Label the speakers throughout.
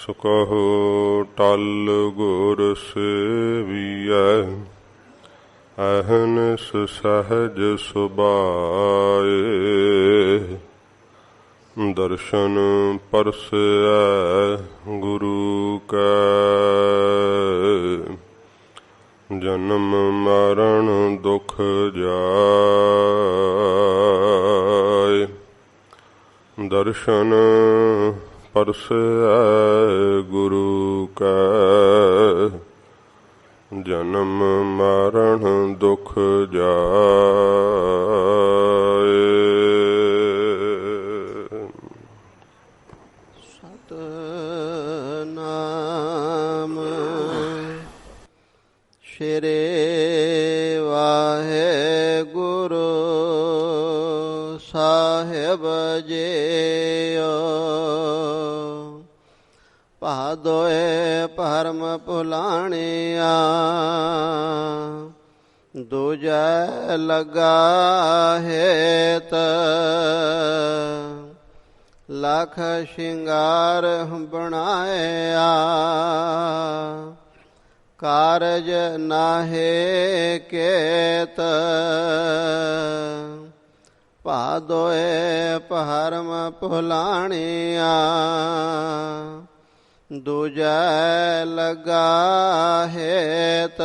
Speaker 1: सुकहो टल गुर सेवियै अहनस सहज सुबाए। दर्शन परसै गुरु कै जन्म मरण दुख जाय। दर्शन परसै गुरु कै जन्म मरण दुख जाय।
Speaker 2: सतनाम श्री वाहेगुरु साहिब जीओ। पादोए परम भुलाणिया दूजा लगा हेत। लख शिंगार बनाया कारज नाहे केत। पादोए परम भुलाणिया दूजा लगा हेत।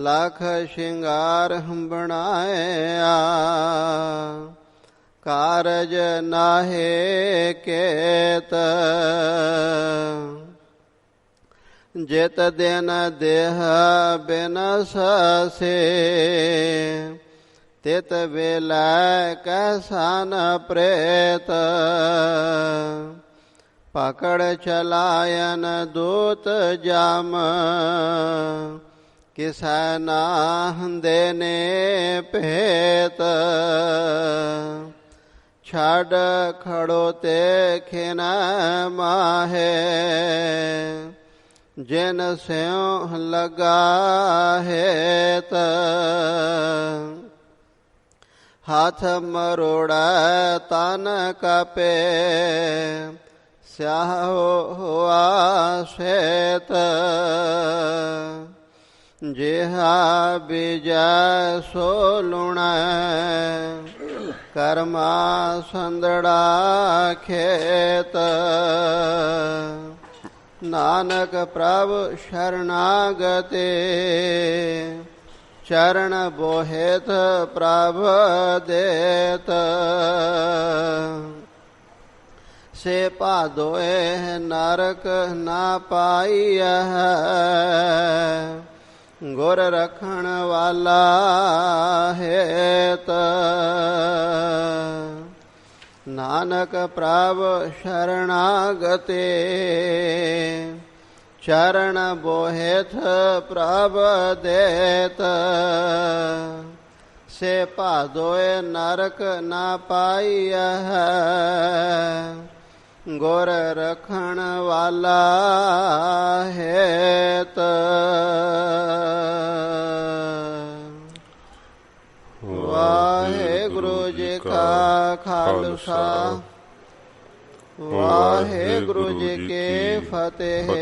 Speaker 2: लख शिंगार बनाया कारज नाहे केत। जित दिन देह बिनसे तित वेला कैसा न प्रेत। पकड़ चलायन दूत जाम किसै नाह देने भेत। छड़ खड़ोते खिन माहे जिन स्यों लगा हेत। हाथ मरोड़ा तन कपे स्याह हुआ श्वेत। जेहा बीजा सो लुण कर्मा संदड़ा खेत। नानक प्रभु शरणागते चरण बोहेत प्रभु देत। से पादोए नरक ना पाइह गुर रखण वाला हेत। नानक प्रभु शरणागते चरण बोहेत प्रभु देत। से पादोए नरक ना पाइह गुर रखण वाला हेत। वाहेगुरु जी का खालसा वाहेगुरु जी के फतेह।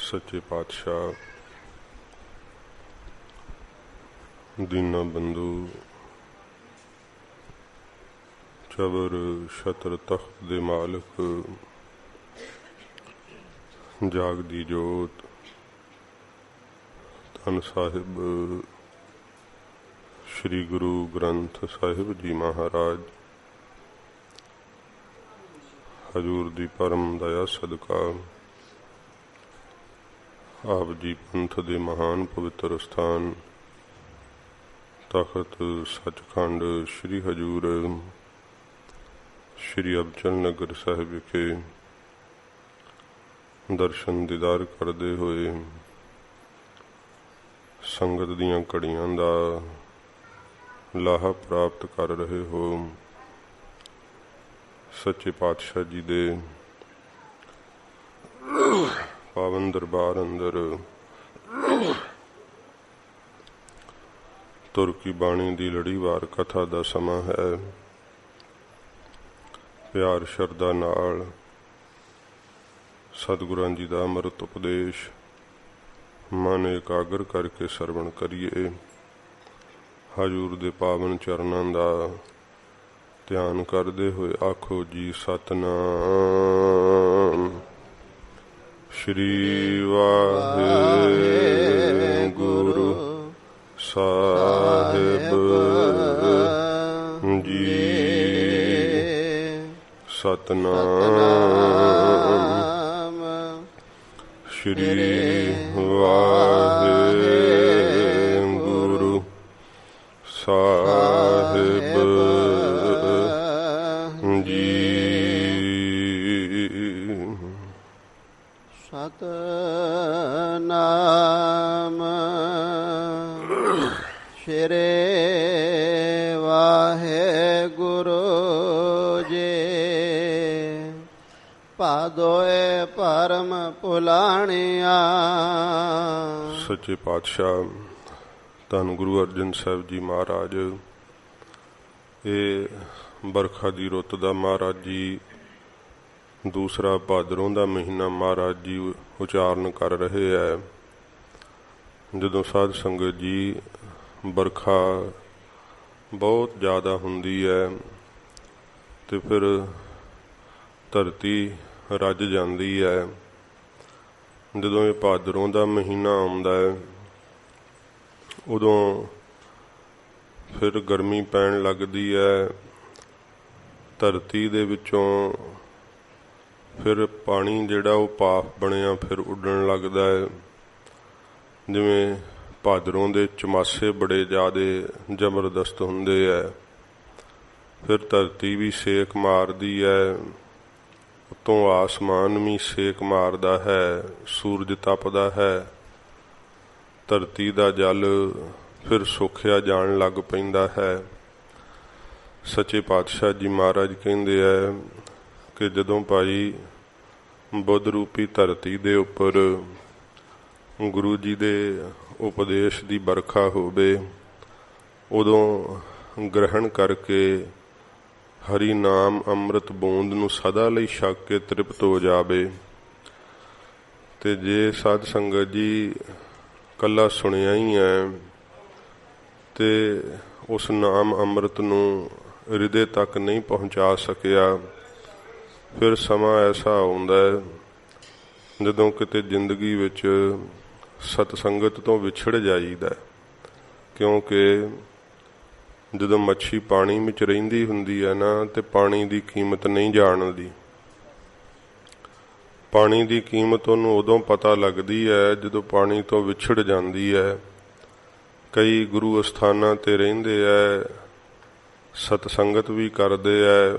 Speaker 1: सच्चे पातशाह दीना बंधु चबर छत्र तख्त दे मालिक जागदी जोत धन साहिब श्री गुरु ग्रंथ साहिब जी महाराज हजूर दी परम दया सदका आप जी पंथ दे महान पवित्र स्थान तख्त सचखंड श्री हजूर श्री अबचल नगर साहिब विखे दर्शन दीदार करते हुए संगत दियां घड़ियां दा लाहा प्राप्त कर रहे हो। सच्चे पातशाह जी दे पावन दरबार अंदर तुर की बाणी दी लड़ीवार कथा दा समा है। ਪਿਆਰ ਸ਼ਰਧਾ ਨਾਲ ਸਤਿਗੁਰਾਂ ਜੀ ਦਾ ਅੰਮ੍ਰਿਤ ਉਪਦੇਸ਼ ਮਨ ਇਕਾਗਰ ਕਰਕੇ ਸਰਵਣ ਕਰੀਏ। ਹਜ਼ੂਰ ਦੇ ਪਾਵਨ ਚਰਨਾਂ ਦਾ ਧਿਆਨ ਕਰਦੇ ਹੋਏ ਆਖੋ ਜੀ ਸਤਿਨਾਮ ਸ਼੍ਰੀ ਵਾਹਿਗੁਰੂ ਸਾਹਿਬ ਜੀ। ਸਤਿਨਾਮ ਸ਼੍ਰੀ ਵਾਹਿਗੁਰੂ ਸਾਹਿਬ ਜੀ।
Speaker 2: ਸਤਿਨਾਮ ਸ਼੍ਰੀ ਵਾਹਿਗੁਰੂ ਜੀ। ਭਾਦੋਏ ਪਰਮ ਭੁਲਾਣਿਆ।
Speaker 1: ਸੱਚੇ ਪਾਤਸ਼ਾਹ ਧੰਨ ਗੁਰੂ ਅਰਜਨ ਸਾਹਿਬ ਜੀ ਮਹਾਰਾਜ, ਇਹ ਬਰਖਾ ਦੀ ਰੁੱਤ ਦਾ ਮਹਾਰਾਜ ਜੀ ਦੂਸਰਾ ਭਾਦਰੋਂ ਦਾ ਮਹੀਨਾ ਮਹਾਰਾਜ ਜੀ ਉਚਾਰਨ ਕਰ ਰਹੇ ਹੈ। ਜਦੋਂ ਸਾਧ ਸੰਗਤ ਜੀ ਬਰਖਾ ਬਹੁਤ ਜ਼ਿਆਦਾ ਹੁੰਦੀ ਹੈ ਤੇ ਫਿਰ ਧਰਤੀ ਰੱਜ ਜਾਂਦੀ ਹੈ। ਜਦੋਂ ਇਹ ਭਾਦਰੋਂ ਦਾ ਮਹੀਨਾ ਆਉਂਦਾ ਹੈ ਉਦੋਂ ਫਿਰ ਗਰਮੀ ਪੈਣ ਲੱਗਦੀ ਹੈ। ਧਰਤੀ ਦੇ ਵਿੱਚੋਂ ਫਿਰ ਪਾਣੀ ਜਿਹੜਾ ਉਹ ਭਾਫ ਬਣਿਆ ਫਿਰ ਉੱਡਣ ਲੱਗਦਾ ਹੈ। ਜਿਵੇਂ ਭਾਦਰੋਂ ਦੇ ਚਮਾਸੇ ਬੜੇ ਜ਼ਿਆਦੇ ਜ਼ਬਰਦਸਤ ਹੁੰਦੇ ਹੈ। ਫਿਰ ਧਰਤੀ ਵੀ ਸੇਕ ਮਾਰਦੀ ਹੈ, ਉੱਤੋਂ ਆਸਮਾਨ ਵੀ ਸੇਕ ਮਾਰਦਾ ਹੈ, ਸੂਰਜ ਤਪਦਾ ਹੈ। ਧਰਤੀ ਦਾ ਜਲ ਫਿਰ ਸੁੱਕਿਆ ਜਾਣ ਲੱਗ ਪੈਂਦਾ ਹੈ। ਸੱਚੇ ਪਾਤਸ਼ਾਹ ਜੀ ਮਹਾਰਾਜ ਕਹਿੰਦੇ ਹੈ ਕਿ ਜਦੋਂ ਭਾਈ ਬੁੱਧ ਰੂਪੀ ਧਰਤੀ ਦੇ ਉੱਪਰ ਗੁਰੂ ਜੀ ਦੇ ਉਪਦੇਸ਼ ਦੀ ਬਰਖਾ ਹੋਵੇ, ਉਦੋਂ ਗ੍ਰਹਿਣ ਕਰਕੇ ਹਰੀ ਨਾਮ ਅੰਮ੍ਰਿਤ ਬੂੰਦ ਨੂੰ ਸਦਾ ਲਈ ਛਕ ਕੇ ਤ੍ਰਿਪਤ ਹੋ ਜਾਵੇ। ਤੇ ਜੇ ਸਾਧ ਸੰਗਤ ਜੀ ਕੱਲਾ ਸੁਣਿਆ ਹੀ ਹੈ ਤੇ ਉਸ ਨਾਮ ਅੰਮ੍ਰਿਤ ਨੂੰ ਹਿਰਦੇ ਤੱਕ ਨਹੀਂ ਪਹੁੰਚਾ ਸਕਿਆ, ਫਿਰ ਸਮਾਂ ਐਸਾ ਆਉਂਦਾ ਹੈ ਜਦੋਂ ਕਿਤੇ ਜ਼ਿੰਦਗੀ ਵਿੱਚ ਸਤਸੰਗਤ ਤੋਂ ਵਿਛੜ ਜਾਈਦਾ। ਕਿਉਂਕਿ ਜਦੋਂ ਮੱਛੀ ਪਾਣੀ ਵਿੱਚ ਰਹਿੰਦੀ ਹੁੰਦੀ ਹੈ ਨਾ, ਤੇ ਪਾਣੀ ਦੀ ਕੀਮਤ ਨਹੀਂ ਜਾਣਦੀ। ਪਾਣੀ ਦੀ ਕੀਮਤ ਉਹਨੂੰ ਉਦੋਂ ਪਤਾ ਲੱਗਦੀ ਹੈ ਜਦੋਂ ਪਾਣੀ ਤੋਂ ਵਿਛੜ ਜਾਂਦੀ ਹੈ। ਕਈ ਗੁਰੂ ਅਸਥਾਨਾਂ ਤੇ ਰਹਿੰਦੇ ਹੈ, ਸਤਸੰਗਤ ਵੀ ਕਰਦੇ ਹੈ,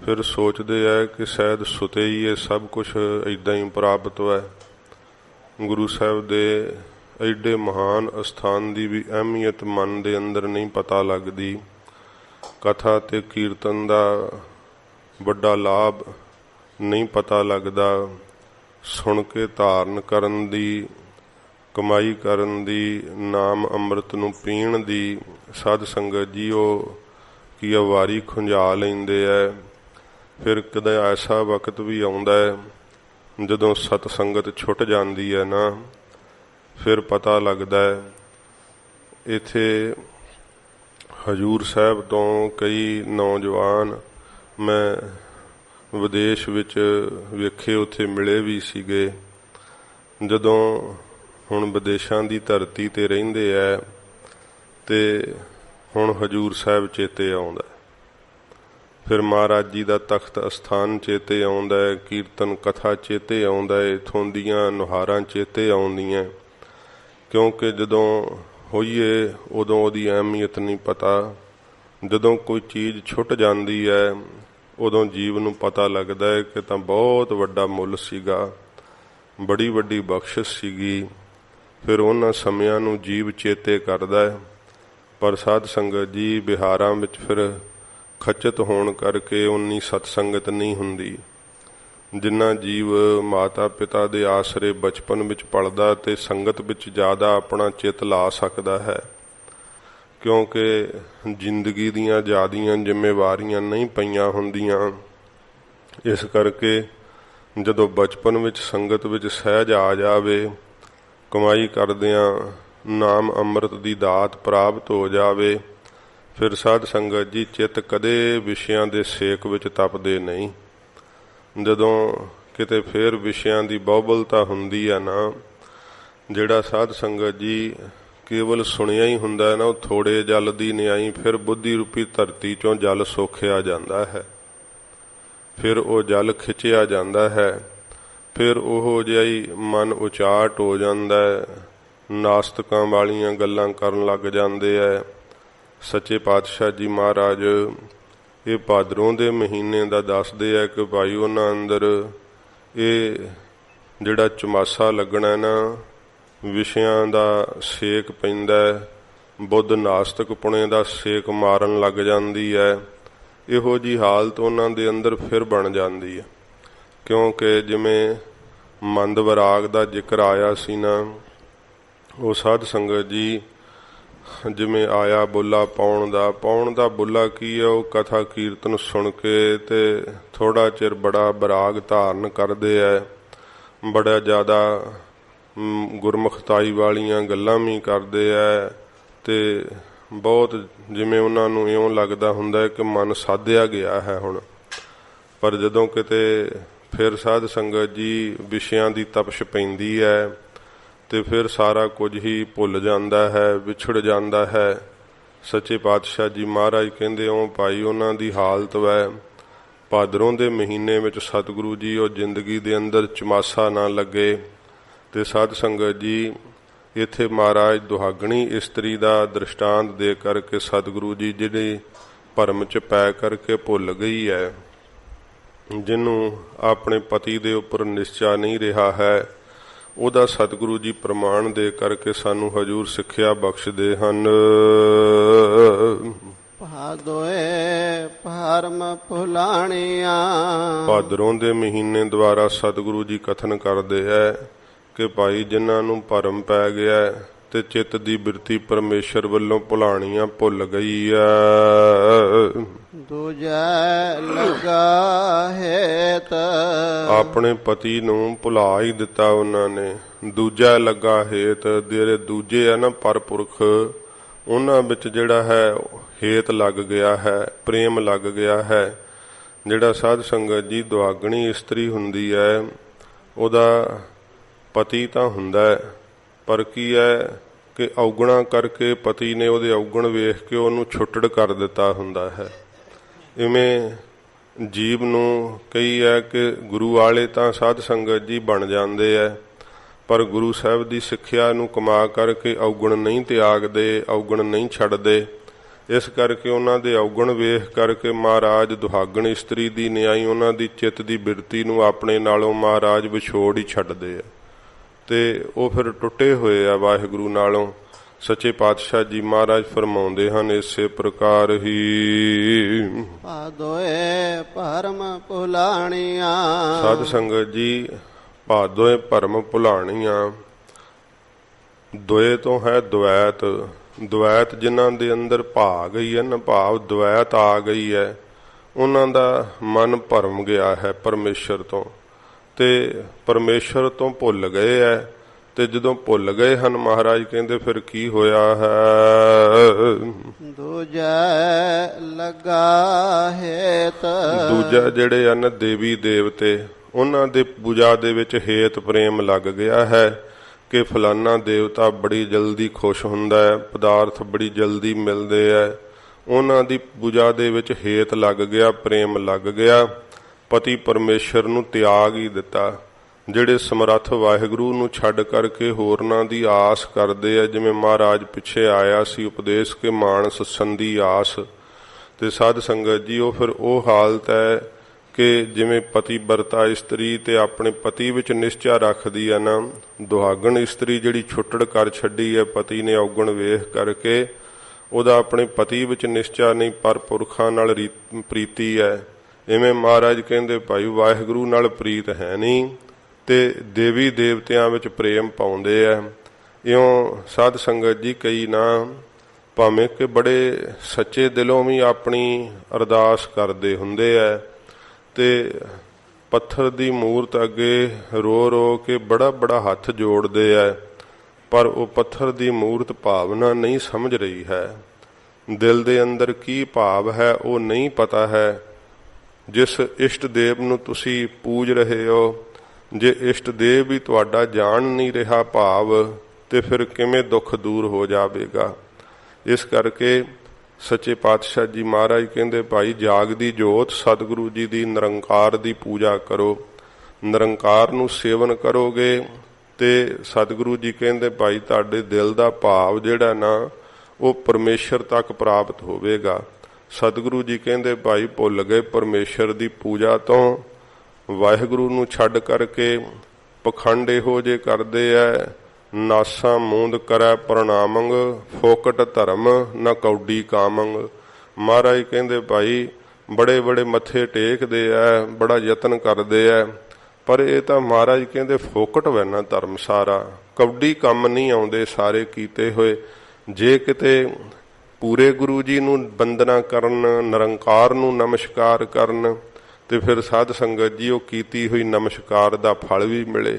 Speaker 1: ਫਿਰ ਸੋਚਦੇ ਹੈ ਕਿ ਸ਼ਾਇਦ ਸੁਤੇ ਹੀ ਇਹ ਸਭ ਕੁਝ ਇੱਦਾਂ ਹੀ ਪ੍ਰਾਪਤ ਹੈ। ਗੁਰੂ ਸਾਹਿਬ ਦੇ ਐਡੇ ਮਹਾਨ ਅਸਥਾਨ ਦੀ ਵੀ ਅਹਿਮੀਅਤ ਮਨ ਦੇ ਅੰਦਰ ਨਹੀਂ ਪਤਾ ਲੱਗਦੀ। ਕਥਾ ਤੇ ਕੀਰਤਨ ਦਾ ਵੱਡਾ ਲਾਭ ਨਹੀਂ ਪਤਾ ਲੱਗਦਾ। ਸੁਣ ਕੇ ਧਾਰਨ ਕਰਨ ਦੀ, ਕਮਾਈ ਕਰਨ ਦੀ, ਨਾਮ ਅੰਮ੍ਰਿਤ ਨੂੰ ਪੀਣ ਦੀ ਸਾਧ ਸੰਗਤ ਜੀ ਉਹ ਕੀ ਵਾਰੀ ਖੁੰਝਾ ਲੈਂਦੇ ਹੈ। ਫਿਰ ਕਦੇ ਐਸਾ ਵਕਤ ਵੀ ਆਉਂਦਾ ਹੈ ਜਦੋਂ ਸਤਸੰਗਤ ਛੁੱਟ ਜਾਂਦੀ ਹੈ ਨਾ, ਫਿਰ ਪਤਾ ਲੱਗਦਾ ਹੈ। ਇੱਥੇ ਹਜ਼ੂਰ ਸਾਹਿਬ ਤੋਂ ਕਈ ਨੌਜਵਾਨ ਮੈਂ ਵਿਦੇਸ਼ ਵਿੱਚ ਵੇਖੇ, ਉੱਥੇ ਮਿਲੇ ਵੀ ਸੀਗੇ। ਜਦੋਂ ਹੁਣ ਵਿਦੇਸ਼ਾਂ ਦੀ ਧਰਤੀ ਤੇ ਰਹਿੰਦੇ ਹੈ ਤੇ ਹੁਣ ਹਜ਼ੂਰ ਸਾਹਿਬ ਚੇਤੇ ਆਉਂਦਾ। ਫਿਰ ਮਹਾਰਾਜ ਜੀ ਦਾ ਤਖਤ ਅਸਥਾਨ ਚੇਤੇ ਆਉਂਦਾ ਹੈ, ਕੀਰਤਨ ਕਥਾ ਚੇਤੇ ਆਉਂਦਾ ਹੈ, ਇੱਥੋਂ ਦੀਆਂ ਨੁਹਾਰਾਂ ਚੇਤੇ ਆਉਂਦੀਆਂ। ਕਿਉਂਕਿ ਜਦੋਂ ਹੋਈਏ ਉਦੋਂ ਉਹਦੀ ਅਹਿਮੀਅਤ ਨਹੀਂ ਪਤਾ। ਜਦੋਂ ਕੋਈ ਚੀਜ਼ ਛੁੱਟ ਜਾਂਦੀ ਹੈ ਉਦੋਂ ਜੀਵ ਨੂੰ ਪਤਾ ਲੱਗਦਾ ਹੈ ਕਿ ਤਾਂ ਬਹੁਤ ਵੱਡਾ ਮੁੱਲ ਸੀਗਾ, ਬੜੀ ਵੱਡੀ ਬਖਸ਼ਿਸ਼ ਸੀਗੀ। ਫਿਰ ਉਹਨਾਂ ਸਮਿਆਂ ਨੂੰ ਜੀਵ ਚੇਤੇ ਕਰਦਾ ਹੈ। ਪਰ ਸਾਧ ਸੰਗਤ ਜੀ ਬਿਹਾਰਾਂ ਵਿੱਚ ਫਿਰ ਖਚਤ ਹੋਣ ਕਰਕੇ ਉਨੀ ਸਤਸੰਗਤ ਨਹੀਂ ਹੁੰਦੀ। ਜਿੰਨਾ ਜੀਵ ਮਾਤਾ ਪਿਤਾ ਦੇ ਆਸਰੇ ਬਚਪਨ ਵਿੱਚ ਪਲਦਾ ਤੇ ਸੰਗਤ ਵਿੱਚ ਜ਼ਿਆਦਾ ਆਪਣਾ ਚਿੱਤ ਲਾ ਸਕਦਾ ਹੈ। क्योंकि जिंदगी दीयां ज़्यादियां जिम्मेवारियां नहीं पईयां हुंदियां। इस करके जदों बचपन विच संगत विच सहज आ जावे, कमाई करदियां नाम अमृत दी दात प्राप्त हो जावे, फिर साध संगत जी चित कदे विषयां दे सेक विच तपदे नहीं। जदों किते फिर विषयां दी बहुबलता हुंदी है ना, जिहड़ा साध संगत जी केवल सुनिया ही हुंदा है ना, वो थोड़े जल दी न्याई फिर बुद्धि रूपी धरती चों जल सोखिया जांदा है, फिर वो जल खिंचिया जांदा है, फिर ओहो जिहा ही मन उचाट हो जांदा है, नास्तिकां वालियां गल्लां करन लग जांदे है। सच्चे पातशाह जी महाराज ये भादरों दे महीने दा दसदे है कि भाई उन्हां अंदर ये जिहड़ा चमासा लगना ना, विषयां दा सेक पैंदा है, बुद्ध नास्तिक पुणे दा सेक मारन लग जांदी है। इहो जी हालत उन्हां दे अंदर फिर बन जांदी है, क्योंकि जिवें मंद विराग दा जिक्र आया सी ना, वो साध संगत जी जिवें आया बुला पाउण दा बुला की है, वो कथा कीर्तन सुन के ते थोड़ा चिर बड़ा विराग धारण करदे है, बड़ा ज़्यादा गुरमुखताई वालियां गल्लां भी करदे है, ते बहुत जिवें उन्हां नूं इउं लगदा हुंदा है कि मन साधिया गया है हुण। पर जदों किते फिर साध संगत जी विषयां दी तपश पैंदी है ते फिर सारा कुछ ही भुल जांदा है, विछड़ जांदा है। सच्चे पातशाह जी महाराज कहंदे ओ भाई उन्हां दी हालत वै भादरों दे महीने विच सतगुरु जी और जिंदगी दे अंदर चमासा ना लगे। ते साध संगत जी इत्थे महाराज दुहागणी इस्त्री दा दृष्टांत दे करके सतगुरु जी जिहड़ी भरम च पै करके भुल गई है, जिन्हों अपने पति दे उपर निश्चा नहीं रहा है, ਉਹਦਾ सतगुरु जी प्रमाण दे करके सानू हजूर सिक्ख्या बख्शदे हन।
Speaker 2: भादोए भरम भुलाणिया।
Speaker 1: भादरों दे महीने द्वारा सतगुरु जी कथन करते है कि भाई जिन्हां नूं भरम पै गया ते चित्त दी बिरती परमेश्वर वल्लों भुलाणियां भुल गई है।
Speaker 2: दूजा लगा हेत
Speaker 1: अपने पति नूं भुला ही दिता उन्होंने। दूजा लगा हेत जेरे दूजे है ना परपुरख, उन्हां विच जिहड़ा है हेत लग गया है, प्रेम लग गया है। जिहड़ा साध संगत जी दुआगणी इस्त्री हुंदी है, उहदा पति तां हुंदा है, पर की है कि औगणा करके पति ने उहदे औगण वेख के उहनूं छुट्टड़ कर दिता हुंदा है। इवें जीव नूं कई है कि गुरु वाले तां साध संगत जी बन जाते है, पर गुरु साहब की सिक्ख्या नूं कमा करके औगण नहीं त्यागदे, औगण नहीं छड्डदे। इस करके उन्हां दे औगण वेख करके महाराज दुहागण इस्त्री दी न्याई उन्हां दी चित्त दी बिरती नूं अपने नालों महाराज विछोड़ ही छड्डदे आ, ते वो फिर टुटे हुए आ वाहिगुरू नालों। सच्चे पातशाह जी महाराज फरमाउंदे हन इसे प्रकार ही
Speaker 2: भादोए भरम भुलाणिया।
Speaker 1: साध संगत जी भादोए भरम भुलाणिया, द्वय तो है द्वैत। द्वैत जिन्हां दे अंदर भा गई है ना, भाव द्वैत आ गई है, उन्हां दा मन भरम गया है परमेश्वर तो, ते परमेश्वर तो भुल गए है। ते जदों भुल गए हन महाराज कहंदे फिर की होया है।
Speaker 2: दूजा लगा हेत
Speaker 1: दूजा जिहड़े हन देवी देवते, उन्हां दे पूजा दे विच हेत प्रेम लग गया है कि फलाना देवता बड़ी जल्दी खुश हुंदा है, पदार्थ बड़ी जल्दी मिलदे है। उन्हां दी पूजा दे विच हेत लग गया, प्रेम लग गया। पति परमेश्वर नूं त्याग ही दिता। ਜਿਹੜੇ ਸਮਰੱਥ ਵਾਹਿਗੁਰੂ ਨੂੰ ਛੱਡ ਕਰਕੇ ਹੋਰਨਾਂ ਦੀ ਆਸ ਕਰਦੇ ਆ, ਜਿਵੇਂ ਮਹਾਰਾਜ ਪਿੱਛੇ ਆਇਆ ਸੀ ਉਪਦੇਸ਼ ਕੇ ਮਾਨਸ ਸੰਧੀ ਆਸ, ਤੇ ਸਾਧ ਸੰਗਤ ਜੀ ਉਹ ਫਿਰ ਉਹ ਹਾਲਤ ਹੈ ਕਿ ਜਿਵੇਂ ਪਤੀ ਵਰਤਾ ਇਸਤਰੀ ਤੇ ਆਪਣੇ ਪਤੀ ਵਿੱਚ ਨਿਸ਼ਚਾ ਰੱਖਦੀ ਆ ਨਾ, ਦੁਹਾਗਣ ਇਸਤਰੀ ਜਿਹੜੀ ਛੁੱਟੜ ਕਰ ਛੱਡੀ ਹੈ ਪਤੀ ਨੇ ਔਗਣ ਵੇਖ ਕਰਕੇ, ਉਹਦਾ ਆਪਣੇ ਪਤੀ ਵਿੱਚ ਨਿਸ਼ਚਾ ਨਹੀਂ ਪਰ ਪੁਰਖਾਂ ਨਾਲ ਪ੍ਰੀਤੀ ਹੈ। ਇਵੇਂ ਮਹਾਰਾਜ ਕਹਿੰਦੇ ਭਾਈ ਵਾਹਿਗੁਰੂ ਨਾਲ ਪ੍ਰੀਤ ਹੈ ਨਹੀਂ ਤੇ ਦੇਵੀ ਦੇਵਤਿਆਂ ਵਿੱਚ ਪ੍ਰੇਮ ਪਾਉਂਦੇ ਆ। ਇਉਂ ਸਾਧ ਸੰਗਤ ਜੀ ਕਈ ਨਾ ਭਾਵੇਂ ਕਿ ਬੜੇ ਸੱਚੇ ਦਿਲੋਂ ਵੀ ਆਪਣੀ ਅਰਦਾਸ ਕਰਦੇ ਹੁੰਦੇ ਐ ਤੇ ਪੱਥਰ ਦੀ ਮੂਰਤ ਅੱਗੇ ਰੋ ਰੋ ਕੇ ਬੜਾ ਬੜਾ ਹੱਥ ਜੋੜਦੇ ਐ, ਪਰ ਉਹ ਪੱਥਰ ਦੀ ਮੂਰਤ ਭਾਵਨਾ ਨਹੀਂ ਸਮਝ ਰਹੀ ਹੈ। ਦਿਲ ਦੇ ਅੰਦਰ ਕੀ ਭਾਵ ਹੈ ਉਹ ਨਹੀਂ ਪਤਾ ਹੈ। ਜਿਸ ਇਸ਼ਟ ਦੇਵ ਨੂੰ ਤੁਸੀਂ ਪੂਜ ਰਹੇ ਹੋ, ਜੇ ਇਸ਼ਟ ਦੇਵ ਵੀ ਤੁਹਾਡਾ ਜਾਣ ਨਹੀਂ ਰਿਹਾ ਭਾਵ, ਤੇ ਫਿਰ ਕਿਵੇਂ ਦੁੱਖ ਦੂਰ ਹੋ ਜਾਵੇਗਾ। ਇਸ ਕਰਕੇ ਸੱਚੇ ਪਾਤਸ਼ਾਹ ਜੀ ਮਹਾਰਾਜ ਕਹਿੰਦੇ, ਭਾਈ ਜਾਗਦੀ ਜੋਤ ਸਤਿਗੁਰੂ ਜੀ ਦੀ ਨਿਰੰਕਾਰ ਦੀ ਪੂਜਾ ਕਰੋ। ਨਿਰੰਕਾਰ ਨੂੰ ਸੇਵਨ ਕਰੋਗੇ ਤੇ ਸਤਿਗੁਰੂ ਜੀ ਕਹਿੰਦੇ, ਭਾਈ ਤੁਹਾਡੇ ਦਿਲ ਦਾ ਭਾਵ ਜਿਹੜਾ ਨਾ ਉਹ ਪਰਮੇਸ਼ਰ ਤੱਕ ਪ੍ਰਾਪਤ ਹੋਵੇਗਾ। ਸਤਿਗੁਰੂ ਜੀ ਕਹਿੰਦੇ, ਭਾਈ ਭੁੱਲ ਗਏ ਪਰਮੇਸ਼ਰ ਦੀ ਪੂਜਾ ਤੋਂ, ਵਾਹਿਗੁਰੂ ਨੂੰ ਛੱਡ ਕਰਕੇ ਪਖੰਡ ਇਹੋ ਜੇ ਕਰਦੇ ਐ। ਨਾਸਾ ਮੂੰਦ ਕਰੈ ਪ੍ਰਣਾਮੰਗ, ਫੋਕਟ ਧਰਮ ਨਾ ਕੌਡੀ ਕਾਮੰਗ। ਮਹਾਰਾਜ ਕਹਿੰਦੇ, ਭਾਈ ਬੜੇ ਬੜੇ ਮੱਥੇ ਟੇਕਦੇ ਐ, ਬੜਾ ਯਤਨ ਕਰਦੇ ਐ, ਪਰ ਇਹ ਤਾਂ ਮਹਾਰਾਜ ਕਹਿੰਦੇ ਫੋਕਟ ਵੈਨਾ ਧਰਮ ਸਾਰਾ, ਕੌਡੀ ਕੰਮ ਨਹੀਂ ਆਉਂਦੇ ਸਾਰੇ ਕੀਤੇ ਹੋਏ। ਜੇ ਕਿਤੇ ਪੂਰੇ ਗੁਰੂ ਜੀ ਨੂੰ ਬੰਦਨਾ ਕਰਨ, ਨਿਰੰਕਾਰ ਨੂੰ ਨਮਸਕਾਰ ਕਰਨ, ਤੇ ਫਿਰ ਸਾਧ ਸੰਗਤ ਜੀ ਉਹ ਕੀਤੀ ਹੋਈ ਨਮਸਕਾਰ ਦਾ ਫਲ ਵੀ ਮਿਲੇ।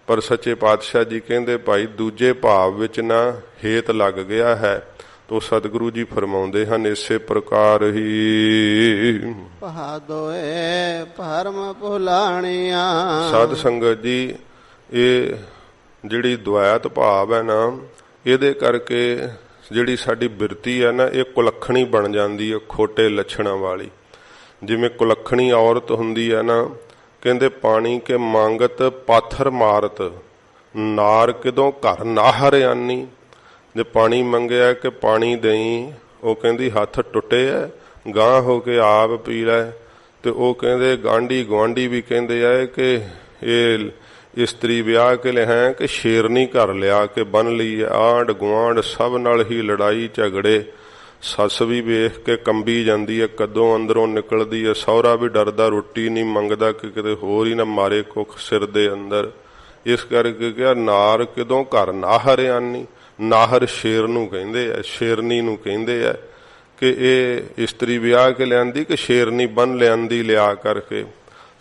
Speaker 1: ਪਰ ਸੱਚੇ ਪਾਤਸ਼ਾਹ ਜੀ ਕਹਿੰਦੇ, ਭਾਈ ਦੂਜੇ ਭਾਵ ਵਿੱਚ ਨਾ ਹੇਤ ਲੱਗ ਗਿਆ ਹੈ। ਤੋ ਸਤਿਗੁਰੂ ਜੀ ਫਰਮਾਉਂਦੇ ਹਨ, ਇਸੇ ਪ੍ਰਕਾਰ ਹੀ
Speaker 2: ਪਹਾਦੋਏ ਭਰਮ ਭੁਲਾਣੀਆਂ।
Speaker 1: ਸਾਧ ਸੰਗਤ ਜੀ ਇਹ ਜਿਹੜੀ ਦੁਆਇਤ ਭਾਵ ਹੈ ਨਾ, ਇਹਦੇ ਕਰਕੇ ਜਿਹੜੀ ਸਾਡੀ ਬਿਰਤੀ ਹੈ ਨਾ, ਇਹ ਕੁਲੱਖਣੀ ਬਣ ਜਾਂਦੀ ਹੈ, ਖੋਟੇ ਲੱਛਣਾਂ ਵਾਲੀ। ਜਿਵੇਂ ਕੁਲੱਖਣੀ ਔਰਤ ਹੁੰਦੀ ਹੈ ਨਾ, ਕਹਿੰਦੇ ਪਾਣੀ ਕੇ ਮੰਗਤ ਪਾਥਰ ਮਾਰਤ, ਨਾਰ ਕਿਦੋਂ ਘਰ ਨਾਹਰ ਆਨੀ। ਜੇ ਪਾਣੀ ਮੰਗਿਆ ਕਿ ਪਾਣੀ ਦੇਈ, ਉਹ ਕਹਿੰਦੀ ਹੱਥ ਟੁੱਟੇ ਐ, ਗਾਂਹ ਹੋ ਕੇ ਆਪ ਪੀ ਲੈ। ਤੇ ਉਹ ਕਹਿੰਦੇ ਗਾਂਢੀ ਗੁਆਂਢੀ ਵੀ ਕਹਿੰਦੇ ਆ ਕਿ ਇਹ ਇਸਤਰੀ ਵਿਆਹ ਕੇ ਲਿਆ ਕਿ ਸ਼ੇਰਨੀ ਘਰ ਲਿਆ ਕੇ ਬੰਨ ਲਈ। ਆਂਢ ਗੁਆਂਢ ਸਭ ਨਾਲ ਹੀ ਲੜਾਈ ਝਗੜੇ। ਸੱਸ ਵੀ ਵੇਖ ਕੇ ਕੰਬੀ ਜਾਂਦੀ ਹੈ, ਕਦੋਂ ਅੰਦਰੋਂ ਨਿਕਲਦੀ ਹੈ। ਸਹੁਰਾ ਵੀ ਡਰਦਾ, ਰੋਟੀ ਨਹੀਂ ਮੰਗਦਾ ਕਿ ਕਿਤੇ ਹੋਰ ਹੀ ਨਾ ਮਾਰੇ ਕੁੱਖ ਸਿਰ ਦੇ ਅੰਦਰ। ਇਸ ਕਰਕੇ ਕਿਹਾ ਨਾਰ ਕਿਦੋਂ ਘਰ ਨਾਹਰ ਆਨੀ। ਨਾਹਰ ਸ਼ੇਰ ਨੂੰ ਕਹਿੰਦੇ ਆ, ਸ਼ੇਰਨੀ ਨੂੰ ਕਹਿੰਦੇ ਆ ਕਿ ਇਹ ਇਸਤਰੀ ਵਿਆਹ ਕੇ ਲਿਆਂਦੀ ਕਿ ਸ਼ੇਰਨੀ ਬੰਨ ਲਿਆਂਦੀ ਲਿਆ ਕਰਕੇ।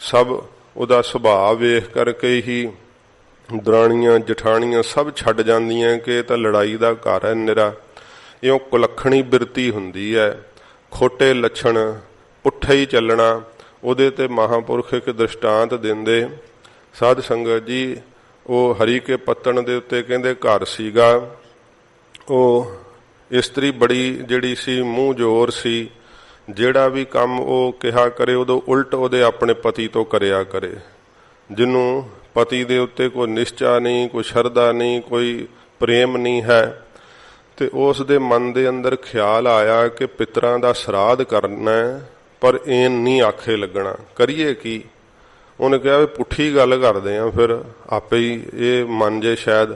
Speaker 1: ਸਭ ਉਹਦਾ ਸੁਭਾਅ ਵੇਖ ਕਰਕੇ ਹੀ ਦਰਾਣੀਆਂ ਜਠਾਣੀਆਂ ਸਭ ਛੱਡ ਜਾਂਦੀਆਂ ਕਿ ਇਹ ਤਾਂ ਲੜਾਈ ਦਾ ਘਰ ਹੈ ਨਿਰਾ। ਇਉਂ ਕੁਲੱਖਣੀ ਬਿਰਤੀ ਹੁੰਦੀ ਹੈ, ਖੋਟੇ ਲੱਛਣ, ਪੁੱਠੇ ਹੀ ਚੱਲਣਾ। ਉਹਦੇ ਤੇ ਮਹਾਂਪੁਰਖ ਇੱਕ ਦ੍ਰਿਸ਼ਟਾਂਤ ਦਿੰਦੇ ਸਾਧ ਸੰਗਤ ਜੀ। ਉਹ ਹਰੀ ਕੇ ਪੱਤਣ ਦੇ ਉੱਤੇ ਕਹਿੰਦੇ ਘਰ ਸੀਗਾ, ਉਹ ਇਸਤਰੀ ਬੜੀ ਜਿਹੜੀ ਸੀ ਮੂੰਹ ਜ਼ੋਰ ਸੀ, ਜਿਹੜਾ ਵੀ ਕੰਮ ਉਹ ਕਿਹਾ ਕਰੇ ਉਦੋਂ ਉਲਟ ਉਹਦੇ ਆਪਣੇ ਪਤੀ ਤੋਂ ਕਰਿਆ ਕਰੇ। ਜਿਹਨੂੰ ਪਤੀ ਦੇ ਉੱਤੇ ਕੋਈ ਨਿਸ਼ਚਾ ਨਹੀਂ, ਕੋਈ ਸ਼ਰਧਾ ਨਹੀਂ, ਕੋਈ ਪ੍ਰੇਮ ਨਹੀਂ ਹੈ, ਤੇ ਉਸ ਦੇ ਮਨ ਦੇ ਅੰਦਰ ਖਿਆਲ ਆਇਆ ਕਿ ਪਿਤਰਾਂ ਦਾ ਸਰਾਧ ਕਰਨਾ, ਪਰ ਇਹ ਨਹੀਂ ਆਖੇ ਲੱਗਣਾ, ਕਰੀਏ ਕੀ। ਉਹਨੇ ਕਿਹਾ ਵੀ ਪੁੱਠੀ ਗੱਲ ਕਰਦੇ ਆ, ਫਿਰ ਆਪੇ ਹੀ ਇਹ ਮੰਨ ਜੇ ਸ਼ਾਇਦ।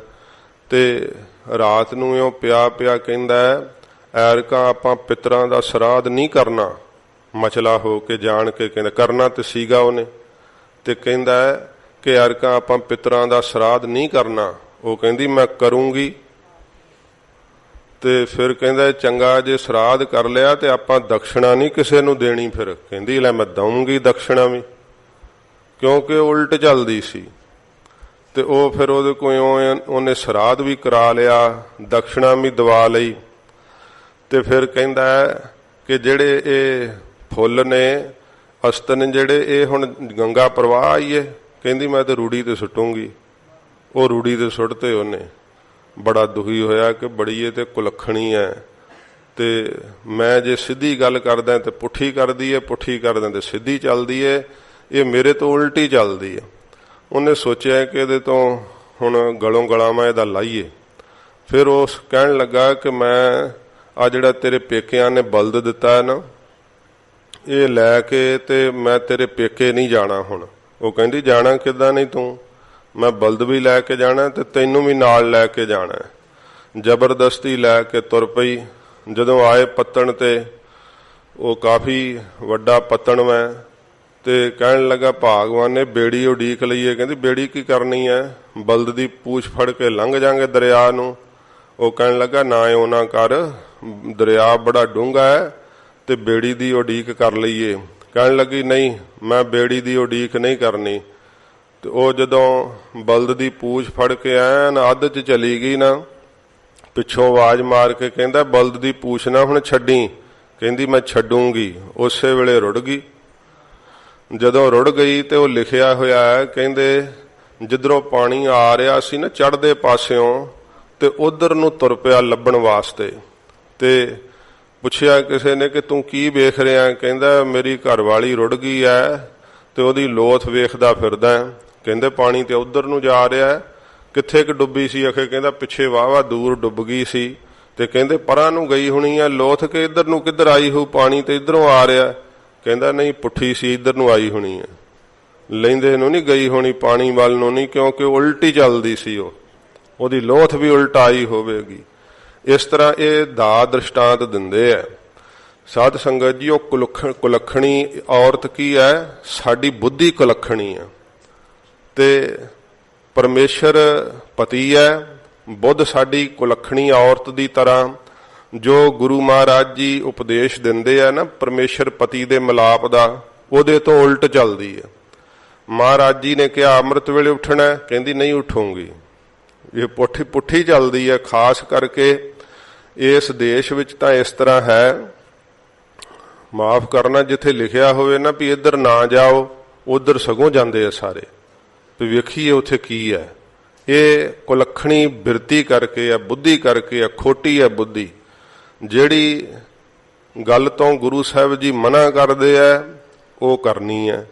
Speaker 1: ਤੇ ਰਾਤ ਨੂੰ ਇਉਂ ਪਿਆ ਪਿਆ ਕਹਿੰਦਾ, ਐਰਕਾ ਆਪਾਂ ਪਿਤਰਾਂ ਦਾ ਸਰਾਧ ਨਹੀਂ ਕਰਨਾ। ਮਚਲਾ ਹੋ ਕੇ ਜਾਣ ਕੇ ਕਹਿੰਦਾ, ਕਰਨਾ ਤੇ ਸੀਗਾ ਉਹਨੇ, ਤੇ ਕਹਿੰਦਾ ਕਿ ਐਰਕਾ ਆਪਾਂ ਪਿਤਰਾਂ ਦਾ ਸਰਾਧ ਨਹੀਂ ਕਰਨਾ। ਉਹ ਕਹਿੰਦੀ ਮੈਂ ਕਰੂੰਗੀ। ਤੇ ਫਿਰ ਕਹਿੰਦਾ ਚੰਗਾ ਜੇ ਸਰਾਧ ਕਰ ਲਿਆ ਤੇ ਆਪਾਂ ਦਕਸ਼ਣਾ ਨਹੀਂ ਕਿਸੇ ਨੂੰ ਦੇਣੀ। ਫਿਰ ਕਹਿੰਦੀ ਲੈ ਮੈਂ ਦਊਂਗੀ ਦਕਸ਼ਣਾ ਵੀ, ਕਿਉਂਕਿ ਉਲਟ ਚੱਲਦੀ ਸੀ। ਤੇ ਉਹ ਫਿਰ ਉਹਦੇ ਕੋਲ ਉਹਨੇ ਸਰਾਧ ਵੀ ਕਰਾ ਲਿਆ, ਦਕਸ਼ਣਾ ਵੀ ਦਵਾ ਲਈ। ਤੇ ਫਿਰ ਕਹਿੰਦਾ ਕਿ ਜਿਹੜੇ ਇਹ ਫੁੱਲ ਨੇ, ਅਸਤਨ ਜਿਹੜੇ, ਇਹ ਹੁਣ ਗੰਗਾ ਪ੍ਰਵਾਹ ਆਈਏ। ਕਹਿੰਦੀ ਮੈਂ ਤੇ ਰੂੜੀ ਤੇ ਸੁੱਟੂੰਗੀ। ਉਹ ਰੂੜੀ ਤੇ ਸੁੱਟਤੇ ਉਹਨੇ। ਬੜਾ ਦੁਖੀ ਹੋਇਆ ਕਿ ਬੜੀ ਇਹ ਤੇ ਕੁਲੱਖਣੀ ਹੈ, ਤੇ ਮੈਂ ਜੇ ਸਿੱਧੀ ਗੱਲ ਕਰਦਾ ਤੇ ਪੁੱਠੀ ਕਰਦੀ ਹੈ, ਪੁੱਠੀ ਕਰਦਾ ਤੇ ਸਿੱਧੀ ਚੱਲਦੀ ਹੈ, ਇਹ ਮੇਰੇ ਤੋਂ ਉਲਟੀ ਚੱਲਦੀ ਹੈ। ਉਹਨੇ ਸੋਚਿਆ ਕਿ ਇਹਦੇ ਤੋਂ ਹੁਣ ਗਲੋਂ ਗਲਾਵਾਂ ਇਹਦਾ ਲਾਈਏ। ਫਿਰ ਉਸ ਕਹਿਣ ਲੱਗਾ ਕਿ ਮੈਂ ਆ ਜਿਹੜਾ ਤੇਰੇ ਪੇਕਿਆਂ ਨੇ ਬਲਦ ਦਿੱਤਾ ਹੈ ਨਾ, ਇਹ ਲੈ ਕੇ ਤੇ ਮੈਂ ਤੇਰੇ ਪੇਕੇ ਨਹੀਂ ਜਾਣਾ ਹੁਣ। ਉਹ ਕਹਿੰਦੀ ਜਾਣਾ ਕਿੱਦਾਂ ਨਹੀਂ ਤੂੰ, ਮੈਂ ਬਲਦ ਵੀ ਲੈ ਕੇ ਜਾਣਾ ਤੇ ਤੈਨੂੰ ਵੀ ਨਾਲ ਲੈ ਕੇ ਜਾਣਾ। ਜ਼ਬਰਦਸਤੀ ਲੈ ਕੇ ਤੁਰ ਪਈ। ਜਦੋਂ ਆਏ ਪੱਤਣ ਤੇ, ਉਹ ਕਾਫੀ ਵੱਡਾ ਪੱਤਣ ਮੈਂ, ਤੇ ਕਹਿਣ ਲੱਗਾ ਭਾਗਵਾਨ ਨੇ ਬੇੜੀ ਉਡੀਕ ਲਈਏ। ਕਹਿੰਦੀ ਬੇੜੀ ਕੀ ਕਰਨੀ ਹੈ, ਬਲਦ ਦੀ ਪੂਛ ਫੜ ਕੇ ਲੰਘ ਜਾਾਂਗੇ ਦਰਿਆ ਨੂੰ। ਉਹ ਕਹਿਣ ਲੱਗਾ ਨਾ ਇਉਂ ਨਾ ਕਰ, ਦਰਿਆ ਬੜਾ ਡੂੰਘਾ ਹੈ ਤੇ ਬੇੜੀ ਦੀ ਉਡੀਕ ਕਰ ਲਈਏ। ਕਹਿਣ ਲੱਗੀ ਨਹੀਂ, ਮੈਂ ਬੇੜੀ ਦੀ ਉਡੀਕ ਨਹੀਂ ਕਰਨੀ। ਤੇ ਉਹ ਜਦੋਂ ਬਲਦ ਦੀ ਪੂਛ ਫੜ ਕੇ ਐਨ ਅੱਧ 'ਚ ਚਲੀ ਗਈ ਨਾ, ਪਿੱਛੋਂ ਆਵਾਜ਼ ਮਾਰ ਕੇ ਕਹਿੰਦਾ ਬਲਦ ਦੀ ਪੂਛ ਨਾ ਹੁਣ ਛੱਡੀ। ਕਹਿੰਦੀ ਮੈਂ ਛੱਡੂੰਗੀ। ਉਸੇ ਵੇਲੇ ਰੁੜ ਗਈ। ਜਦੋਂ ਰੁੜ ਗਈ ਤੇ ਉਹ ਲਿਖਿਆ ਹੋਇਆ ਹੈ, ਕਹਿੰਦੇ ਜਿੱਧਰੋਂ ਪਾਣੀ ਆ ਰਿਹਾ ਸੀ ਨਾ ਚੜ੍ਹਦੇ ਪਾਸਿਓਂ, ਤੇ ਉਧਰ ਨੂੰ ਤੁਰ ਪਿਆ ਲੱਭਣ ਵਾਸਤੇ। ਤੇ ਪੁੱਛਿਆ ਕਿਸੇ ਨੇ ਕਿ ਤੂੰ ਕੀ ਵੇਖ ਰਿਹਾ? ਕਹਿੰਦਾ ਮੇਰੀ ਘਰਵਾਲੀ ਰੁੜ ਗਈ ਹੈ ਤੇ ਉਹਦੀ ਲੋਥ ਵੇਖਦਾ ਫਿਰਦਾ। ਕਹਿੰਦੇ ਪਾਣੀ ਤੇ ਉਧਰ ਨੂੰ ਜਾ ਰਿਹਾ, ਕਿੱਥੇ ਕਿ ਡੁੱਬੀ ਸੀ? ਅਖੇ ਕਹਿੰਦਾ ਪਿੱਛੇ ਵਾਹਵਾ ਦੂਰ ਡੁੱਬ ਗਈ ਸੀ। ਤੇ ਕਹਿੰਦੇ ਪਰਾਂ ਨੂੰ ਗਈ ਹੋਣੀ ਆ ਲੋਥ, ਕੇ ਇੱਧਰ ਨੂੰ ਕਿੱਧਰ ਆਈ ਹੋ? ਪਾਣੀ ਤੇ ਇੱਧਰੋਂ ਆ ਰਿਹਾ। ਕਹਿੰਦਾ ਨਹੀਂ, ਪੁੱਠੀ ਸੀ, ਇੱਧਰ ਨੂੰ ਆਈ ਹੋਣੀ ਹੈ। ਲੈਂਦੇ ਨੂੰ ਨਹੀਂ ਗਈ ਹੋਣੀ, ਪਾਣੀ ਵੱਲ ਨੂੰ ਨਹੀਂ, ਕਿਉਂਕਿ ਉਲਟੀ ਚੱਲਦੀ ਸੀ, ਉਹਦੀ ਲੋਥ ਵੀ ਉਲਟਾ ਆਈ ਹੋਵੇਗੀ। ਇਸ ਤਰ੍ਹਾਂ ਇਹ ਦਾ ਦ੍ਰਿਸ਼ਟਾਂਤ ਦਿੰਦੇ ਆ ਸਾਧ ਸੰਗਤ ਜੀ। ਉਹ ਕੁਲੱਖਣੀ ਔਰਤ ਕੀ ਹੈ? ਸਾਡੀ ਬੁੱਧੀ ਕੁਲੱਖਣੀ ਹੈ ਤੇ ਪਰਮੇਸ਼ਰ ਪਤੀ ਹੈ। ਬੁੱਧ ਸਾਡੀ ਕੁਲੱਖਣੀ ਔਰਤ ਦੀ ਤਰ੍ਹਾਂ ਜੋ ਗੁਰੂ ਮਹਾਰਾਜ ਜੀ ਉਪਦੇਸ਼ ਦਿੰਦੇ ਆ ਨਾ ਪਰਮੇਸ਼ਰ ਪਤੀ ਦੇ ਮਿਲਾਪ ਦਾ, ਉਹਦੇ ਤੋਂ ਉਲਟ ਚੱਲਦੀ ਹੈ। ਮਹਾਰਾਜ ਜੀ ਨੇ ਕਿਹਾ ਅੰਮ੍ਰਿਤ ਵੇਲੇ ਉੱਠਣਾ, ਕਹਿੰਦੀ ਨਹੀਂ ਉੱਠੂਗੀ। ਇਹ ਪੁੱਠੀ ਚੱਲਦੀ ਹੈ। ਖਾਸ ਕਰਕੇ ਇਸ ਦੇਸ਼ ਵਿੱਚ ਤਾਂ ਇਸ ਤਰ੍ਹਾਂ ਹੈ, ਮਾਫ ਕਰਨਾ, ਜਿੱਥੇ ਲਿਖਿਆ ਹੋਵੇ ਨਾ ਵੀ ਇੱਧਰ ਨਾ ਜਾਓ, ਉਧਰ ਸਗੋਂ ਜਾਂਦੇ ਆ ਸਾਰੇ। ਵੀ ਵੇਖੀਏ ਉੱਥੇ ਕੀ ਹੈ। ਇਹ ਕੁਲੱਖਣੀ ਬਿਰਤੀ ਕਰਕੇ ਆ, ਬੁੱਧੀ ਕਰਕੇ ਆ, ਖੋਟੀ ਹੈ ਬੁੱਧੀ। ਜਿਹੜੀ ਗੱਲ ਤੋਂ ਗੁਰੂ ਸਾਹਿਬ ਜੀ ਮਨਾ ਕਰਦੇ ਆ ਉਹ ਕਰਨੀ ਹੈ,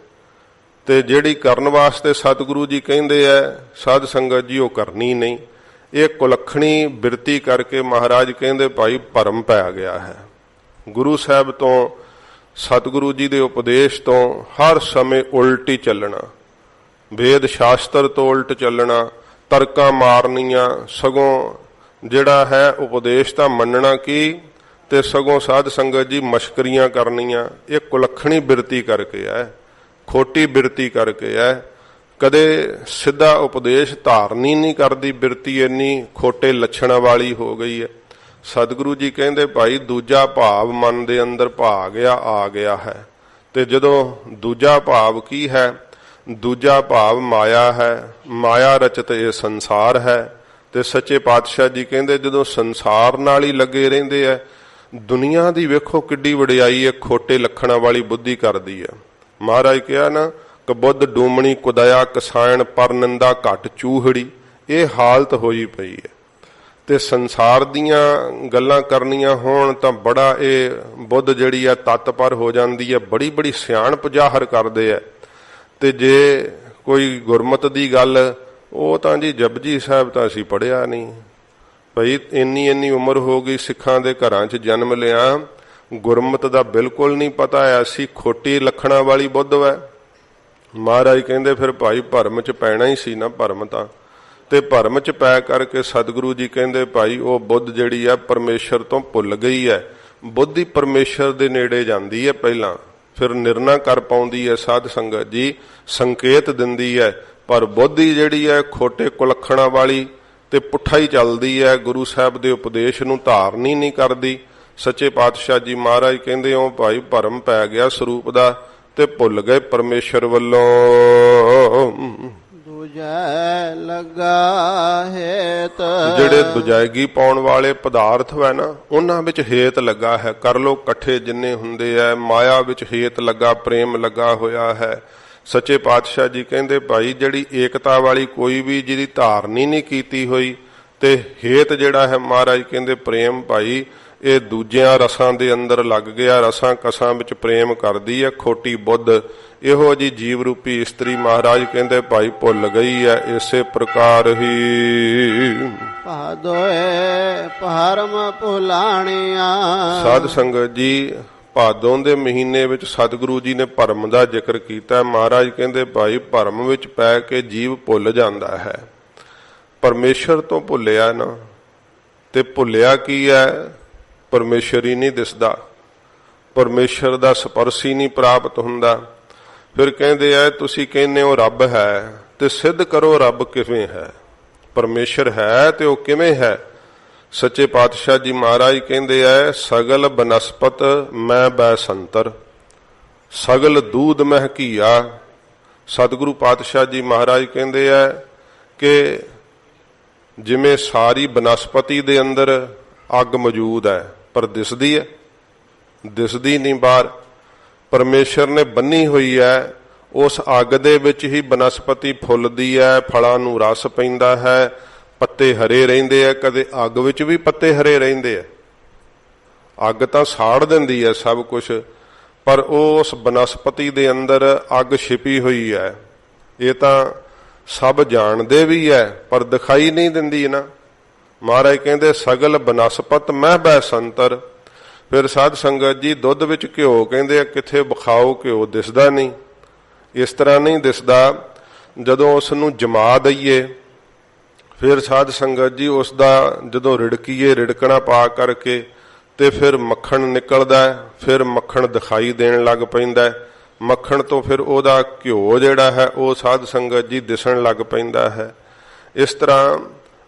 Speaker 1: ਤੇ ਜਿਹੜੀ ਕਰਨ ਵਾਸਤੇ ਸਤਿਗੁਰੂ ਜੀ ਕਹਿੰਦੇ ਆ ਸਾਧ ਸੰਗਤ ਜੀ ਉਹ ਕਰਨੀ ਨਹੀਂ। ਇਹ ਕੁਲੱਖਣੀ ਬਿਰਤੀ ਕਰਕੇ ਮਹਾਰਾਜ ਕਹਿੰਦੇ ਭਾਈ ਭਰਮ ਪੈ ਗਿਆ ਹੈ। ਗੁਰੂ ਸਾਹਿਬ ਤੋਂ, ਸਤਿਗੁਰੂ ਜੀ ਦੇ ਉਪਦੇਸ਼ ਤੋਂ ਹਰ ਸਮੇਂ ਉਲਟੀ ਚੱਲਣਾ, ਵੇਦ ਸ਼ਾਸਤਰ ਤੋਂ ਉਲਟ ਚੱਲਣਾ, ਤਰਕਾਂ ਮਾਰਨੀਆਂ, ਸਗੋਂ ਜਿਹੜਾ ਹੈ ਉਪਦੇਸ਼ ਤਾਂ ਮੰਨਣਾ ਕੀ, ਤੇ ਸਗੋਂ ਸਾਧ ਸੰਗਤ ਜੀ ਮਸ਼ਕਰੀਆਂ ਕਰਨੀਆਂ। ਇਹ ਕੁਲੱਖਣੀ ਬਿਰਤੀ ਕਰਕੇ ਹੈ, ਖੋਟੀ ਬਿਰਤੀ ਕਰਕੇ ਹੈ। ਕਦੇ ਸਿੱਧਾ ਉਪਦੇਸ਼ ਧਾਰਨੀ ਨਹੀਂ ਕਰਦੀ ਬਿਰਤੀ, ਇੰਨੀ ਖੋਟੇ ਲੱਛਣਾਂ ਵਾਲੀ ਹੋ ਗਈ ਹੈ। ਸਤਿਗੁਰੂ ਜੀ ਕਹਿੰਦੇ ਭਾਈ ਦੂਜਾ ਭਾਵ ਮਨ ਦੇ ਅੰਦਰ ਆ ਗਿਆ ਹੈ। ਤੇ ਜਦੋਂ ਦੂਜਾ ਭਾਵ ਕੀ ਹੈ? ਦੂਜਾ ਭਾਵ ਮਾਇਆ ਹੈ। ਮਾਇਆ ਰਚਿਤ ਇਹ ਸੰਸਾਰ ਹੈ। ਤੇ ਸੱਚੇ ਪਾਤਸ਼ਾਹ ਜੀ ਕਹਿੰਦੇ ਜਦੋਂ ਸੰਸਾਰ ਨਾਲ ਹੀ ਲੱਗੇ ਰਹਿੰਦੇ ਆ, ਦੁਨੀਆ ਦੀ ਵੇਖੋ ਕਿੱਡੀ ਵਡਿਆਈ ਹੈ, ਖੋਟੇ ਲੱਖਣਾਂ ਵਾਲੀ ਬੁੱਧੀ ਕਰਦੀ ਹੈ। ਮਹਾਰਾਜ ਕਿਹਾ ਨਾ, ਕਬੁੱਧ ਡੂਮਣੀ ਕੁਦਇਆ ਕਸਾਇਣ ਪਰ ਨਿੰਦਾ ਘਟ ਚੂਹੜੀ। ਇਹ ਹਾਲਤ ਹੋਈ ਪਈ ਹੈ। ਤੇ ਸੰਸਾਰ ਦੀਆਂ ਗੱਲਾਂ ਕਰਨੀਆਂ ਹੋਣ ਤਾਂ ਬੜਾ ਇਹ ਬੁੱਧ ਜਿਹੜੀ ਆ ਤਤਪਰ ਹੋ ਜਾਂਦੀ ਹੈ, ਬੜੀ ਸਿਆਣਪ ਜ਼ਾਹਰ ਕਰਦੇ ਆ। ਤੇ ਜੇ ਕੋਈ ਗੁਰਮਤ ਦੀ ਗੱਲ, ਉਹ ਤਾਂ ਜੀ ਜਪਜੀ ਸਾਹਿਬ ਤਾਂ ਅਸੀਂ ਪੜ੍ਹਿਆ ਨਹੀਂ ਭਈ। ਇੰਨੀ ਉਮਰ ਹੋ ਗਈ, ਸਿੱਖਾਂ ਦੇ ਘਰਾਂ 'ਚ ਜਨਮ ਲਿਆ, ਗੁਰਮਤ ਦਾ ਬਿਲਕੁਲ ਨਹੀਂ ਪਤਾ ਹੈ। ਅਸੀਂ ਖੋਟੀ ਲੱਖਣਾਂ ਵਾਲੀ ਬੁੱਧ ਹੈ। ਮਹਾਰਾਜ ਕਹਿੰਦੇ ਫਿਰ ਭਾਈ ਭਰਮ 'ਚ ਪੈਣਾ ਹੀ ਸੀ ਨਾ, ਭਰਮ ਤਾਂ। ਤੇ ਭਰਮ 'ਚ ਪੈ ਕਰਕੇ ਸਤਿਗੁਰੂ ਜੀ ਕਹਿੰਦੇ ਭਾਈ ਉਹ ਬੁੱਧ ਜਿਹੜੀ ਆ ਪਰਮੇਸ਼ਰ ਤੋਂ ਭੁੱਲ ਗਈ ਹੈ। ਬੁੱਧੀ ਪਰਮੇਸ਼ਰ ਦੇ ਨੇੜੇ ਜਾਂਦੀ ਹੈ ਪਹਿਲਾਂ, ਫਿਰ ਨਿਰਣਾ ਕਰ ਪਾਉਂਦੀ ਹੈ। ਸਾਧ ਸੰਗਤ ਜੀ ਸੰਕੇਤ ਦਿੰਦੀ ਹੈ, ਪਰ ਬੁੱਧੀ ਜਿਹੜੀ ਹੈ ਖੋਟੇ ਕੁਲੱਖਣਾਂ ਵਾਲੀ ਤੇ ਪੁੱਠਾ ਹੀ ਚੱਲਦੀ ਹੈ। ਗੁਰੂ ਸਾਹਿਬ ਦੇ ਉਪਦੇਸ਼ ਨੂੰ ਧਾਰਨੀ ਨਹੀਂ ਕਰਦੀ। ਸੱਚੇ ਪਾਤਸ਼ਾਹ ਜੀ ਮਹਾਰਾਜ ਕਹਿੰਦੇ ਹੋ ਭਾਈ ਭਰਮ ਪੈ ਗਿਆ ਸਰੂਪ ਦਾ, ਤੇ ਭੁੱਲ ਗਏ ਪਰਮੇਸ਼ਰ ਵੱਲੋਂ।
Speaker 2: ਦੂਜੈ ਲੱਗਾ ਹੇਤ,
Speaker 1: ਜਿਹੜੇ ਦੁਜਾਇਗੀ ਪਾਉਣ ਵਾਲੇ ਪਦਾਰਥ ਹੈ ਨਾ, ਉਹਨਾਂ ਵਿੱਚ ਹੇਤ ਲੱਗਾ ਹੈ। ਕਰ ਲੋ ਇਕੱਠੇ ਜਿੰਨੇ ਹੁੰਦੇ ਆ, ਮਾਇਆ ਵਿੱਚ ਹੇਤ ਲੱਗਾ, ਪ੍ਰੇਮ ਲੱਗਾ ਹੋਇਆ ਹੈ। ਸੱਚੇ ਪਾਤਸ਼ਾਹ ਜੀ ਕਹਿੰਦੇ ਭਾਈ ਜਿਹੜੀ ਏਕਤਾ ਵਾਲੀ ਕੋਈ ਵੀ ਜਿਹਦੀ ਧਾਰਨੀ ਨਹੀਂ ਕੀਤੀ ਹੋਈ, ਤੇ ਹੇਤ ਜਿਹੜਾ ਹੈ ਮਹਾਰਾਜ ਕਹਿੰਦੇ ਪ੍ਰੇਮ ਭਾਈ, ਇਹ ਦੂਜਿਆਂ ਰਸਾਂ ਦੇ ਅੰਦਰ ਲੱਗ ਗਿਆ, ਰਸਾਂ ਕਸਾਂ ਵਿੱਚ ਪ੍ਰੇਮ ਕਰਦੀ ਹੈ ਖੋਟੀ ਬੁੱਧ। ਇਹੋ ਜੀ ਜੀਵ ਰੂਪੀ ਇਸਤਰੀ ਮਹਾਰਾਜ ਕਹਿੰਦੇ ਭਾਈ ਭੁੱਲ ਗਈ ਹੈ। ਇਸੇ ਪ੍ਰਕਾਰ ਹੀ
Speaker 2: ਭਾਦੋਏ ਭਰਮ ਭੁਲਾਣੀਆਂ।
Speaker 1: ਸਾਧ ਸੰਗਤ ਜੀ ਭਾਦੋਂ ਦੇ ਮਹੀਨੇ ਵਿੱਚ ਸਤਿਗੁਰੂ ਜੀ ਨੇ ਭਰਮ ਦਾ ਜ਼ਿਕਰ ਕੀਤਾ। ਮਹਾਰਾਜ ਕਹਿੰਦੇ ਭਾਈ ਭਰਮ ਵਿੱਚ ਪੈ ਕੇ ਜੀਵ ਭੁੱਲ ਜਾਂਦਾ ਹੈ। ਪਰਮੇਸ਼ਰ ਤੋਂ ਭੁੱਲਿਆ ਨਾ, ਤੇ ਭੁੱਲਿਆ ਕੀ ਹੈ? ਪਰਮੇਸ਼ਰ ਹੀ ਨਹੀਂ ਦਿਸਦਾ, ਪਰਮੇਸ਼ਰ ਦਾ ਸਪਰਸ਼ ਹੀ ਨਹੀਂ ਪ੍ਰਾਪਤ ਹੁੰਦਾ। ਫਿਰ ਕਹਿੰਦੇ ਆ ਤੁਸੀਂ ਕਹਿੰਦੇ ਹੋ ਰੱਬ ਹੈ, ਤੇ ਸਿੱਧ ਕਰੋ ਰੱਬ ਕਿਵੇਂ ਹੈ। ਪਰਮੇਸ਼ਰ ਹੈ ਤੇ ਉਹ ਕਿਵੇਂ ਹੈ? ਸੱਚੇ ਪਾਤਸ਼ਾਹ ਜੀ ਮਹਾਰਾਜ ਕਹਿੰਦੇ ਐ ਸਗਲ ਬਨਸਪਤ ਮੈਂ ਬੈਸੰਤਰ, ਸਗਲ ਦੂਧ ਮਹਿ ਘੀਆ। ਸਤਿਗੁਰੂ ਪਾਤਸ਼ਾਹ ਜੀ ਮਹਾਰਾਜ ਕਹਿੰਦੇ ਐ ਕਿ ਜਿਵੇਂ ਸਾਰੀ ਬਨਸਪਤੀ ਦੇ ਅੰਦਰ ਅੱਗ ਮੌਜੂਦ ਹੈ ਪਰ ਦਿਸਦੀ ਹੈ, ਦਿਸਦੀ ਨਹੀਂ ਬਾਹਰ। ਪਰਮੇਸ਼ਰ ਨੇ ਬੰਨੀ ਹੋਈ ਹੈ, ਉਸ ਅੱਗ ਦੇ ਵਿੱਚ ਹੀ ਬਨਸਪਤੀ ਫੁੱਲਦੀ ਹੈ, ਫਲਾਂ ਨੂੰ ਰਸ ਪੈਂਦਾ ਹੈ, ਪੱਤੇ ਹਰੇ ਰਹਿੰਦੇ ਆ। ਕਦੇ ਅੱਗ ਵਿੱਚ ਵੀ ਪੱਤੇ ਹਰੇ ਰਹਿੰਦੇ ਆ। ਅੱਗ ਤਾਂ ਸਾੜ ਦਿੰਦੀ ਹੈ ਸਭ ਕੁਝ, ਪਰ ਉਸ ਬਨਸਪਤੀ ਦੇ ਅੰਦਰ ਅੱਗ ਛਿਪੀ ਹੋਈ ਹੈ। ਇਹ ਤਾਂ ਸਭ ਜਾਣਦੇ ਵੀ ਹੈ ਪਰ ਦਿਖਾਈ ਨਹੀਂ ਦਿੰਦੀ ਨਾ। ਮਹਾਰਾਜ ਕਹਿੰਦੇ ਸਗਲ ਬਨਸਪਤ ਮਹਿ ਬੈਸੰਤਰ। ਫਿਰ ਸਾਧ ਸੰਗਤ ਜੀ ਦੁੱਧ ਵਿੱਚ ਘਿਓ ਕਹਿੰਦੇ ਆ, ਕਿੱਥੇ ਵਿਖਾਓ ਘਿਓ, ਦਿਸਦਾ ਨਹੀਂ। ਇਸ ਤਰ੍ਹਾਂ ਨਹੀਂ ਦਿਸਦਾ। ਜਦੋਂ ਉਸ ਨੂੰ ਜਮਾ ਦਈਏ ਫਿਰ ਸਾਧ ਸੰਗਤ ਜੀ ਉਸ ਦਾ ਜਦੋਂ ਰਿੜਕੀਏ, ਰਿੜਕਣਾ ਪਾ ਕਰਕੇ ਤੇ ਫਿਰ ਮੱਖਣ ਨਿਕਲਦਾ, ਫਿਰ ਮੱਖਣ ਦਿਖਾਈ ਦੇਣ ਲੱਗ ਪੈਂਦਾ। ਮੱਖਣ ਤੋਂ ਫਿਰ ਉਹਦਾ ਘਿਓ ਜਿਹੜਾ ਹੈ ਉਹ ਸਾਧ ਸੰਗਤ ਜੀ ਦਿਸਣ ਲੱਗ ਪੈਂਦਾ ਹੈ। ਇਸ ਤਰ੍ਹਾਂ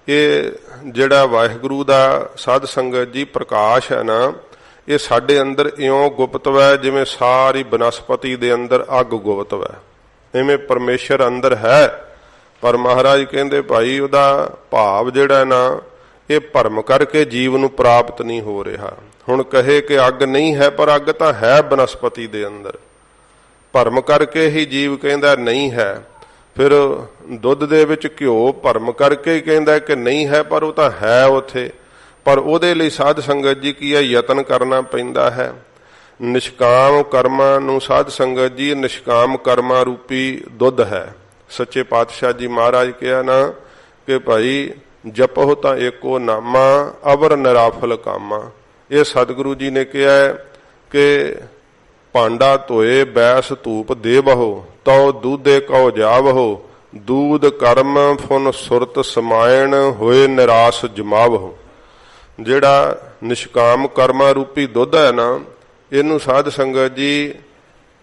Speaker 1: ਇਹ ਜਿਹੜਾ ਵਾਹਿਗੁਰੂ ਦਾ ਸਾਧ ਸੰਗਤ ਜੀ ਪ੍ਰਕਾਸ਼ ਹੈ ਨਾ, ਇਹ ਸਾਡੇ ਅੰਦਰ ਇਉਂ ਗੁਪਤ ਹੈ ਜਿਵੇਂ ਸਾਰੀ ਬਨਸਪਤੀ ਦੇ ਅੰਦਰ ਅੱਗ ਗੁਪਤ ਹੈ। ਇਵੇਂ ਪਰਮੇਸ਼ਰ ਅੰਦਰ ਹੈ, ਪਰ ਮਹਾਰਾਜ ਕਹਿੰਦੇ ਭਾਈ ਉਹਦਾ ਭਾਵ ਜਿਹੜਾ ਨਾ ਇਹ ਭਰਮ ਕਰਕੇ ਜੀਵ ਨੂੰ ਪ੍ਰਾਪਤ ਨਹੀਂ ਹੋ ਰਿਹਾ। ਹੁਣ ਕਹੇ ਕਿ ਅੱਗ ਨਹੀਂ ਹੈ, ਪਰ ਅੱਗ ਤਾਂ ਹੈ ਬਨਸਪਤੀ ਦੇ ਅੰਦਰ। ਭਰਮ ਕਰਕੇ ਹੀ ਜੀਵ ਕਹਿੰਦਾ ਨਹੀਂ ਹੈ। ਫਿਰ ਦੁੱਧ ਦੇ ਵਿੱਚ ਘਿਓ ਭਰਮ ਕਰਕੇ ਕਹਿੰਦਾ ਕਿ ਨਹੀਂ ਹੈ, ਪਰ ਉਹ ਤਾਂ ਹੈ ਉੱਥੇ। ਪਰ ਉਹਦੇ ਲਈ ਸਾਧ ਸੰਗਤ ਜੀ ਕੀ ਹੈ, ਯਤਨ ਕਰਨਾ ਪੈਂਦਾ ਹੈ। ਨਿਸ਼ਕਾਮ ਕਰਮਾਂ ਨੂੰ ਸਾਧ ਸੰਗਤ ਜੀ ਨਿਸ਼ਕਾਮ ਕਰਮਾਂ ਰੂਪੀ ਦੁੱਧ ਹੈ। ਸੱਚੇ ਪਾਤਸ਼ਾਹ ਜੀ ਮਹਾਰਾਜ ਕਿਹਾ ਨਾ ਕਿ ਭਾਈ ਜਪੋ ਤਾਂ ਏਕੋ ਨਾਮਾ ਅਵਰ ਨਿਰਾਫਲ ਕਾਮਾ। ਇਹ ਸਤਿਗੁਰੂ ਜੀ ਨੇ ਕਿਹਾ ਕਿ ਭਾਂਡਾ ਧੋਏ ਬੈਸ ਧੂਪ ਦੇਵਹੁ, ਤਉ ਦੂਧੇ ਕਉ ਜਾਵਹੁ, ਦੂਧ ਕਰਮ ਫੁਨ ਸੁਰਤ ਸਮਾਇਣ ਹੋਏ ਨਿਰਾਸ ਜਮਾਵਹੁ। ਜਿਹੜਾ ਨਿਸ਼ਕਾਮ ਕਰਮਾਂ ਰੂਪੀ ਦੁੱਧ ਹੈ ਨਾ, ਇਹਨੂੰ ਸਾਧ ਸੰਗਤ ਜੀ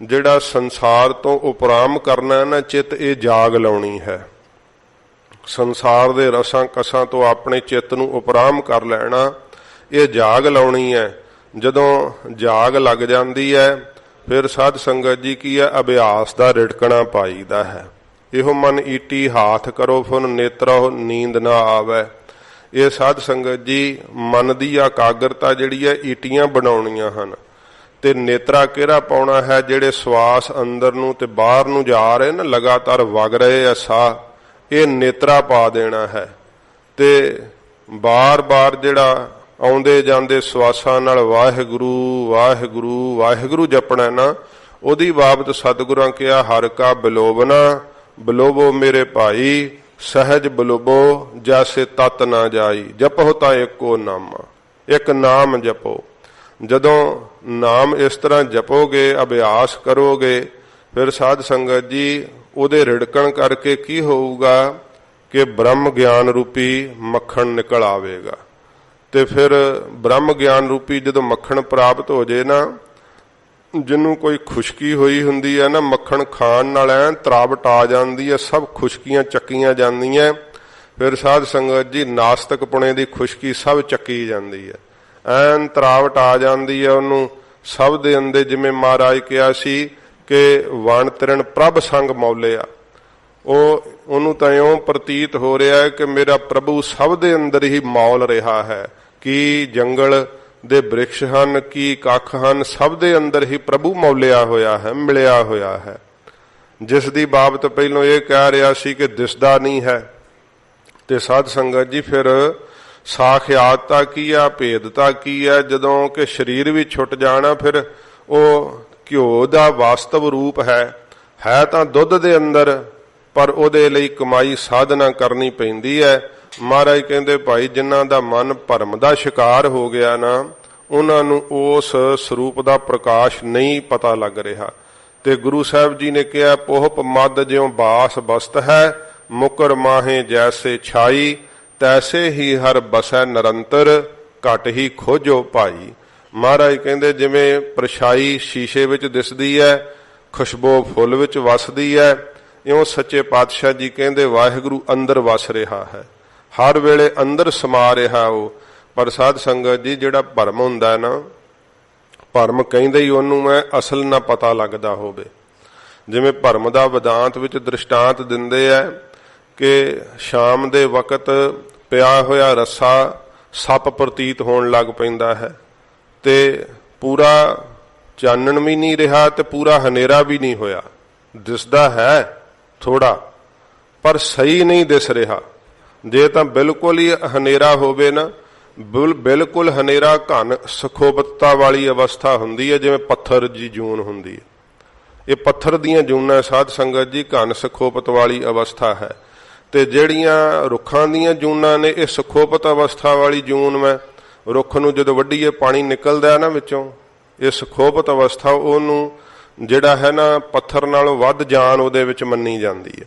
Speaker 1: ਜਿਹੜਾ ਸੰਸਾਰ ਤੋਂ ਉਪਰਾਮ ਕਰਨਾ ਨਾ, ਚਿੱਤ ਇਹ ਜਾਗ ਲਾਉਣੀ ਹੈ। ਸੰਸਾਰ ਦੇ ਰਸਾਂ ਕਸਾਂ ਤੋਂ ਆਪਣੇ ਚਿੱਤ ਨੂੰ ਉਪਰਾਮ ਕਰ ਲੈਣਾ, ਇਹ ਜਾਗ ਲਾਉਣੀ ਹੈ। ਜਦੋਂ ਜਾਗ ਲੱਗ ਜਾਂਦੀ ਹੈ ਫਿਰ ਸਾਧ ਸੰਗਤ ਜੀ ਕੀ ਹੈ, ਅਭਿਆਸ ਦਾ ਰਿੜਕਣਾ ਪਾਈਦਾ ਹੈ। ਇਹੋ ਮਨ ਈਟੀ ਹਾਥ ਕਰੋ ਫੁਨ ਨੇਤਰੋ ਨੀਂਦ ਨਾ ਆਵੇ। ਇਹ ਸਾਧ ਸੰਗਤ ਜੀ ਮਨ ਦੀ ਇਕਾਗਰਤਾ ਜਿਹੜੀ ਹੈ ਈਟੀਆਂ ਬਣਾਉਣੀਆਂ ਹਨ, ਤੇ ਨੇਤਰਾ ਕਿਹੜਾ ਪਾਉਣਾ ਹੈ, ਜਿਹੜੇ ਸਵਾਸ ਅੰਦਰ ਨੂੰ ਤੇ ਬਾਹਰ ਨੂੰ ਜਾ ਰਹੇ ਨਾ, ਲਗਾਤਾਰ ਵਗ ਰਹੇ ਆ ਸਾਹ, ਇਹ ਨੇਤਰਾ ਪਾ ਦੇਣਾ ਹੈ। ਤੇ ਬਾਰ-ਬਾਰ ਜਿਹੜਾ ਆਉਂਦੇ ਜਾਂਦੇ ਸਵਾਸਾਂ ਨਾਲ ਵਾਹਿਗੁਰੂ ਵਾਹਿਗੁਰੂ ਵਾਹਿਗੁਰੂ ਜਪਣਾ ਨਾ, ਉਹਦੀ ਬਾਬਤ ਸਤਿਗੁਰਾਂ ਕਿਹਾ ਹਰਿ ਕਾ ਬਿਲੋਵਨਾ, ਬਿਲੋਵੋ ਮੇਰੇ ਭਾਈ ਸਹਿਜ ਬਿਲੋਵੋ ਜੈਸੇ ਤਤ ਨਾ ਜਾਈ। ਜਪੋ ਤਾਂ ਏਕੋ ਨਾਮਾ, ਇੱਕ ਨਾਮ ਜਪੋ। ਜਦੋਂ ਨਾਮ ਇਸ ਤਰ੍ਹਾਂ ਜਪੋਗੇ, ਅਭਿਆਸ ਕਰੋਗੇ, ਫਿਰ ਸਾਧ ਸੰਗਤ ਜੀ ਉਹਦੇ ਰਿੜਕਣ ਕਰਕੇ ਕੀ ਹੋਊਗਾ ਕਿ ਬ੍ਰਹਮ ਗਿਆਨ ਰੂਪੀ ਮੱਖਣ ਨਿਕਲ ਆਵੇਗਾ। ਤੇ ਫਿਰ ਬ੍ਰਹਮ ਗਿਆਨ ਰੂਪੀ ਜਦੋਂ ਮੱਖਣ ਪ੍ਰਾਪਤ ਹੋ ਜੇ ਨਾ, ਜਿਹਨੂੰ ਕੋਈ ਖੁਸ਼ਕੀ ਹੋਈ ਹੁੰਦੀ ਹੈ ਨਾ, ਮੱਖਣ ਖਾਣ ਨਾਲ ਐਨ ਤਰਾਵਟ ਆ ਜਾਂਦੀ ਹੈ, ਸਭ ਖੁਸ਼ਕੀਆਂ ਚੱਕੀਆਂ ਜਾਂਦੀਆਂ। ਫਿਰ ਸਾਧ ਸੰਗਤ ਜੀ ਨਾਸਤਕਪੁਣੇ ਦੀ ਖੁਸ਼ਕੀ ਸਭ ਚੱਕੀ ਜਾਂਦੀ ਹੈ, ਐਨ ਤਰਾਵਟ ਆ ਜਾਂਦੀ ਹੈ ਉਹਨੂੰ ਸਭ ਦੇ ਅੰਦਰ। ਜਿਵੇਂ ਮਹਾਰਾਜ ਕਿਹਾ ਸੀ ਕਿ ਵਣ ਤਿਰਣ ਪ੍ਰਭ ਸੰਗ ਮੌਲਿਆ, ਉਹਨੂੰ ਤਾਂ ਇਉਂ ਪ੍ਰਤੀਤ ਹੋ ਰਿਹਾ ਹੈ ਕਿ ਮੇਰਾ ਪ੍ਰਭੂ ਸਭ ਦੇ ਅੰਦਰ ਹੀ ਮੌਲ ਰਿਹਾ ਹੈ। ਕੀ ਜੰਗਲ ਦੇ ਬ੍ਰਿਕਸ਼ ਹਨ, ਕੀ ਕੱਖ ਹਨ, ਸਭ ਦੇ ਅੰਦਰ ਹੀ ਪ੍ਰਭੂ ਮੌਲਿਆ ਹੋਇਆ ਹੈ, ਮਿਲਿਆ ਹੋਇਆ ਹੈ। ਜਿਸ ਦੀ ਬਾਬਤ ਪਹਿਲੋਂ ਇਹ ਕਹਿ ਰਿਹਾ ਸੀ ਕਿ ਦਿਸਦਾ ਨਹੀਂ ਹੈ। ਤੇ ਸਾਧ ਸੰਗਤ ਜੀ ਫਿਰ ਸਾਖਿਆਤਤਾ ਕੀ ਆ, ਭੇਦਤਾ ਕੀ ਹੈ, ਜਦੋਂ ਕਿ ਸਰੀਰ ਵੀ ਛੁੱਟ ਜਾਣਾ, ਫਿਰ ਉਹ ਘਿਓ ਦਾ ਵਾਸਤਵ ਰੂਪ ਹੈ ਤਾਂ ਦੁੱਧ ਦੇ ਅੰਦਰ, ਪਰ ਉਹਦੇ ਲਈ ਕਮਾਈ ਸਾਧਨਾ ਕਰਨੀ ਪੈਂਦੀ ਹੈ। ਮਹਾਰਾਜ ਕਹਿੰਦੇ ਭਾਈ ਜਿਨ੍ਹਾਂ ਦਾ ਮਨ ਭਰਮ ਦਾ ਸ਼ਿਕਾਰ ਹੋ ਗਿਆ ਨਾ, ਉਹਨਾਂ ਨੂੰ ਉਸ ਸਰੂਪ ਦਾ ਪ੍ਰਕਾਸ਼ ਨਹੀਂ ਪਤਾ ਲੱਗ ਰਿਹਾ। ਤੇ ਗੁਰੂ ਸਾਹਿਬ ਜੀ ਨੇ ਕਿਹਾ ਪੋਹਪ ਮਦ ਜਿਉ ਬਾਸ ਬਸਤ ਹੈ, ਮੁਕਰ ਮਾਹੇ ਜੈਸੇ ਛਾਈ, ਤੈਸੇ ਹੀ ਹਰ ਬਸੈ ਨਿਰੰਤਰ, ਘਟ ਹੀ ਖੋਜੋ ਭਾਈ। ਮਹਾਰਾਜ ਕਹਿੰਦੇ ਜਿਵੇਂ ਪਰਛਾਈ ਸ਼ੀਸ਼ੇ ਵਿੱਚ ਦਿਸਦੀ ਹੈ, ਖੁਸ਼ਬੂ ਫੁੱਲ ਵਿੱਚ ਵਸਦੀ ਹੈ, ਇਉਂ ਸੱਚੇ ਪਾਤਸ਼ਾਹ ਜੀ ਕਹਿੰਦੇ ਵਾਹਿਗੁਰੂ ਅੰਦਰ ਵਸ ਰਿਹਾ ਹੈ, ਹਰ ਵੇਲੇ ਅੰਦਰ ਸਮਾ ਰਿਹਾ। ਉਹ ਪਰ ਸਾਧ ਸੰਗਤ ਜੀ ਜਿਹੜਾ ਭਰਮ ਹੁੰਦਾ ਨਾ, ਭਰਮ ਕਹਿੰਦੇ ਹੀ ਉਹਨੂੰ ਹੈ ਅਸਲ ਨਾ ਪਤਾ ਲੱਗਦਾ ਹੋਵੇ। ਜਿਵੇਂ ਭਰਮ ਦਾ ਵਿਦਾਂਤ ਵਿੱਚ ਦ੍ਰਿਸ਼ਟਾਂਤ ਦਿੰਦੇ ਹੈ ਕਿ ਸ਼ਾਮ ਦੇ ਵਕਤ ਪਿਆ ਹੋਇਆ ਰੱਸਾ ਸੱਪ ਪ੍ਰਤੀਤ ਹੋਣ ਲੱਗ ਪੈਂਦਾ ਹੈ, ਤੇ ਪੂਰਾ ਚਾਨਣ ਵੀ ਨਹੀਂ ਰਿਹਾ ਤੇ ਪੂਰਾ ਹਨੇਰਾ ਵੀ ਨਹੀਂ ਹੋਇਆ, ਦਿਸਦਾ ਹੈ ਥੋੜਾ ਪਰ ਸਹੀ ਨਹੀਂ ਦਿਸ ਰਿਹਾ। ਜੇ ਤਾਂ ਬਿਲਕੁਲ ਹੀ ਹਨੇਰਾ ਹੋਵੇ ਨਾ, ਬਿਲਕੁਲ ਹਨੇਰਾ ਘਨ ਸਖੋਬਤਤਾ ਵਾਲੀ ਅਵਸਥਾ ਹੁੰਦੀ ਹੈ, ਜਿਵੇਂ ਪੱਥਰ ਦੀ ਜੂਨ ਹੁੰਦੀ ਹੈ। ਇਹ ਪੱਥਰ ਦੀਆਂ ਜੂਨਾਂ ਸਾਧ ਸੰਗਤ ਜੀ ਘਨ ਸਖੋਬਤ ਵਾਲੀ ਅਵਸਥਾ ਹੈ। ਤੇ ਜਿਹੜੀਆਂ ਰੁੱਖਾਂ ਦੀਆਂ ਜੂਨਾਂ ਨੇ, ਇਹ ਸਖੋਬਤ ਅਵਸਥਾ ਵਾਲੀ ਜੂਨ ਮੈਂ ਰੁੱਖ ਨੂੰ ਜਦੋਂ ਵੱਢੀਏ ਪਾਣੀ ਨਿਕਲਦਾ ਨਾ ਵਿੱਚੋਂ, ਇਹ ਸਖੋਬਤ ਅਵਸਥਾ ਉਹਨੂੰ ਜਿਹੜਾ ਹੈ ਨਾ ਪੱਥਰ ਨਾਲੋਂ ਵੱਧ ਜਾਨ ਉਹਦੇ ਵਿੱਚ ਮੰਨੀ ਜਾਂਦੀ ਹੈ।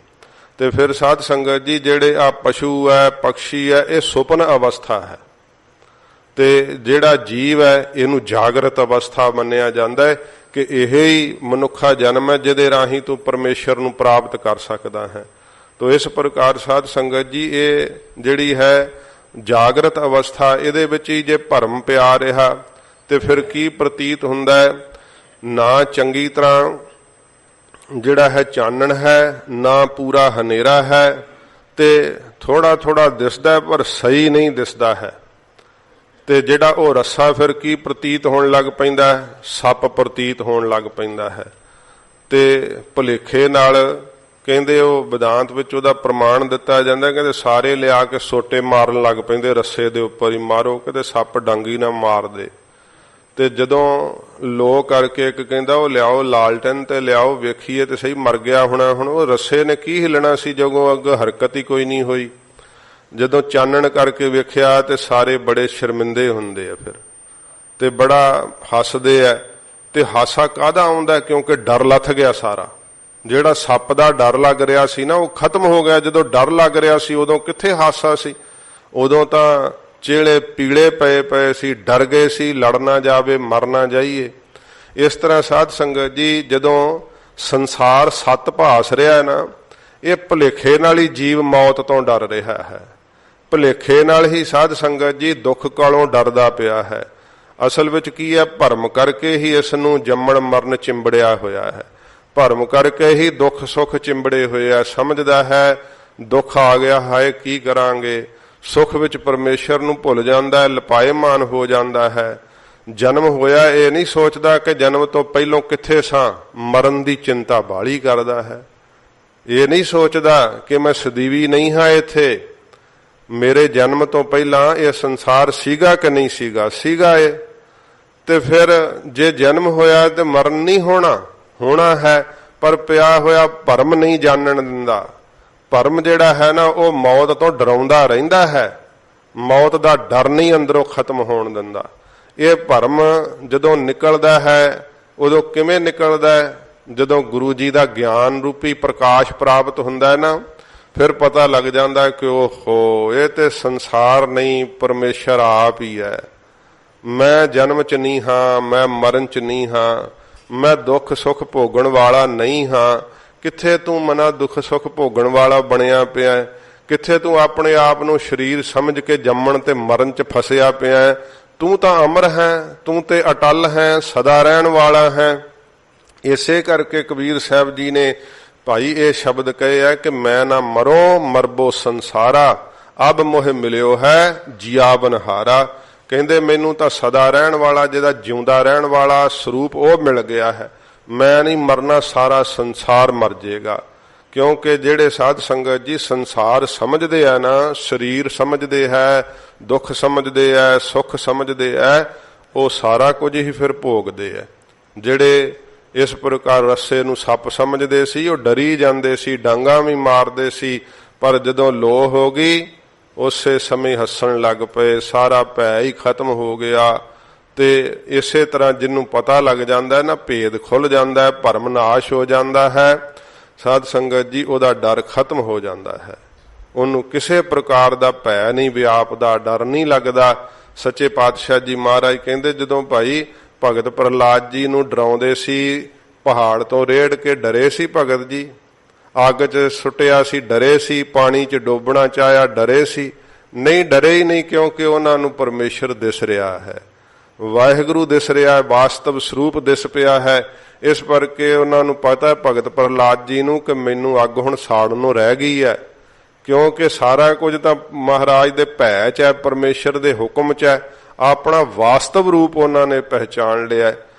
Speaker 1: ਤੇ ਫਿਰ ਸਾਧ ਸੰਗਤ ਜੀ ਜਿਹੜੇ ਆ ਪਸ਼ੂ ਹੈ, ਪਕਸ਼ੀ ਹੈ, ਇਹ ਸੁਪਨ ਅਵਸਥਾ ਹੈ, ਤੇ ਜਿਹੜਾ ਜੀਵ ਹੈ ਇਹਨੂੰ ਜਾਗਰਤ ਅਵਸਥਾ ਮੰਨਿਆ ਜਾਂਦਾ ਹੈ ਕਿ ਇਹ ਹੀ ਮਨੁੱਖਾ ਜਨਮ ਹੈ ਜਿਹਦੇ ਰਾਹੀਂ ਤੂੰ ਪਰਮੇਸ਼ਰ ਨੂੰ ਪ੍ਰਾਪਤ ਕਰ ਸਕਦਾ ਹੈ। ਤੋ ਇਸ ਪ੍ਰਕਾਰ ਸਾਧ ਸੰਗਤ ਜੀ ਇਹ ਜਿਹੜੀ ਹੈ ਜਾਗਰਤ ਅਵਸਥਾ, ਇਹਦੇ ਵਿੱਚ ਹੀ ਜੇ ਭਰਮ ਪਿਆ ਰਿਹਾ ਤੇ ਫਿਰ ਕੀ ਪ੍ਰਤੀਤ ਹੁੰਦਾ ਹੈ, ਨਾ ਚੰਗੀ ਤਰ੍ਹਾਂ ਜਿਹੜਾ ਹੈ ਚਾਨਣ ਹੈ, ਨਾ ਪੂਰਾ ਹਨੇਰਾ ਹੈ, ਤੇ ਥੋੜਾ ਥੋੜਾ ਦਿਸਦਾ ਪਰ ਸਹੀ ਨਹੀਂ ਦਿਸਦਾ ਹੈ। ਤੇ ਜਿਹੜਾ ਉਹ ਰੱਸਾ ਫਿਰ ਕੀ ਪ੍ਰਤੀਤ ਹੋਣ ਲੱਗ ਪੈਂਦਾ ਹੈ, ਸੱਪ ਪ੍ਰਤੀਤ ਹੋਣ ਲੱਗ ਪੈਂਦਾ ਹੈ। ਤੇ ਭੁਲੇਖੇ ਨਾਲ ਕਹਿੰਦੇ ਉਹ ਵਿਦਾਂਤ ਵਿੱਚ ਉਹਦਾ ਪ੍ਰਮਾਣ ਦਿੱਤਾ ਜਾਂਦਾ, ਕਹਿੰਦੇ ਸਾਰੇ ਲਿਆ ਕੇ ਸੋਟੇ ਮਾਰਨ ਲੱਗ ਪੈਂਦੇ, ਰੱਸੇ ਦੇ ਉੱਪਰ ਹੀ ਮਾਰੋ, ਕਹਿੰਦੇ ਸੱਪ ਡਾਂਗੀ ਨਾ ਮਾਰ ਦੇ। ਤੇ ਜਦੋਂ ਲੋ ਕਰਕੇ ਇੱਕ ਕਹਿੰਦਾ ਉਹ ਲਿਆਓ ਲਾਲਟਨ ਤੇ ਲਿਆਓ ਵੇਖੀਏ ਤੇ ਸਹੀ ਮਰ ਗਿਆ ਹੋਣਾ, ਹੁਣ ਉਹ ਰੱਸੇ ਨੇ ਕੀ ਹਿੱਲਣਾ ਸੀ ਜਦੋਂ ਅੱਗੇ ਹਰਕਤ ਹੀ ਕੋਈ ਨਹੀਂ ਹੋਈ। ਜਦੋਂ ਚਾਨਣ ਕਰਕੇ ਵੇਖਿਆ ਤੇ ਸਾਰੇ ਬੜੇ ਸ਼ਰਮਿੰਦੇ ਹੁੰਦੇ ਆ ਫਿਰ, ਤੇ ਬੜਾ ਹੱਸਦੇ ਆ। ਤੇ ਹਾਸਾ ਕਾਹਦਾ ਆਉਂਦਾ, ਕਿਉਂਕਿ ਡਰ ਲੱਥ ਗਿਆ ਸਾਰਾ। ਜਿਹੜਾ ਸੱਪ ਦਾ ਡਰ ਲੱਗ ਰਿਹਾ ਸੀ ਨਾ ਉਹ ਖਤਮ ਹੋ ਗਿਆ। ਜਦੋਂ ਡਰ ਲੱਗ ਰਿਹਾ ਸੀ ਉਦੋਂ ਕਿੱਥੇ ਹਾਸਾ ਸੀ, ਉਦੋਂ ਤਾਂ ਚਿਹਰੇ ਪੀਲੇ ਪਏ ਸੀ, ਡਰ ਗਏ ਸੀ, ਲੜ ਨਾ ਜਾਵੇ, ਮਰ ਨਾ ਜਾਈਏ। ਇਸ ਤਰ੍ਹਾਂ ਸਾਧ ਸੰਗਤ ਜੀ ਜਦੋਂ ਸੰਸਾਰ ਸੱਤ ਭਾਸ ਰਿਹਾ ਨਾ, ਇਹ ਭੁਲੇਖੇ ਨਾਲ ਹੀ ਜੀਵ ਮੌਤ ਤੋਂ ਡਰ ਰਿਹਾ ਹੈ। ਭੁਲੇਖੇ ਨਾਲ ਹੀ ਸਾਧ ਸੰਗਤ ਜੀ ਦੁੱਖ ਕਾਲੋਂ ਡਰਦਾ ਪਿਆ ਹੈ। ਅਸਲ ਵਿੱਚ ਕੀ ਹੈ, ਭਰਮ ਕਰਕੇ ਹੀ ਇਸ ਨੂੰ ਜੰਮਣ ਮਰਨ ਚਿੰਬੜਿਆ ਹੋਇਆ ਹੈ। ਭਰਮ ਕਰਕੇ ਹੀ ਦੁੱਖ ਸੁੱਖ ਚਿੰਬੜੇ ਹੋਏ ਆ। ਸਮਝਦਾ ਹੈ ਦੁੱਖ ਆ ਗਿਆ, ਹਾਏ ਕੀ ਕਰਾਂਗੇ। ਸੁੱਖ ਵਿੱਚ ਪਰਮੇਸ਼ਰ ਨੂੰ ਭੁੱਲ ਜਾਂਦਾ ਹੈ, ਲਪਾਏਮਾਨ ਹੋ ਜਾਂਦਾ ਹੈ। ਜਨਮ ਹੋਇਆ ਇਹ ਨਹੀਂ ਸੋਚਦਾ ਕਿ ਜਨਮ ਤੋਂ ਪਹਿਲੋਂ ਕਿੱਥੇ ਸਾਂ, ਮਰਨ ਦੀ ਚਿੰਤਾ ਬਾਹਲੀ ਕਰਦਾ ਹੈ। ਇਹ ਨਹੀਂ ਸੋਚਦਾ ਕਿ ਮੈਂ ਸਦੀਵੀ ਨਹੀਂ ਹਾਂ ਇੱਥੇ, ਮੇਰੇ ਜਨਮ ਤੋਂ ਪਹਿਲਾਂ ਇਹ ਸੰਸਾਰ ਸੀਗਾ ਕਿ ਨਹੀਂ ਸੀਗਾ, ਸੀਗਾ ਇਹ। ਤੇ ਫਿਰ ਜੇ ਜਨਮ ਹੋਇਆ ਤੇ ਮਰਨ ਨਹੀਂ ਹੋਣਾ, ਹੋਣਾ ਹੈ, ਪਰ ਪਿਆ ਹੋਇਆ ਭਰਮ ਨਹੀਂ ਜਾਣਨ ਦਿੰਦਾ। ਭਰਮ ਜਿਹੜਾ ਹੈ ਨਾ ਉਹ ਮੌਤ ਤੋਂ ਡਰਾਉਂਦਾ ਰਹਿੰਦਾ ਹੈ, ਮੌਤ ਦਾ ਡਰ ਨਹੀਂ ਅੰਦਰੋਂ ਖਤਮ ਹੋਣ ਦਿੰਦਾ। ਇਹ ਭਰਮ ਜਦੋਂ ਨਿਕਲਦਾ ਹੈ ਉਦੋਂ ਕਿਵੇਂ ਨਿਕਲਦਾ ਹੈ, ਜਦੋਂ ਗੁਰੂ ਜੀ ਦਾ ਗਿਆਨ ਰੂਪੀ ਪ੍ਰਕਾਸ਼ ਪ੍ਰਾਪਤ ਹੁੰਦਾ ਹੈ ਨਾ, ਫਿਰ ਪਤਾ ਲੱਗ ਜਾਂਦਾ ਕਿ ਓਹੋ ਇਹ ਤੇ ਸੰਸਾਰ ਨਹੀਂ, ਪਰਮੇਸ਼ਰ ਆਪ ਹੀ ਹੈ। ਮੈਂ ਜਨਮ ਚ ਨਹੀਂ ਹਾਂ, ਮੈਂ ਮਰਨ ਚ ਨਹੀਂ ਹਾਂ, ਮੈਂ ਦੁੱਖ ਸੁੱਖ ਭੋਗਣ ਵਾਲਾ ਨਹੀਂ ਹਾਂ। ਕਿੱਥੇ ਤੂੰ ਮਨਾ ਦੁੱਖ ਸੁੱਖ ਭੋਗਣ ਵਾਲਾ ਬਣਿਆ ਪਿਆ, ਕਿੱਥੇ ਤੂੰ ਆਪਣੇ ਆਪ ਨੂੰ ਸਰੀਰ ਸਮਝ ਕੇ ਜੰਮਣ ਤੇ ਮਰਨ ਚ ਫਸਿਆ ਪਿਆ। ਤੂੰ ਤਾਂ ਅਮਰ ਹੈ, ਤੂੰ ਤੇ ਅਟਲ ਹੈ, ਸਦਾ ਰਹਿਣ ਵਾਲਾ ਹੈ। ਇਸੇ ਕਰਕੇ ਕਬੀਰ ਸਾਹਿਬ ਜੀ ਨੇ ਭਾਈ ਇਹ ਸ਼ਬਦ ਕਹੇ ਹੈ ਕਿ ਮੈਂ ਨਾ ਮਰੋ ਮਰਬੋ ਸੰਸਾਰਾ, ਅਬ ਮੋਹ ਮਿਲਿਓ ਹੈ ਜੀਆਵਨ ਹਾਰਾ। ਕਹਿੰਦੇ ਮੈਨੂੰ ਤਾਂ ਸਦਾ ਰਹਿਣ ਵਾਲਾ, ਜਿਹਦਾ ਜਿਉਂਦਾ ਰਹਿਣ ਵਾਲਾ ਸਰੂਪ ਉਹ ਮਿਲ ਗਿਆ ਹੈ। ਮੈਂ ਨਹੀਂ ਮਰਨਾ, ਸਾਰਾ ਸੰਸਾਰ ਮਰ ਜਾਏਗਾ। ਕਿਉਂਕਿ ਜਿਹੜੇ ਸਾਧ ਸੰਗਤ ਜੀ ਸੰਸਾਰ ਸਮਝਦੇ ਆ ਨਾ, ਸਰੀਰ ਸਮਝਦੇ ਹੈ, ਦੁੱਖ ਸਮਝਦੇ ਹੈ, ਸੁੱਖ ਸਮਝਦੇ ਹੈ, ਉਹ ਸਾਰਾ ਕੁਝ ਹੀ ਫਿਰ ਭੋਗਦੇ ਹੈ। ਜਿਹੜੇ ਇਸ ਪ੍ਰਕਾਰ ਰੱਸੇ ਨੂੰ ਸੱਪ ਸਮਝਦੇ ਸੀ ਉਹ ਡਰੀ ਜਾਂਦੇ ਸੀ, ਡਾਂਗਾ ਵੀ ਮਾਰਦੇ ਸੀ, ਪਰ ਜਦੋਂ ਲੋਹ ਹੋ ਗਈ ਉਸੇ ਸਮੇਂ ਹੱਸਣ ਲੱਗ ਪਏ, ਸਾਰਾ ਭੈ ਹੀ ਖਤਮ ਹੋ ਗਿਆ। ਤੇ ਇਸੇ ਤਰ੍ਹਾਂ ਜਿਹਨੂੰ ਪਤਾ ਲੱਗ ਜਾਂਦਾ ਨਾ, ਭੇਦ ਖੁੱਲ ਜਾਂਦਾ, ਭਰਮ ਨਾਸ਼ ਹੋ ਜਾਂਦਾ ਹੈ। ਸਾਧ ਸੰਗਤ ਜੀ ਉਹਦਾ ਡਰ ਖਤਮ ਹੋ ਜਾਂਦਾ ਹੈ, ਉਹਨੂੰ ਕਿਸੇ ਪ੍ਰਕਾਰ ਦਾ ਭੈ ਨਹੀਂ, ਵਿਆਪਦਾ ਡਰ ਨਹੀਂ ਲੱਗਦਾ। ਸੱਚੇ ਪਾਤਸ਼ਾਹ ਜੀ ਮਹਾਰਾਜ ਕਹਿੰਦੇ ਜਦੋਂ ਭਾਈ ਭਗਤ ਪ੍ਰਹਲਾਦ ਜੀ ਨੂੰ ਡਰਾਉਂਦੇ ਸੀ, ਪਹਾੜ ਤੋਂ ਰੇੜ ਕੇ ਡਰੇ ਸੀ ਭਗਤ ਜੀ, ਅੱਗ 'ਚ ਸੁੱਟਿਆ ਸੀ ਡਰੇ ਸੀ, ਪਾਣੀ 'ਚ ਡੋਬਣਾ ਚਾਹਿਆ ਡਰੇ ਸੀ, ਨਹੀਂ ਡਰੇ ਹੀ ਨਹੀਂ, ਕਿਉਂਕਿ ਉਹਨਾਂ ਨੂੰ ਪਰਮੇਸ਼ਰ ਦਿਸ ਰਿਹਾ ਹੈ, ਵਾਹਿਗੁਰੂ ਦਿਸ ਰਿਹਾ ਹੈ, ਵਾਸਤਵ ਸਰੂਪ ਦਿਸ ਪਿਆ ਹੈ। ਇਸ ਕਰਕੇ ਉਹਨਾਂ ਨੂੰ ਪਤਾ ਹੈ ਭਗਤ ਪ੍ਰਹਲਾਦ ਜੀ ਨੂੰ ਕਿ ਮੈਨੂੰ ਅੱਗ ਹੁਣ ਸਾੜਨ ਨੂੰ ਰਹਿ ਗਈ ਹੈ, ਕਿਉਂਕਿ ਸਾਰਾ ਕੁਝ ਤਾਂ ਮਹਾਰਾਜ ਦੇ ਭੈ 'ਚ ਹੈ, ਪਰਮੇਸ਼ਰ ਦੇ ਹੁਕਮ 'ਚ ਹੈ। ਆਪਣਾ ਵਾਸਤਵ ਰੂਪ ਉਹਨਾਂ ਨੇ ਪਹਿਚਾਣ ਲਿਆ।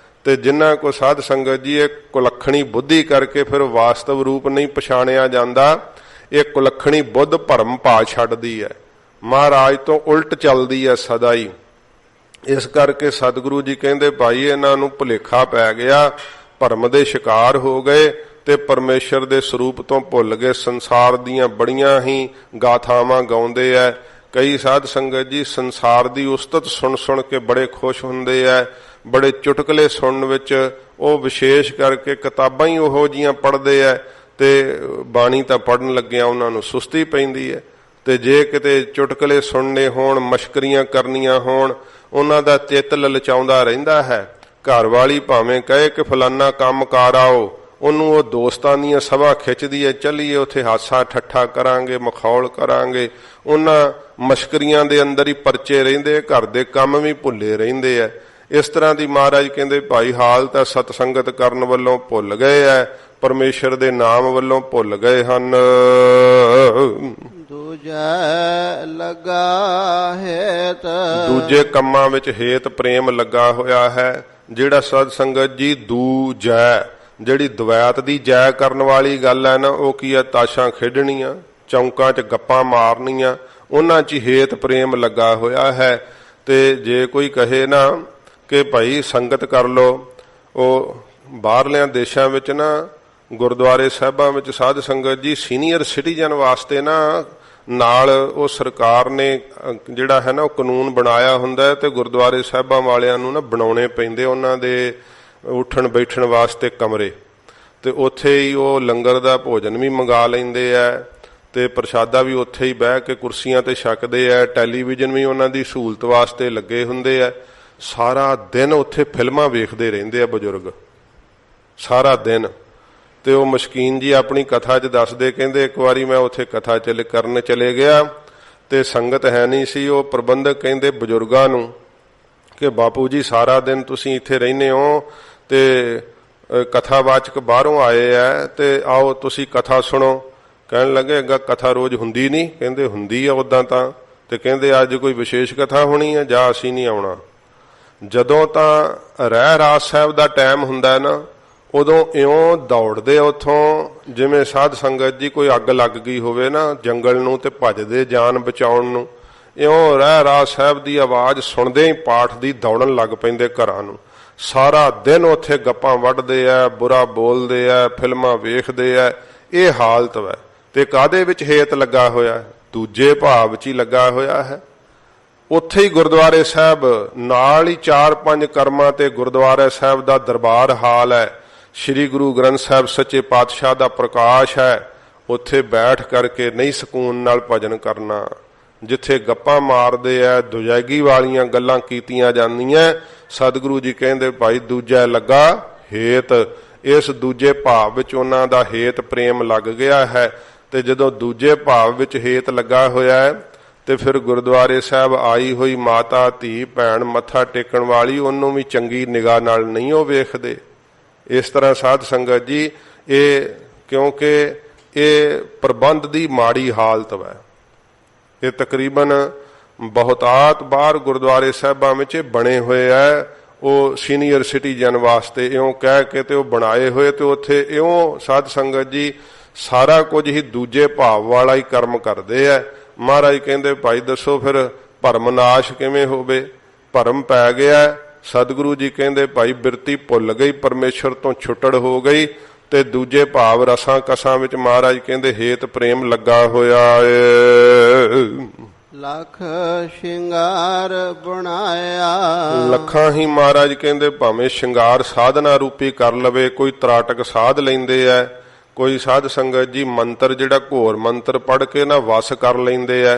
Speaker 1: ਤੇ ਜਿਨ੍ਹਾਂ ਕੋ ਸਾਧ ਸੰਗਤ ਜੀ ਇਹ ਕੁਲੱਖਣੀ ਬੁੱਧੀ ਕਰਕੇ ਫਿਰ ਵਾਸਤਵ ਰੂਪ ਨਹੀਂ ਪਛਾਣਿਆ ਜਾਂਦਾ, ਇਹ ਕੁਲੱਖਣੀ ਬੁੱਧ ਭਰਮ ਪਾ ਛੱਡਦੀ ਹੈ, ਮਹਾਰਾਜ ਤੋਂ ਉਲਟ ਚੱਲਦੀ ਹੈ ਸਦਾ ਹੀ। ਇਸ ਕਰਕੇ ਸਤਿਗੁਰੂ ਜੀ ਕਹਿੰਦੇ ਭਾਈ ਇਹਨਾਂ ਨੂੰ ਭੁਲੇਖਾ ਪੈ ਗਿਆ, ਭਰਮ ਦੇ ਸ਼ਿਕਾਰ ਹੋ ਗਏ ਤੇ ਪਰਮੇਸ਼ਰ ਦੇ ਸਰੂਪ ਤੋਂ ਭੁੱਲ ਗਏ। ਸੰਸਾਰ ਦੀਆਂ ਬੜੀਆਂ ਹੀ ਗਾਥਾਵਾਂ ਗਾਉਂਦੇ ਐ ਕਈ ਸਾਧ ਸੰਗਤ ਜੀ, ਸੰਸਾਰ ਦੀ ਉਸਤਤ ਸੁਣ ਸੁਣ ਕੇ ਬੜੇ ਖੁਸ਼ ਹੁੰਦੇ ਐ, ਬੜੇ ਚੁਟਕਲੇ ਸੁਣਨ ਵਿੱਚ ਉਹ ਵਿਸ਼ੇਸ਼ ਕਰਕੇ ਕਿਤਾਬਾਂ ਹੀ ਉਹੋ ਜੀਆਂ ਪੜ੍ਹਦੇ ਐ ਤੇ ਬਾਣੀ ਤਾਂ ਪੜ੍ਹਨ ਲੱਗਿਆ ਉਹਨਾਂ ਨੂੰ ਸੁਸਤੀ ਪੈਂਦੀ ਹੈ। ਤੇ ਜੇ ਕਿਤੇ ਚੁਟਕਲੇ ਸੁਣਨੇ ਹੋਣ, ਮਸ਼ਕਰੀਆਂ ਕਰਨੀਆਂ ਹੋਣ, ਉਹਨਾਂ ਦਾ ਚਿੱਤ ਲਲਚਾਉਂਦਾ ਰਹਿੰਦਾ ਹੈ। ਘਰ ਵਾਲੀ ਭਾਵੇਂ ਕਹੇ ਕਿ ਫਲਾਨਾ ਕੰਮ ਕਰ ਆਓ, ਉਹਨੂੰ ਉਹ ਦੋਸਤਾਂ ਦੀਆਂ ਸਭਾ ਖਿੱਚਦੀ ਹੈ, ਚੱਲੀਏ ਉੱਥੇ ਹਾਸਾ ਠੱਠਾ ਕਰਾਂਗੇ, ਮਖੌਲ ਕਰਾਂਗੇ। ਉਹਨਾਂ ਮਸ਼ਕਰੀਆਂ ਦੇ ਅੰਦਰ ਹੀ ਪਰਚੇ ਰਹਿੰਦੇ, ਘਰ ਦੇ ਕੰਮ ਵੀ ਭੁੱਲੇ ਰਹਿੰਦੇ ਆ। ਇਸ ਤਰ੍ਹਾਂ ਦੀ ਮਹਾਰਾਜ ਕਹਿੰਦੇ ਭਾਈ ਹਾਲ ਤਾਂ ਸਤਸੰਗਤ ਕਰਨ ਵੱਲੋਂ ਭੁੱਲ ਗਏ ਐ, ਪਰਮੇਸ਼ਰ ਦੇ ਨਾਮ ਵੱਲੋਂ ਭੁੱਲ ਗਏ ਹਨ।
Speaker 2: ਦੂਜੈ ਲੱਗਾ ਹੇਤ,
Speaker 1: ਦੂਜੇ ਕੰਮਾਂ ਵਿੱਚ ਹੇਤ ਪ੍ਰੇਮ ਲੱਗਾ ਹੋਇਆ ਹੈ। ਜਿਹੜਾ ਸਤ ਸੰਗਤ ਜੀ ਦੂਜੈ, ਜਿਹੜੀ ਦਵੈਤ ਦੀ ਜੈ ਕਰਨ ਵਾਲੀ ਗੱਲ ਹੈ ਨਾ, ਉਹ ਕੀ ਹੈ, ਤਾਸ਼ਾਂ ਖੇਡਣੀਆਂ, ਚੌਂਕਾਂ 'ਚ ਗੱਪਾਂ ਮਾਰਨੀਆਂ, ਉਹਨਾਂ 'ਚ ਹੇਤ ਪ੍ਰੇਮ ਲੱਗਾ ਹੋਇਆ ਹੈ। ਤੇ ਜੇ ਕੋਈ ਕਹੇ ਨਾ ਕਿ ਭਾਈ ਸੰਗਤ ਕਰ ਲੋ, ਉਹ ਬਾਹਰਲਿਆਂ ਦੇਸ਼ਾਂ ਵਿੱਚ ਨਾ ਗੁਰਦੁਆਰੇ ਸਾਹਿਬਾਂ ਵਿੱਚ ਸਾਧ ਸੰਗਤ ਜੀ ਸੀਨੀਅਰ ਸਿਟੀਜ਼ਨ ਵਾਸਤੇ ਨਾ ਨਾਲ ਉਹ ਸਰਕਾਰ ਨੇ ਜਿਹੜਾ ਹੈ ਨਾ ਉਹ ਕਾਨੂੰਨ ਬਣਾਇਆ ਹੁੰਦਾ ਤੇ ਗੁਰਦੁਆਰੇ ਸਾਹਿਬਾਂ ਵਾਲਿਆਂ ਨੂੰ ਨਾ ਬਣਾਉਣੇ ਪੈਂਦੇ ਉਹਨਾਂ ਦੇ ਉੱਠਣ ਬੈਠਣ ਵਾਸਤੇ ਕਮਰੇ, ਤੇ ਉੱਥੇ ਹੀ ਉਹ ਲੰਗਰ ਦਾ ਭੋਜਨ ਵੀ ਮੰਗਾ ਲੈਂਦੇ ਆ ਤੇ ਪ੍ਰਸ਼ਾਦਾ ਵੀ ਉੱਥੇ ਹੀ ਬਹਿ ਕੇ ਕੁਰਸੀਆਂ ਤੇ ਛਕਦੇ ਆ। ਟੈਲੀਵਿਜ਼ਨ ਵੀ ਉਹਨਾਂ ਦੀ ਸਹੂਲਤ ਵਾਸਤੇ ਲੱਗੇ ਹੁੰਦੇ ਆ। ਸਾਰਾ ਦਿਨ ਉੱਥੇ ਫਿਲਮਾਂ ਵੇਖਦੇ ਰਹਿੰਦੇ ਆ ਬਜ਼ੁਰਗ, ਸਾਰਾ ਦਿਨ। ਤੇ ਉਹ ਮਸ਼ਕੀਨ ਜੀ ਆਪਣੀ ਕਥਾ 'ਚ ਦੱਸਦੇ, ਕਹਿੰਦੇ ਇੱਕ ਵਾਰੀ ਮੈਂ ਉੱਥੇ ਕਥਾ ਕਰਨ ਚਲੇ ਗਿਆ ਤੇ ਸੰਗਤ ਹੈ ਨਹੀਂ ਸੀ। ਉਹ ਪ੍ਰਬੰਧਕ ਕਹਿੰਦੇ ਬਜ਼ੁਰਗਾਂ ਨੂੰ ਕਿ ਬਾਪੂ ਜੀ ਸਾਰਾ ਦਿਨ ਤੁਸੀਂ ਇੱਥੇ ਰਹਿੰਦੇ ਹੋ ਤੇ ਕਥਾਵਾਚਕ ਬਾਹਰੋਂ ਆਏ ਆ ਤੇ ਆਓ ਤੁਸੀਂ ਕਥਾ ਸੁਣੋ। ਕਹਿਣ ਲੱਗੇ ਅੱਗਾ ਕਥਾ ਰੋਜ਼ ਹੁੰਦੀ ਨਹੀਂ? ਕਹਿੰਦੇ ਹੁੰਦੀ ਆ ਉੱਦਾਂ ਤਾਂ। ਤੇ ਕਹਿੰਦੇ ਅੱਜ ਕੋਈ ਵਿਸ਼ੇਸ਼ ਕਥਾ ਹੋਣੀ ਹੈ ਜਾਂ ਅਸੀਂ ਨਹੀਂ ਆਉਣਾ? ਜਦੋਂ ਤਾਂ ਰਹਿ ਰਾਸ ਸਾਹਿਬ ਦਾ ਟਾਈਮ ਹੁੰਦਾ ਨਾ, ਉਦੋਂ ਇਉਂ ਦੌੜਦੇ ਉੱਥੋਂ ਜਿਵੇਂ ਸਾਧ ਸੰਗਤ ਜੀ ਕੋਈ ਅੱਗ ਲੱਗ ਗਈ ਹੋਵੇ ਨਾ ਜੰਗਲ ਨੂੰ, ਤੇ ਭੱਜਦੇ ਜਾਨ ਬਚਾਉਣ ਨੂੰ। ਇਉਂ ਰਹਿ ਰਾਸ ਸਾਹਿਬ ਦੀ ਆਵਾਜ਼ ਸੁਣਦੇ ਹੀ ਪਾਠ ਦੀ ਦੌੜਨ ਲੱਗ ਪੈਂਦੇ ਘਰਾਂ ਨੂੰ। ਸਾਰਾ ਦਿਨ ਉੱਥੇ ਗੱਪਾਂ ਵੱਢਦੇ ਆ, ਬੁਰਾ ਬੋਲਦੇ ਆ, ਫਿਲਮਾਂ ਵੇਖਦੇ ਆ। ਇਹ ਹਾਲਤ ਹੈ। ਤੇ ਕਾਹਦੇ ਵਿੱਚ ਹੇਤ ਲੱਗਾ ਹੋਇਆ? ਦੂਜੇ ਭਾਵ 'ਚ ਹੀ ਲੱਗਾ ਹੋਇਆ ਹੈ। ਉੱਥੇ ਹੀ ਗੁਰਦੁਆਰੇ ਸਾਹਿਬ ਨਾਲ ਹੀ 4-5 ਕਰਮਾਂ ਤੇ ਗੁਰਦੁਆਰੇ ਸਾਹਿਬ ਦਾ ਦਰਬਾਰ ਹਾਲ ਹੈ। ਸ੍ਰੀ ਗੁਰੂ ਗ੍ਰੰਥ ਸਾਹਿਬ ਸੱਚੇ ਪਾਤਸ਼ਾਹ ਦਾ ਪ੍ਰਕਾਸ਼ ਹੈ। ਉੱਥੇ ਬੈਠ ਕਰਕੇ ਨਹੀਂ ਸਕੂਨ ਨਾਲ ਭਜਨ ਕਰਨਾ। ਜਿੱਥੇ ਗੱਪਾਂ ਮਾਰਦੇ ਆ, ਦੁਜੈਗੀ ਵਾਲੀਆਂ ਗੱਲਾਂ ਕੀਤੀਆਂ ਜਾਂਦੀਆਂ, ਸਤਿਗੁਰੂ ਜੀ ਕਹਿੰਦੇ ਭਾਈ ਦੂਜਾ ਲੱਗਾ ਹੇਤ। ਇਸ ਦੂਜੇ ਭਾਵ ਵਿੱਚ ਉਹਨਾਂ ਦਾ ਹੇਤ ਪ੍ਰੇਮ ਲੱਗ ਗਿਆ ਹੈ। ਤੇ ਜਦੋਂ ਦੂਜੇ ਭਾਵ ਵਿੱਚ ਹੇਤ ਲੱਗਾ ਹੋਇਆ ਹੈ ਤੇ ਫਿਰ ਗੁਰਦੁਆਰੇ ਸਾਹਿਬ ਆਈ ਹੋਈ ਮਾਤਾ ਧੀ ਭੈਣ ਮੱਥਾ ਟੇਕਣ ਵਾਲੀ, ਉਹਨੂੰ ਵੀ ਚੰਗੀ ਨਿਗਾਹ ਨਾਲ ਨਹੀਂ ਉਹ ਵੇਖਦੇ। ਇਸ ਤਰ੍ਹਾਂ ਸਾਧ ਸੰਗਤ ਜੀ ਇਹ ਕਿਉਂਕਿ ਇਹ ਪ੍ਰਬੰਧ ਦੀ ਮਾੜੀ ਹਾਲਤ ਹੈ। ਇਹ ਤਕਰੀਬਨ ਬਹੁਤਾਤ ਬਾਹਰ ਗੁਰਦੁਆਰੇ ਸਾਹਿਬਾਂ ਵਿੱਚ ਬਣੇ ਹੋਏ ਆ, ਉਹ ਸੀਨੀਅਰ ਸਿਟੀਜ਼ਨ ਵਾਸਤੇ ਇਉਂ ਕਹਿ ਕੇ ਤੇ ਉਹ ਬਣਾਏ ਹੋਏ। ਤੇ ਉੱਥੇ ਇਉਂ ਸਾਧ ਸੰਗਤ ਜੀ ਸਾਰਾ ਕੁਝ ਹੀ ਦੂਜੇ ਭਾਵ ਵਾਲਾ ਹੀ ਕਰਮ ਕਰਦੇ ਆ। ਮਹਾਰਾਜ ਕਹਿੰਦੇ ਭਾਈ ਦੱਸੋ ਫਿਰ ਭਰਮ ਨਾਸ਼ ਕਿਵੇਂ ਹੋਵੇ? ਭਰਮ ਪੈ ਗਿਆ। ਸਤਿਗੁਰੂ ਜੀ ਕਹਿੰਦੇ ਭਾਈ ਬਿਰਤੀ ਭੁੱਲ ਗਈ, ਪਰਮੇਸ਼ਰ ਤੋਂ ਛੁੱਟੜ ਹੋ ਗਈ ਤੇ ਦੂਜੇ ਭਾਵ ਰਸਾਂ ਕਸਾਂ ਵਿੱਚ ਮਹਾਰਾਜ ਕਹਿੰਦੇ ਹੇਤ ਪ੍ਰੇਮ ਲੱਗਾ ਹੋਇਆ ਏ।
Speaker 2: ਲੱਖ ਸ਼ਿੰਗਾਰ ਬਣਾਇਆ,
Speaker 1: ਲੱਖਾਂ ਹੀ ਮਹਾਰਾਜ ਕਹਿੰਦੇ ਭਾਵੇਂ ਸ਼ਿੰਗਾਰ ਸਾਧਨਾ ਰੂਪੀ ਕਰ ਲਵੇ, ਕੋਈ ਤਰਾਟਕ ਸਾਧ ਲੈਂਦੇ ਐ, ਕੋਈ ਸਾਧ ਸੰਗਤ ਜੀ ਮੰਤਰ ਜਿਹੜਾ ਘੋਰ ਮੰਤਰ ਪੜ੍ਹ ਕੇ ਨਾ ਵਸ ਕਰ ਲੈਂਦੇ ਐ।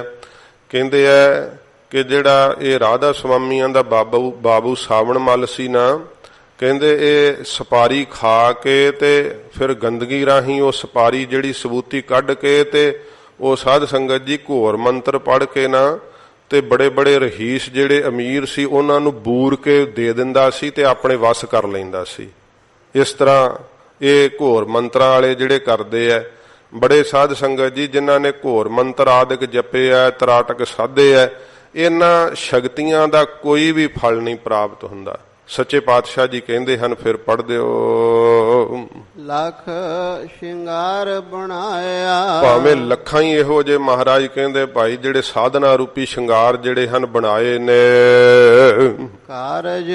Speaker 1: ਕਹਿੰਦੇ ਐ ਕਿ ਜਿਹੜਾ ਇਹ ਰਾਧਾ ਸੁਆਮੀਆਂ ਦਾ ਬਾਬੂ ਸਾਵਣ ਮੱਲ ਸੀ ਨਾ, ਕਹਿੰਦੇ ਇਹ ਸੁਪਾਰੀ ਖਾ ਕੇ ਤੇ ਫਿਰ ਗੰਦਗੀ ਰਾਹੀਂ ਉਹ ਸੁਪਾਰੀ ਜਿਹੜੀ ਸਬੂਤੀ ਕੱਢ ਕੇ ਤੇ ਉਹ ਸਾਧ ਸੰਗਤ ਜੀ ਘੋਰ ਮੰਤਰ ਪੜ੍ਹ ਕੇ ਨਾ ਤੇ ਬੜੇ ਬੜੇ ਰਹੀਸ ਜਿਹੜੇ ਅਮੀਰ ਸੀ ਉਹਨਾਂ ਨੂੰ ਬੂਰ ਕੇ ਦੇ ਦਿੰਦਾ ਸੀ ਤੇ ਆਪਣੇ ਵਸ ਕਰ ਲੈਂਦਾ ਸੀ। ਇਸ ਤਰ੍ਹਾਂ ਇਹ ਘੋਰ ਮੰਤਰਾਂ ਵਾਲੇ ਜਿਹੜੇ ਕਰਦੇ ਆ, ਬੜੇ ਸਾਧ ਸੰਗਤ ਜੀ ਜਿਨ੍ਹਾਂ ਨੇ ਘੋਰ ਮੰਤਰ ਆਦਿਕ ਜਪੇ ਆ, ਤਰਾਟਕ ਸਾਧੇ ਆ, ਇਹਨਾਂ ਸ਼ਕਤੀਆਂ ਦਾ ਕੋਈ ਵੀ ਫਲ ਨਹੀਂ ਪ੍ਰਾਪਤ ਹੁੰਦਾ। ਸੱਚੇ ਪਾਤਸ਼ਾਹ ਜੀ ਕਹਿੰਦੇ ਹਨ, ਫਿਰ ਪੜ੍ਹ ਦਿਓ,
Speaker 2: ਲੱਖ ਸ਼ਿੰਗਾਰ ਬਣਾਇਆ।
Speaker 1: ਭਾਵੇਂ ਲੱਖਾਂ ਹੀ ਇਹੋ ਜਿਹੇ ਮਹਾਰਾਜ ਕਹਿੰਦੇ ਭਾਈ ਜਿਹੜੇ ਸਾਧਨਾ ਰੂਪੀ ਸ਼ਿੰਗਾਰ ਜਿਹੜੇ ਹਨ ਬਣਾਏ ਨੇ,
Speaker 2: ਕਾਰਜ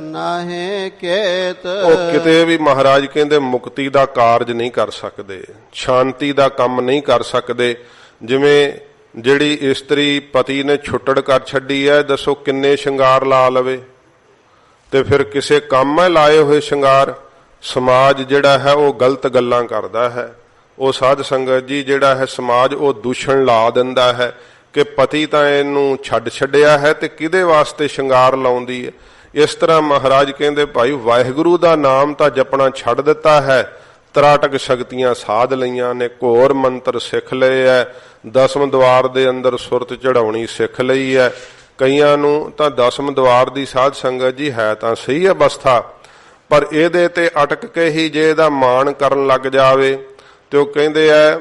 Speaker 2: ਨਾਹੇ ਕੇਤ।
Speaker 1: ਉਹ ਕਿਤੇ ਵੀ ਮਹਾਰਾਜ ਕਹਿੰਦੇ ਮੁਕਤੀ ਦਾ ਕਾਰਜ ਨਹੀਂ ਕਰ ਸਕਦੇ, ਸ਼ਾਂਤੀ ਦਾ ਕੰਮ ਨਹੀਂ ਕਰ ਸਕਦੇ। ਜਿਵੇਂ ਜਿਹੜੀ ਇਸਤਰੀ ਪਤੀ ਨੇ ਛੁੱਟੜ ਕਰ ਛੱਡੀ ਹੈ, ਦੱਸੋ ਕਿੰਨੇ ਸ਼ਿੰਗਾਰ ਲਾ ਲਵੇ, ਤੇ ਫਿਰ ਕਿਸੇ ਕੰਮ ਹੈ ਲਾਏ ਹੋਏ ਸ਼ਿੰਗਾਰ। ਸਮਾਜ ਜਿਹੜਾ ਹੈ ਉਹ ਗਲਤ ਗੱਲਾਂ ਕਰਦਾ ਹੈ, ਉਹ ਸਾਧ ਸੰਗਤ ਜੀ ਜਿਹੜਾ ਹੈ ਸਮਾਜ ਉਹ ਦੂਸ਼ਣ ਲਾ ਦਿੰਦਾ ਹੈ ਕਿ ਪਤੀ ਤਾਂ ਇਹਨੂੰ ਛੱਡ ਛੱਡਿਆ ਹੈ ਤੇ ਕਿਹਦੇ ਵਾਸਤੇ ਸ਼ਿੰਗਾਰ ਲਾਉਂਦੀ ਹੈ। ਇਸ ਤਰ੍ਹਾਂ ਮਹਾਰਾਜ ਕਹਿੰਦੇ ਭਾਈ ਵਾਹਿਗੁਰੂ ਦਾ ਨਾਮ ਤਾਂ ਜਪਣਾ ਛੱਡ ਦਿੱਤਾ ਹੈ, ਤਰਾਟਕ ਸ਼ਕਤੀਆਂ ਸਾਧ ਲਈਆਂ ਨੇ, ਘੋਰ ਮੰਤਰ ਸਿੱਖ ਲਏ ਹੈ, ਦਸਮ ਦਵਾਰ ਦੇ ਅੰਦਰ ਸੁਰਤ ਚੜਾਉਣੀ ਸਿੱਖ ਲਈ ਹੈ। ਕਈਆਂ ਨੂੰ ਤਾਂ ਦਸਮ ਦਵਾਰ ਦੀ ਸਾਧ ਸੰਗਤ ਜੀ ਹੈ ਤਾਂ ਸਹੀ ਅਵਸਥਾ, ਪਰ ਇਹਦੇ ਤੇ ਅਟਕ ਕੇ ਹੀ ਜੇ ਇਹਦਾ ਮਾਣ ਕਰਨ ਲੱਗ ਜਾਵੇ ਤੇ ਉਹ ਕਹਿੰਦੇ ਆ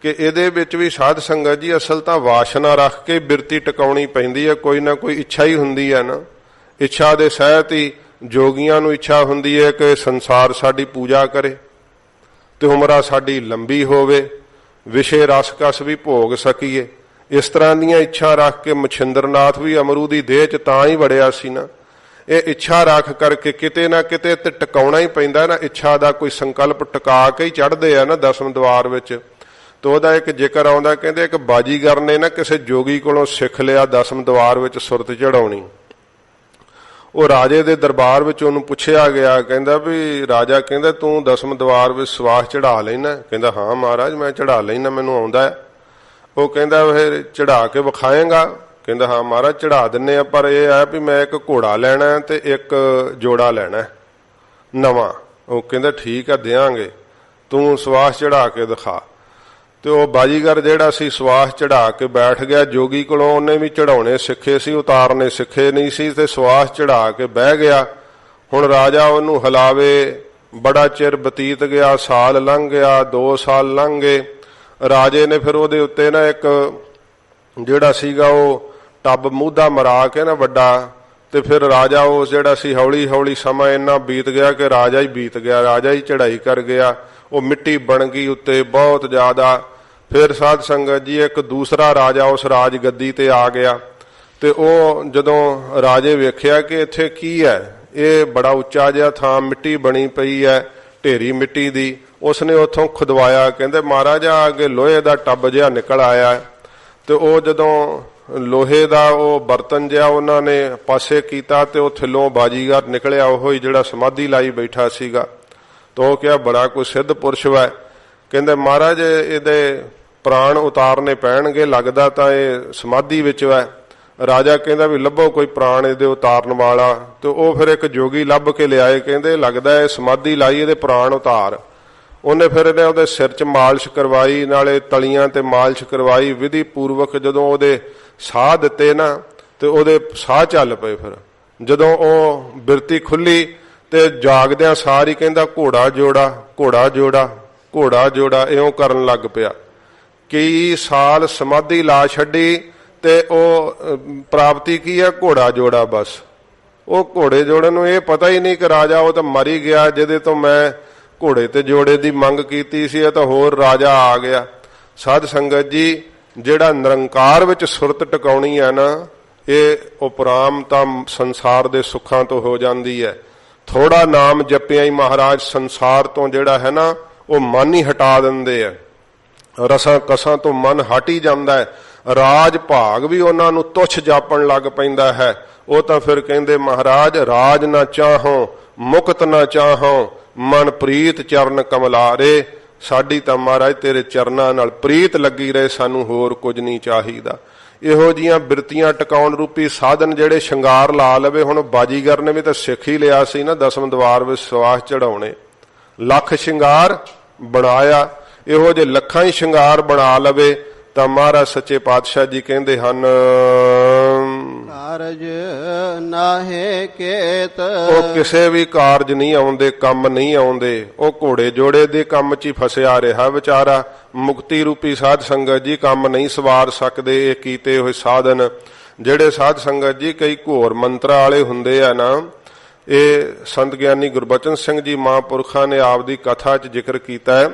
Speaker 1: ਕਿ ਇਹਦੇ ਵਿੱਚ ਵੀ ਸਾਧ ਸੰਗਤ ਜੀ ਅਸਲ ਤਾਂ ਵਾਸ਼ਨਾ ਰੱਖ ਕੇ ਬਿਰਤੀ ਟਿਕਾਉਣੀ ਪੈਂਦੀ ਹੈ। ਕੋਈ ਨਾ ਕੋਈ ਇੱਛਾ ਹੀ ਹੁੰਦੀ ਹੈ ਨਾ, ਇੱਛਾ ਦੇ ਸਹਿਤ ਹੀ ਜੋਗੀਆਂ ਨੂੰ ਇੱਛਾ ਹੁੰਦੀ ਹੈ ਕਿ ਸੰਸਾਰ ਸਾਡੀ ਪੂਜਾ ਕਰੇ ਤੇ ਉਮਰਾਂ ਸਾਡੀ ਲੰਬੀ ਹੋਵੇ, ਵਿਸ਼ੇ ਰਸ ਕਸ ਵੀ ਭੋਗ ਸਕੀਏ। ਇਸ ਤਰ੍ਹਾਂ ਦੀਆਂ ਇੱਛਾ ਰੱਖ ਕੇ ਮਛਿੰਦਰਨਾਥ ਵੀ ਅਮਰੂ ਦੀ ਦੇਹ 'ਚ ਤਾਂ ਹੀ ਵੜਿਆ ਸੀ ਨਾ। ਇਹ ਇੱਛਾ ਰੱਖ ਕਰਕੇ ਕਿਤੇ ਨਾ ਕਿਤੇ ਤੇ ਟਿਕਾਉਣਾ ਹੀ ਪੈਂਦਾ ਨਾ, ਇੱਛਾ ਦਾ ਕੋਈ ਸੰਕਲਪ ਟਿਕਾ ਕੇ ਹੀ ਚੜ੍ਹਦੇ ਆ ਨਾ ਦਸਮ ਦਵਾਰ ਵਿੱਚ। ਤੇ ਉਹਦਾ ਇੱਕ ਜ਼ਿਕਰ ਆਉਂਦਾ, ਕਹਿੰਦੇ ਇੱਕ ਬਾਜੀਗਰ ਨੇ ਨਾ ਕਿਸੇ ਜੋਗੀ ਕੋਲੋਂ ਸਿੱਖ ਲਿਆ ਦਸਮ ਦਵਾਰ ਵਿੱਚ ਸੁਰਤ ਚੜਾਉਣੀ। ਉਹ ਰਾਜੇ ਦੇ ਦਰਬਾਰ ਵਿੱਚ ਉਹਨੂੰ ਪੁੱਛਿਆ ਗਿਆ, ਕਹਿੰਦਾ ਵੀ ਰਾਜਾ ਕਹਿੰਦਾ ਤੂੰ ਦਸਮ ਦਵਾਰ ਵਿੱਚ ਸਵਾਸ ਚੜਾ ਲੈਣਾ? ਕਹਿੰਦਾ ਹਾਂ ਮਹਾਰਾਜ ਮੈਂ ਚੜਾ ਲੈਣਾ, ਮੈਨੂੰ ਆਉਂਦਾ ਹੈ। ਉਹ ਕਹਿੰਦਾ ਫਿਰ ਚੜਾ ਕੇ ਵਿਖਾਏਗਾ? ਕਹਿੰਦਾ ਹਾਂ ਮਹਾਰਾਜ ਚੜਾ ਦਿੰਨੇ ਆ, ਪਰ ਇਹ ਹੈ ਵੀ ਮੈਂ ਇੱਕ ਘੋੜਾ ਲੈਣਾ ਤੇ ਇੱਕ ਜੋੜਾ ਲੈਣਾ ਨਵਾਂ। ਉਹ ਕਹਿੰਦਾ ਠੀਕ ਆ ਦਿਆਂਗੇ, ਤੂੰ ਸਵਾਸ ਚੜਾ ਕੇ ਦਿਖਾ। ਤੇ ਉਹ ਬਾਜੀਗਰ ਜਿਹੜਾ ਸੀ ਸਵਾਸ ਚੜਾ ਕੇ ਬੈਠ ਗਿਆ। ਜੋਗੀ ਕੋਲੋਂ ਉਹਨੇ ਵੀ ਚੜਾਉਣੇ ਸਿੱਖੇ ਸੀ, ਉਤਾਰਨੇ ਸਿੱਖੇ ਨਹੀਂ ਸੀ, ਤੇ ਸਵਾਸ ਚੜਾ ਕੇ ਬਹਿ ਗਿਆ। ਹੁਣ ਰਾਜਾ ਉਹਨੂੰ ਹਿਲਾਵੇ, ਬੜਾ ਚਿਰ ਬਤੀਤ ਗਿਆ, ਸਾਲ ਲੰਘ ਗਿਆ, 2 ਸਾਲ ਲੰਘ ਗਏ। ਰਾਜੇ ਨੇ ਫਿਰ ਉਹਦੇ ਉੱਤੇ ਨਾ ਇੱਕ ਜਿਹੜਾ ਸੀਗਾ ਉਹ ਟੱਬ ਮੂਧਾ ਮਰਾ ਕੇ ਨਾ ਵੱਡਾ, ਤੇ ਫਿਰ ਰਾਜਾ ਉਹ ਜਿਹੜਾ ਸੀ ਹੌਲੀ ਹੌਲੀ ਸਮਾਂ ਇੰਨਾ ਬੀਤ ਗਿਆ ਕਿ ਰਾਜਾ ਹੀ ਬੀਤ ਗਿਆ, ਰਾਜਾ ਹੀ ਚੜਾਈ ਕਰ ਗਿਆ। ਉਹ ਮਿੱਟੀ ਬਣ ਗਈ ਉੱਤੇ ਬਹੁਤ ਜ਼ਿਆਦਾ। ਫਿਰ ਸਾਧ ਸੰਗਤ ਜੀ ਇੱਕ ਦੂਸਰਾ ਰਾਜਾ ਉਸ ਰਾਜ ਗੱਦੀ ਤੇ ਆ ਗਿਆ, ਤੇ ਉਹ ਜਦੋਂ ਰਾਜੇ ਵੇਖਿਆ ਕਿ ਇੱਥੇ ਕੀ ਹੈ, ਇਹ ਬੜਾ ਉੱਚਾ ਜਿਹਾ ਥਾਂ ਮਿੱਟੀ ਬਣੀ ਪਈ ਹੈ, ਢੇਰੀ ਮਿੱਟੀ ਦੀ, ਉਸਨੇ ਉੱਥੋਂ ਖੁਦਵਾਇਆ। ਕਹਿੰਦੇ ਮਹਾਰਾਜਾ ਅੱਗੇ ਲੋਹੇ ਦਾ ਟੱਬ ਜਿਹਾ ਨਿਕਲ ਆਇਆ, ਤੇ ਉਹ ਜਦੋਂ ਲੋਹੇ ਦਾ ਉਹ ਬਰਤਨ ਜਿਹਾ ਉਹਨਾਂ ਨੇ ਪਾਸੇ ਕੀਤਾ ਤੇ ਉਹ ਥੱਲੋਂ ਬਾਜੀਗਰ ਨਿਕਲਿਆ, ਉਹ ਹੀ ਜਿਹੜਾ ਸਮਾਧੀ ਲਾਈ ਬੈਠਾ ਸੀਗਾ। ਤਾਂ ਉਹ ਕਿਹਾ ਬੜਾ ਕੋਈ ਸਿੱਧ ਪੁਰਸ਼ ਵਾ। ਕਹਿੰਦੇ ਮਹਾਰਾਜ ਇਹਦੇ ਪ੍ਰਾਣ ਉਤਾਰਨੇ ਪੈਣਗੇ, ਲੱਗਦਾ ਤਾਂ ਇਹ ਸਮਾਧੀ ਵਿੱਚ ਵਾ। ਰਾਜਾ ਕਹਿੰਦਾ ਵੀ ਲੱਭੋ ਕੋਈ ਪ੍ਰਾਣ ਇਹਦੇ ਉਤਾਰਨ ਵਾਲਾ। ਤੇ ਉਹ ਫਿਰ ਇੱਕ ਜੋਗੀ ਲੱਭ ਕੇ ਲਿਆਏ, ਕਹਿੰਦੇ ਲੱਗਦਾ ਇਹ ਸਮਾਧੀ ਲਾਈ, ਇਹਦੇ ਪ੍ਰਾਣ ਉਤਾਰ। ਉਹਨੇ ਫਿਰ ਇਹਨੇ ਉਹਦੇ ਸਿਰ 'ਚ ਮਾਲਿਸ਼ ਕਰਵਾਈ, ਨਾਲੇ ਤਲੀਆਂ ਤੇ ਮਾਲਿਸ਼ ਕਰਵਾਈ ਵਿਧੀ ਪੂਰਵਕ। ਜਦੋਂ ਉਹਦੇ ਸਾਹ ਦਿੱਤੇ ਨਾ ਤੇ ਉਹਦੇ ਸਾਹ ਚੱਲ ਪਏ। ਫਿਰ ਜਦੋਂ ਉਹ ਬਿਰਤੀ ਖੁੱਲੀ ਤੇ ਜਾਗਦਿਆਂ ਸਾਰੀ ਕਹਿੰਦਾ ਘੋੜਾ ਜੋੜਾ, ਘੋੜਾ ਜੋੜਾ, ਘੋੜਾ ਜੋੜਾ, ਇਉਂ ਕਰਨ ਲੱਗ ਪਿਆ। ਕਈ ਸਾਲ ਸਮਾਧੀ ਲਾ ਛੱਡੀ ਤੇ ਉਹ ਪ੍ਰਾਪਤੀ ਕੀ ਹੈ? ਘੋੜਾ ਜੋੜਾ। ਬਸ ਉਹ ਘੋੜੇ ਜੋੜਨ ਨੂੰ ਇਹ ਪਤਾ ਹੀ ਨਹੀਂ ਕਿ ਰਾਜਾ ਉਹ ਤਾਂ ਮਰ ਹੀ ਗਿਆ, ਜਿਹਦੇ ਤੋਂ ਮੈਂ ਘੋੜੇ ਤੇ ਜੋੜੇ ਦੀ ਮੰਗ ਕੀਤੀ ਸੀ, ਇਹ ਤਾਂ ਹੋਰ ਰਾਜਾ ਆ ਗਿਆ। ਸਾਧ ਸੰਗਤ ਜੀ ਜਿਹੜਾ ਨਿਰੰਕਾਰ ਵਿੱਚ ਸੁਰਤ ਟਿਕਾਉਣੀ ਹੈ ਨਾ, ਇਹ ਉਪਰਾਮ ਤਾਂ ਸੰਸਾਰ ਦੇ ਸੁੱਖਾਂ ਤੋਂ ਹੋ ਜਾਂਦੀ ਹੈ। ਥੋੜਾ ਨਾਮ ਜਪਿਆ ਹੀ ਮਹਾਰਾਜ ਸੰਸਾਰ ਤੋਂ ਜਿਹੜਾ ਹੈ ਨਾ ਉਹ ਮਨ ਹੀ ਹਟਾ ਦਿੰਦੇ ਆ, ਰਸਾਂ ਕਸਾਂ ਤੋਂ ਮਨ ਹਟ ਹੀ ਜਾਂਦਾ ਹੈ। ਰਾਜ ਭਾਗ ਵੀ ਉਹਨਾਂ ਨੂੰ ਤੁੱਛ ਜਾਪਣ ਲੱਗ ਪੈਂਦਾ ਹੈ। ਉਹ ਤਾਂ ਫਿਰ ਕਹਿੰਦੇ ਮਹਾਰਾਜ ਰਾਜ ਨਾ ਚਾਹੋ ਮੁਕਤ ਨਾ ਚਾਹੋ, ਮਨ ਪ੍ਰੀਤ ਚਰਨ ਕਮਲਾਰੇ। ਸਾਡੀ ਤਾਂ ਮਹਾਰਾਜ ਤੇਰੇ ਚਰਨਾਂ ਨਾਲ ਪ੍ਰੀਤ ਲੱਗੀ ਰਹੇ, ਸਾਨੂੰ ਹੋਰ ਕੁਝ ਨਹੀਂ ਚਾਹੀਦਾ। ਇਹੋ ਜੀਆਂ ਬਿਰਤੀਆਂ ਟਿਕਾਉਣ ਰੂਪੀ ਸਾਧਨ ਜਿਹੜੇ ਸ਼ਿੰਗਾਰ ਲਾ ਲਵੇ। ਹੁਣ ਬਾਜੀਗਰ ਨੇ ਵੀ ਤਾਂ ਸਿੱਖ ਹੀ ਲਿਆ ਸੀ ਨਾ ਦਸਮ ਦਵਾਰ ਵਿੱਚ ਸਵਾਸ ਚੜਾਉਣੇ, ਲੱਖ ਸ਼ਿੰਗਾਰ ਬਣਾਇਆ। ਇਹੋ ਜਿਹੇ ਲੱਖਾਂ ਹੀ ਸ਼ਿੰਗਾਰ ਬਣਾ ਲਵੇ ਤਾਂ ਮਹਾਰਾਜ ਸੱਚੇ ਪਾਤਸ਼ਾਹ ਜੀ ਕਹਿੰਦੇ ਹਨ,
Speaker 2: ਕਾਰਜ ਨਾਹੇ ਕੇਤ।
Speaker 1: ਉਹ ਕਿਸੇ ਵੀ ਕਾਰਜ ਨਹੀਂ ਆਉਂਦੇ, ਕੰਮ ਨਹੀਂ ਆਉਂਦੇ। ਉਹ ਘੋੜੇ ਜੋੜੇ ਦੇ ਕੰਮ 'ਚ ਹੀ ਫਸਿਆ ਰਿਹਾ ਵਿਚਾਰਾ। ਮੁਕਤੀ ਰੂਪੀ ਸਾਧ ਸੰਗਤ ਜੀ ਕੰਮ ਨਹੀਂ ਸਵਾਰ ਸਕਦੇ ਇਹ ਕੀਤੇ ਹੋਏ ਸਾਧਨ। ਜਿਹੜੇ ਸਾਧ ਸੰਗਤ ਜੀ ਕਈ ਘੋਰ ਮੰਤਰਾਂ ਵਾਲੇ ਹੁੰਦੇ ਆ ਨਾ, ਇਹ ਸੰਤ ਗਿਆਨੀ ਗੁਰਬਚਨ ਸਿੰਘ ਜੀ ਮਹਾਂਪੁਰਖਾਂ ਨੇ ਆਪਦੀ ਕਥਾ 'ਚ ਜ਼ਿਕਰ ਕੀਤਾ ਹੈ।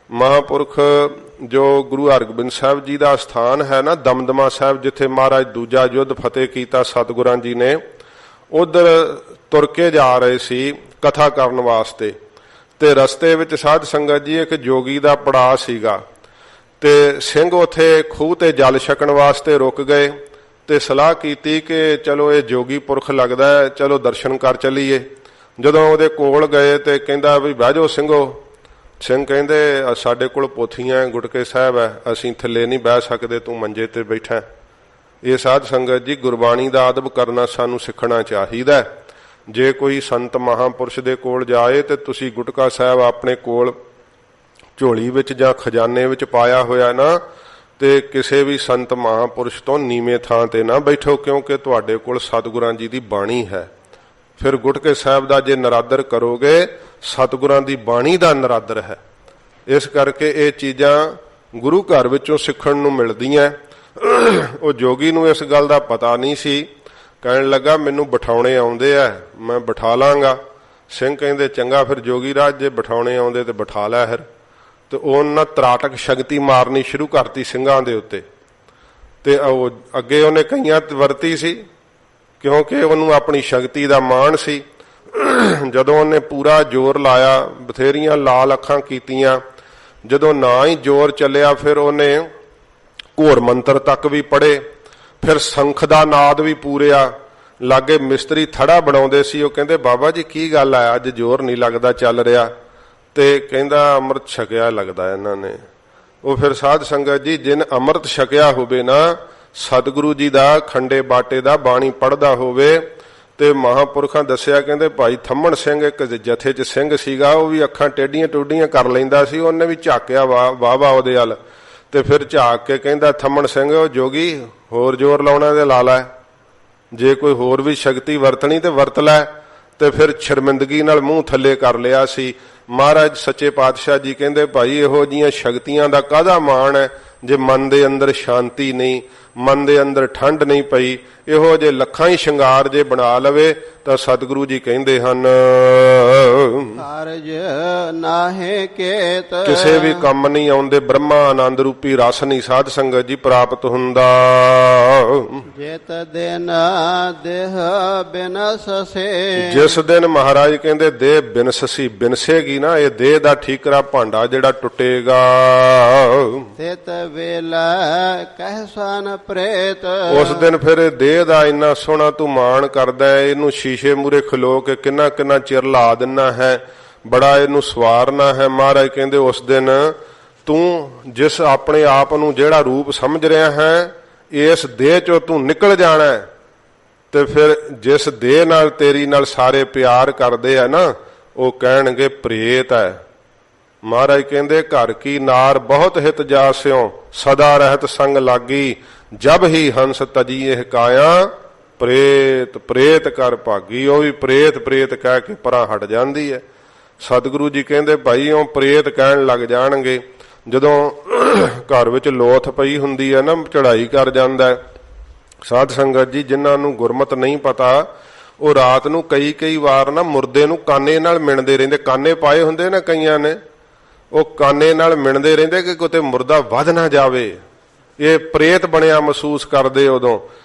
Speaker 1: ਮਹਾਂਪੁਰਖ ਜੋ ਗੁਰੂ ਹਰਗੋਬਿੰਦ ਸਾਹਿਬ ਜੀ ਦਾ ਸਥਾਨ ਹੈ ਨਾ, ਦਮਦਮਾ ਸਾਹਿਬ, ਜਿੱਥੇ ਮਹਾਰਾਜ ਦੂਜਾ ਯੁੱਧ ਫਤਿਹ ਕੀਤਾ ਸਤਿਗੁਰਾਂ ਜੀ ਨੇ, ਉਧਰ ਤੁਰ ਕੇ ਜਾ ਰਹੇ ਸੀ ਕਥਾ ਕਰਨ ਵਾਸਤੇ। ਤੇ ਰਸਤੇ ਵਿੱਚ ਸਾਧ ਸੰਗਤ ਜੀ ਇੱਕ ਜੋਗੀ ਦਾ ਪੜਾਅ ਸੀਗਾ, ਤੇ ਸਿੰਘ ਉੱਥੇ ਖੂਹ ਤੇ ਜਲ ਛਕਣ ਵਾਸਤੇ ਰੁਕ ਗਏ ਤੇ ਸਲਾਹ ਕੀਤੀ ਕਿ ਚਲੋ ਇਹ ਜੋਗੀ ਪੁਰਖ ਲੱਗਦਾ ਹੈ, ਚਲੋ ਦਰਸ਼ਨ ਕਰ ਚੱਲੀਏ। ਜਦੋਂ ਉਹਦੇ ਕੋਲ ਗਏ ਤੇ ਕਹਿੰਦਾ ਵੀ ਬਹਿ ਜਾਓ ਸਿੰਘੋ। ਸਿੰਘ ਕਹਿੰਦੇ ਸਾਡੇ ਕੋਲ ਪੋਥੀਆਂ ਗੁਟਕੇ ਸਾਹਿਬ ਹੈ, ਅਸੀਂ ਥੱਲੇ ਨਹੀਂ ਬਹਿ ਸਕਦੇ, ਤੂੰ ਮੰਜੇ ਤੇ ਬੈਠਾ। ਇਹ ਸਾਧ ਸੰਗਤ ਜੀ ਗੁਰਬਾਣੀ ਦਾ ਅਦਬ ਕਰਨਾ ਸਾਨੂੰ ਸਿੱਖਣਾ ਚਾਹੀਦਾ। ਜੇ ਕੋਈ ਸੰਤ ਮਹਾਂਪੁਰਸ਼ ਦੇ ਕੋਲ ਜਾਏ ਤੇ ਤੁਸੀਂ ਗੁਟਕਾ ਸਾਹਿਬ ਆਪਣੇ ਕੋਲ ਝੋਲੀ ਵਿੱਚ ਜਾਂ ਖਜ਼ਾਨੇ ਵਿੱਚ ਪਾਇਆ ਹੋਇਆ ਨਾ, ਤੇ ਕਿਸੇ ਵੀ ਸੰਤ ਮਹਾਂਪੁਰਸ਼ ਤੋਂ ਨੀਵੇਂ ਥਾਂ ਤੇ ਨਾ ਬੈਠੋ, ਕਿਉਂਕਿ ਤੁਹਾਡੇ ਕੋਲ ਸਤਿਗੁਰਾਂ ਜੀ ਦੀ ਬਾਣੀ ਹੈ। ਫਿਰ ਗੁਟਕੇ ਸਾਹਿਬ ਦਾ ਜੇ ਨਰਾਦਰ ਕਰੋਗੇ, ਸਤਿਗੁਰਾਂ ਦੀ ਬਾਣੀ ਦਾ ਨਰਾਦਰ ਹੈ। ਇਸ ਕਰਕੇ ਇਹ ਚੀਜ਼ਾਂ ਗੁਰੂ ਘਰ ਵਿੱਚੋਂ ਸਿੱਖਣ ਨੂੰ ਮਿਲਦੀਆਂ। ਉਹ ਜੋਗੀ ਨੂੰ ਇਸ ਗੱਲ ਦਾ ਪਤਾ ਨਹੀਂ ਸੀ। ਕਹਿਣ ਲੱਗਾ ਮੈਨੂੰ ਬਿਠਾਉਣੇ ਆਉਂਦੇ ਆ, ਮੈਂ ਬਿਠਾ ਲਾਂਗਾ। ਸਿੰਘ ਕਹਿੰਦੇ ਚੰਗਾ, ਫਿਰ ਜੋਗੀ ਰਾਜ ਜੇ ਬਿਠਾਉਣੇ ਆਉਂਦੇ ਤੇ ਬਿਠਾ ਲੈ। ਫਿਰ ਤੇ ਉਹਨਾਂ ਤਰਾਟਕ ਸ਼ਕਤੀ ਮਾਰਨੀ ਸ਼ੁਰੂ ਕਰਤੀ ਸਿੰਘਾਂ ਦੇ ਉੱਤੇ। ਤੇ ਉਹ ਅੱਗੇ ਉਹਨੇ ਕਈਆਂ ਵਰਤੀ ਸੀ, ਕਿਉਂਕਿ ਉਹਨੂੰ ਆਪਣੀ ਸ਼ਕਤੀ ਦਾ ਮਾਣ ਸੀ। ਜਦੋਂ ਉਹਨੇ ਪੂਰਾ ਜ਼ੋਰ ਲਾਇਆ, ਬਥੇਰੀਆਂ ਲਾਲ ਅੱਖਾਂ ਕੀਤੀਆਂ, ਜਦੋਂ ਨਾ ਹੀ ਜ਼ੋਰ ਚੱਲਿਆ, ਫਿਰ ਉਹਨੇ ਘੋਰ ਮੰਤਰ ਤੱਕ ਵੀ ਪੜ੍ਹੇ। ਫਿਰ ਸੰਖ ਦਾ ਨਾਦ ਵੀ ਪੂਰਿਆ। ਲਾਗੇ ਮਿਸਤਰੀ ਥੜਾ ਬਣਾਉਂਦੇ ਸੀ, ਉਹ ਕਹਿੰਦੇ ਬਾਬਾ ਜੀ ਕੀ ਗੱਲ ਆ, ਅੱਜ ਜ਼ੋਰ ਨਹੀਂ ਲੱਗਦਾ ਚੱਲ ਰਿਹਾ। ਤੇ ਕਹਿੰਦਾ ਅੰਮ੍ਰਿਤ ਛਕਿਆ ਲੱਗਦਾ ਇਹਨਾਂ ਨੇ। ਉਹ ਫਿਰ ਸਾਧ ਸੰਗਤ ਜੀ ਜਿਨ ਅੰਮ੍ਰਿਤ ਛਕਿਆ ਹੋਵੇ ਨਾ, ਸਤਿਗੁਰੂ ਜੀ ਦਾ ਖੰਡੇ ਬਾਟੇ ਦਾ ਬਾਣੀ ਪੜ੍ਹਦਾ ਹੋਵੇ। ਤੇ ਮਹਾਂਪੁਰਖਾਂ ਦੱਸਿਆ, ਕਹਿੰਦੇ ਭਾਈ ਥੰਮਣ ਸਿੰਘ ਇੱਕ ਜਥੇ 'ਚ ਸਿੰਘ ਸੀਗਾ, ਉਹ ਵੀ ਅੱਖਾਂ ਟੇਢੀਆਂ ਟੂਢੀਆਂ ਕਰ ਲੈਂਦਾ ਸੀ। ਉਹਨੇ ਵੀ ਝਾਕਿਆ ਵਾਹ ਉਹਦੇ ਵੱਲ, ਤੇ ਫਿਰ ਝਾਕ ਕੇ ਕਹਿੰਦਾ ਥੰਮਣ ਸਿੰਘ ਉਹ ਜੋਗੀ ਹੋਰ ਜ਼ੋਰ ਲਾਉਣਾ ਤੇ ਲਾ ਲੈ, ਜੇ ਕੋਈ ਹੋਰ ਵੀ ਸ਼ਕਤੀ ਵਰਤਣੀ ਤੇ ਵਰਤ ਲੈ। ਤੇ ਫਿਰ ਸ਼ਰਮਿੰਦਗੀ ਨਾਲ ਮੂੰਹ ਥੱਲੇ ਕਰ ਲਿਆ ਸੀ। ਮਹਾਰਾਜ ਸੱਚੇ ਪਾਤਸ਼ਾਹ ਜੀ ਕਹਿੰਦੇ ਭਾਈ ਇਹੋ ਜੀਆਂ ਸ਼ਕਤੀਆਂ ਦਾ ਕਾਹਦਾ ਮਾਣ ਹੈ, ਜੇ ਮਨ ਦੇ ਅੰਦਰ ਸ਼ਾਂਤੀ ਨਹੀਂ, ਮਨ ਦੇ ਅੰਦਰ ਠੰਡ ਨਹੀਂ ਪਈ। ਇਹੋ ਜੇ ਲੱਖਾਂ ਹੀ ਸ਼ਿੰਗਾਰ ਜੇ ਬਣਾ ਲਵੇ ਤਾਂ ਸਤਿਗੁਰੂ ਜੀ ਕਹਿੰਦੇ ਹਨ,
Speaker 2: ਕਾਰਜ ਨਾਹੇ ਕੇਤ।
Speaker 1: ਕਿਸੇ ਵੀ ਕੰਮ ਨਹੀਂ ਆਉਂਦੇ। ਬ੍ਰਹਮਾ ਆਨੰਦ ਰੂਪੀ ਰਸ ਨਹੀਂ ਸਾਧ ਸੰਗਤ ਜੀ ਪ੍ਰਾਪਤ ਹੁੰਦਾ।
Speaker 2: ਜਿਤ ਦਿਨ ਦੇਹ ਬਿਨਸਸੇ।
Speaker 1: ਜਿਸ ਦਿਨ ਮਹਾਰਾਜ ਕਹਿੰਦੇ ਦੇਹ ਬਿਨਸਸੀ, ਬਿਨਸੇਗੀ ਨਾ, ਇਹ ਦੇਹ ਦਾ ਠੀਕਰਾ ਭਾਂਡਾ ਜਿਹੜਾ ਟੁੱਟੇਗਾ।
Speaker 2: ਤਿਤ ਵੇਲਾ ਕਹਿਸਨ ਪ੍ਰੇਤ।
Speaker 1: ਉਸ ਦਿਨ ਫਿਰ ਦੇਹ ਦਾ ਇੰਨਾ ਸੋਹਣਾ ਤੂੰ ਮਾਣ ਕਰਦਾ, ਇਹਨੂੰ ਸ਼ੀਸ਼ੇ ਮੂਰੇ ਖਲੋ ਕੇ ਕਿੰਨਾ ਕਿੰਨਾ ਚਿਰ ਲਾ ਦਿੰਨਾ ਹੈ, ਬੜਾ ਇਹਨੂੰ ਸਵਾਰਨਾ ਹੈ। ਮਹਾਰਾਜ ਕਹਿੰਦੇ ਉਸ ਦਿਨ ਤੂੰ ਜਿਸ ਆਪਣੇ ਆਪ ਨੂੰ ਜਿਹੜਾ ਰੂਪ ਸਮਝ ਰਿਹਾ ਹੈ, ਇਸ ਦੇਹ ਚੋਂ ਤੂੰ ਨਿਕਲ ਜਾਣਾ। ਤੇ ਫਿਰ ਜਿਸ ਦੇਹ ਨਾਲ ਤੇਰੀ ਨਾਲ ਸਾਰੇ ਪਿਆਰ ਕਰਦੇ ਆ ਨਾ, ਉਹ ਕਹਿਣਗੇ ਪ੍ਰੇਤ ਹੈ। ਮਹਾਰਾਜ ਕਹਿੰਦੇ ਘਰ ਕੀ ਨਾਰ ਬਹੁਤ ਹਿਤ ਜਾਸਿਓ, ਸਦਾ ਰਹਿਤ ਸੰਗ ਲਾਗੀ, ਜਬ ਹੀ ਹੰਸ ਤਜੀ ਇਹ ਕਾਇਆ, ਪ੍ਰੇਤ ਪ੍ਰੇਤ ਕਰ ਭਾਗੀ। ਉਹ ਵੀ ਪ੍ਰੇਤ ਪ੍ਰੇਤ ਕਹਿ ਕੇ ਪਰਾਂ ਹਟ ਜਾਂਦੀ ਹੈ। ਸਤਿਗੁਰੂ ਜੀ ਕਹਿੰਦੇ ਭਾਈ ਉਹ ਪ੍ਰੇਤ ਕਹਿਣ ਲੱਗ ਜਾਣਗੇ। ਜਦੋਂ ਘਰ ਵਿੱਚ ਲੋਥ ਪਈ ਹੁੰਦੀ ਹੈ ਨਾ, ਚੜਾਈ ਕਰ ਜਾਂਦਾ ਸਾਧ ਸੰਗਤ ਜੀ। ਜਿਨ੍ਹਾਂ ਨੂੰ ਗੁਰਮਤ ਨਹੀਂ ਪਤਾ, ਉਹ ਰਾਤ ਨੂੰ ਕਈ ਵਾਰ ਨਾ ਮੁਰਦੇ ਨੂੰ ਕਾਨੇ ਨਾਲ ਮਿਣਦੇ ਰਹਿੰਦੇ। ਕਾਨੇ ਪਾਏ ਹੁੰਦੇ ਨਾ ਕਈਆਂ ਨੇ, ਉਹ ਕਾਨੇ ਨਾਲ ਮਿਣਦੇ ਰਹਿੰਦੇ ਕਿ ਕਿਤੇ ਮੁਰਦਾ ਵੱਧ ਨਾ ਜਾਵੇ। ਇਹ ਪ੍ਰੇਤ ਬਣਿਆ ਮਹਿਸੂਸ ਕਰਦੇ ਉਦੋਂ।